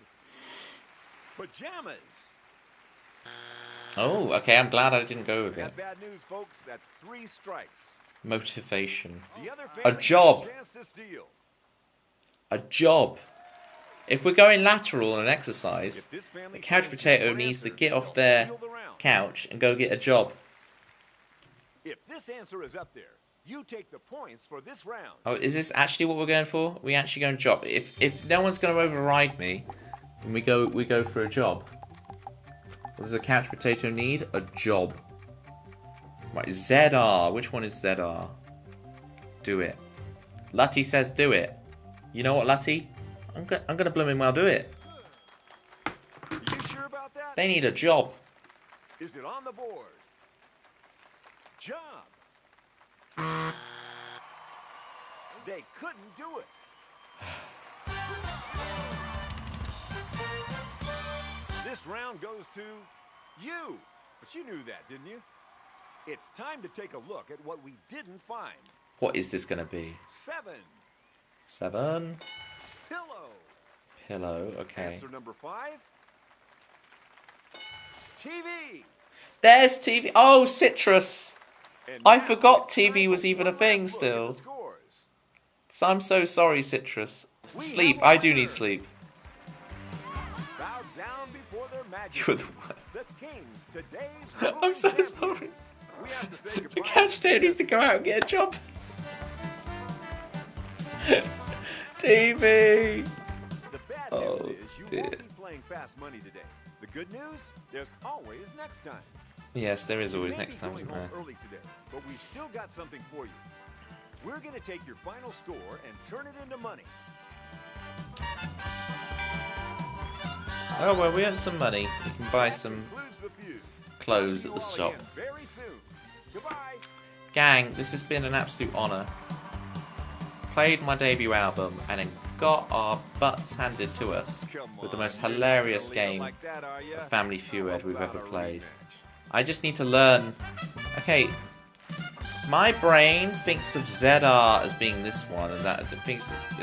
pajamas. Oh, okay, I'm glad I didn't go with it. Got bad news, folks. That's 3 strikes. Motivation. The other A family job. has a chance to steal. A job. If we're going lateral and exercise, If this family the couch finds potato your needs to answer, get off they'll their steal the round. couch and go get a job. If this answer is up there, you take the points for this round. Oh, is this actually what we're going for? We actually going job. If no one's going to override me, then we go for a job. What does a couch potato need? A job. Right, ZR. Which one is ZR? Do it. Lutty says do it. You know what, Lutty? I'm gonna blooming well do it. You sure about that? They need a job. Is it on the board? Job. They couldn't do it. This round goes to you. But you knew that, didn't you? It's time to take a look at what we didn't find. What is this gonna be? 7. 7. Pillow. Pillow. Okay. Answer number 5. TV. There's TV. Oh, Citrus. And I now forgot it's TV time was for even a one thing last look at the still. scores. So I'm so sorry, Citrus. We Sleep. have a I do need winner. sleep. Bow down before their majesty. You're the one. The kings, today's I'm ruling so champions. sorry. We have to say The goodbye. couch potato needs to go out and get a job. TV. The bad Oh, news is you dear. won't be playing fast money today. The good news, there's always next time. Yes, there is You always may next be time, going isn't home there? early today, but we've still got something for you. We're going to take your final score and turn it into money. Oh well, we earned some money. We can buy That some concludes the feud. clothes See at you the all shop. again very soon. Goodbye. Gang, this has been an absolute honour. Played my debut album and then got our butts handed to us with the most hilarious game of Family Feud we've ever played. I just need to learn. Okay, my brain thinks of ZR as being this one, and that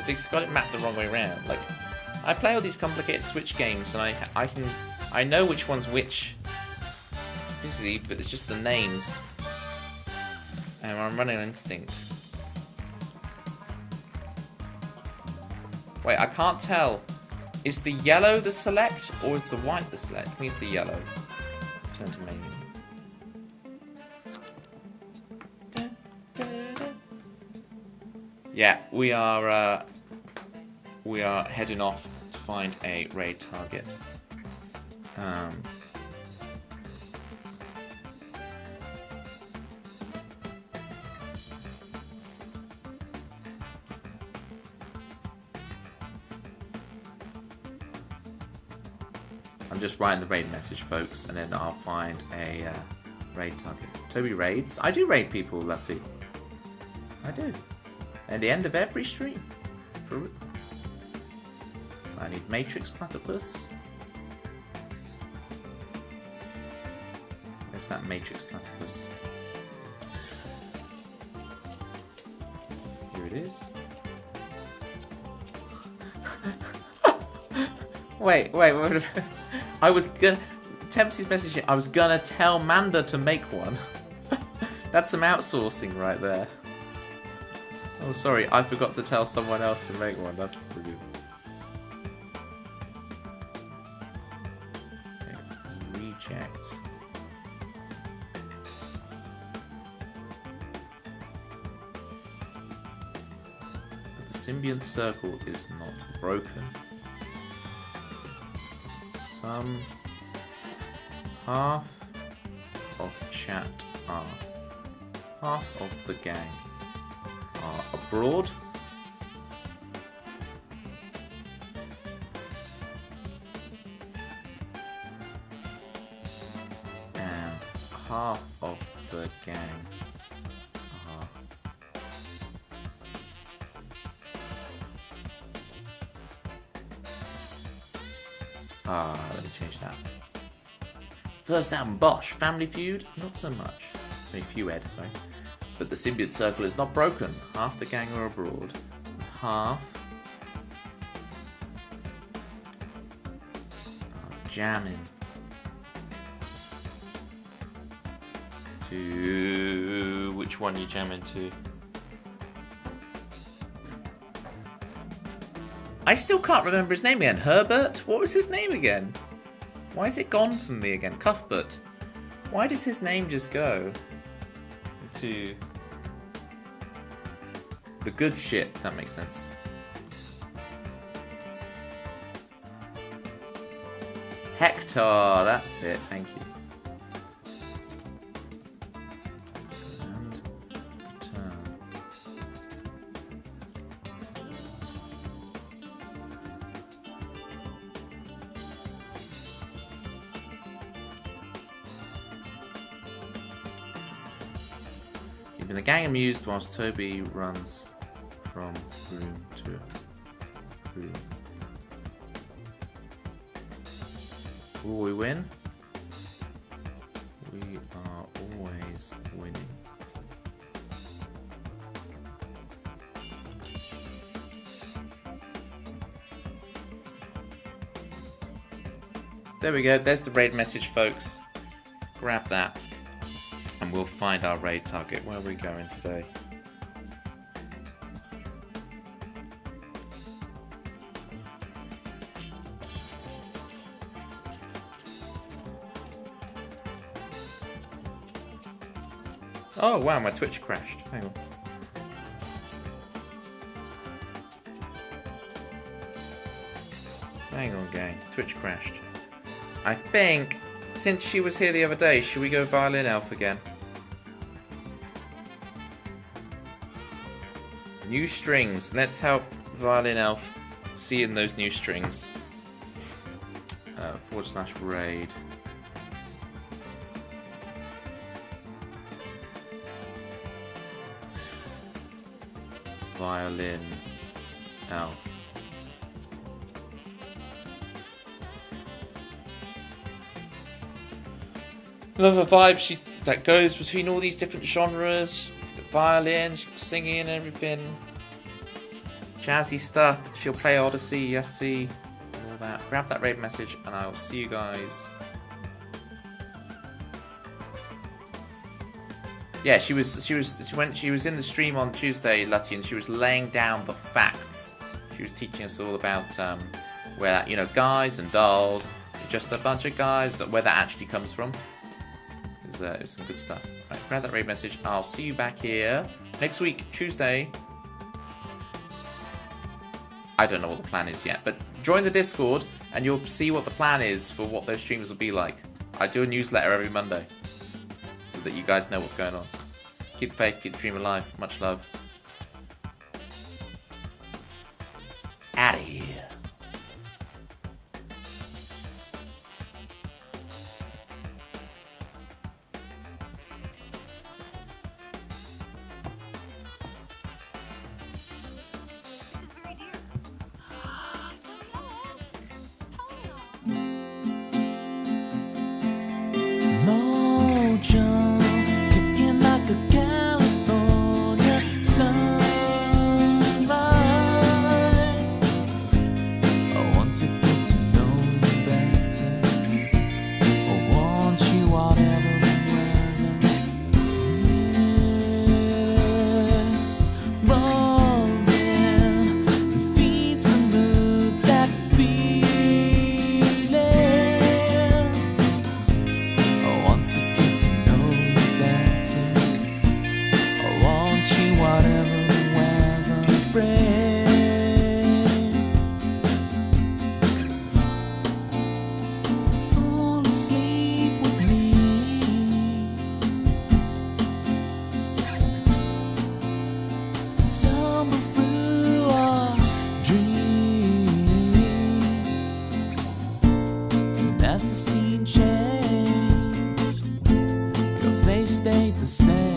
it's got it mapped the wrong way around. Like, I play all these complicated Switch games, and I know which one's which, obviously, but it's just the names, and I'm running on instinct. Wait, I can't tell. Is the yellow the select, or is the white the select? I think it's the yellow. Turn to menu. Yeah, we are heading off to find a raid target. I'm just writing the raid message, folks, and then I'll find a raid target. Toby raids? I do raid people, Lefty. I do. At the end of every stream. I need Matrix Platypus. Where's that Matrix Platypus? Here it is. Wait. I was gonna... Tempsy's message here. I was gonna tell Manda to make one. That's some outsourcing right there. Oh, sorry, I forgot to tell someone else to make one. That's brilliant. Okay, reject. The symbiont circle is not broken. Some half of chat are half of the gang are abroad. And half of the gang are let me change that. First album, Bosch. Family Feud? Not so much. Fued, sorry. But the symbiont circle is not broken. Half the gang are abroad. Half are jamming to... Which one are you jamming to? I still can't remember his name again. Herbert? What was his name again? Why is it gone from me again? Cuthbert. Why does his name just go to the good shit, if that makes sense? Hector, that's it, thank you. And return. Keeping the gang amused whilst Toby runs from room to room. Will we win? We are always winning. There we go, there's the raid message, folks. Grab that and we'll find our raid target. Where are we going today? Oh wow, my Twitch crashed. Hang on. Hang on, gang. Twitch crashed. I think, since she was here the other day, should we go Violin Elf again? New strings. Let's help Violin Elf see in those new strings. /raid. violin. Oh. Love a vibe that goes between all these different genres. The violin, singing and everything. Jazzy stuff. She'll play Odyssey, Yes See, and all that. Grab that raid message and I'll see you guys. Yeah, she was in the stream on Tuesday, Lutty, and she was laying down the facts. She was teaching us all about where, you know, guys and dolls, just a bunch of guys, where that actually comes from. It's some good stuff. Right, grab that raid message. I'll see you back here next week, Tuesday. I don't know what the plan is yet, but join the Discord and you'll see what the plan is for what those streams will be like. I do a newsletter every Monday, so that you guys know what's going on. Keep the faith, keep the dream alive. Much love. Outta here. Mojo, kicking like a California sunrise. I want to get to know you better. I want you whatever and weather. Mist rolls in and feeds the mood, that feeling. I want to get to know you better. I want you whatever the weather brings. Fall asleep with me. Tumble through our dreams. And as the scene changed, your face stayed the same.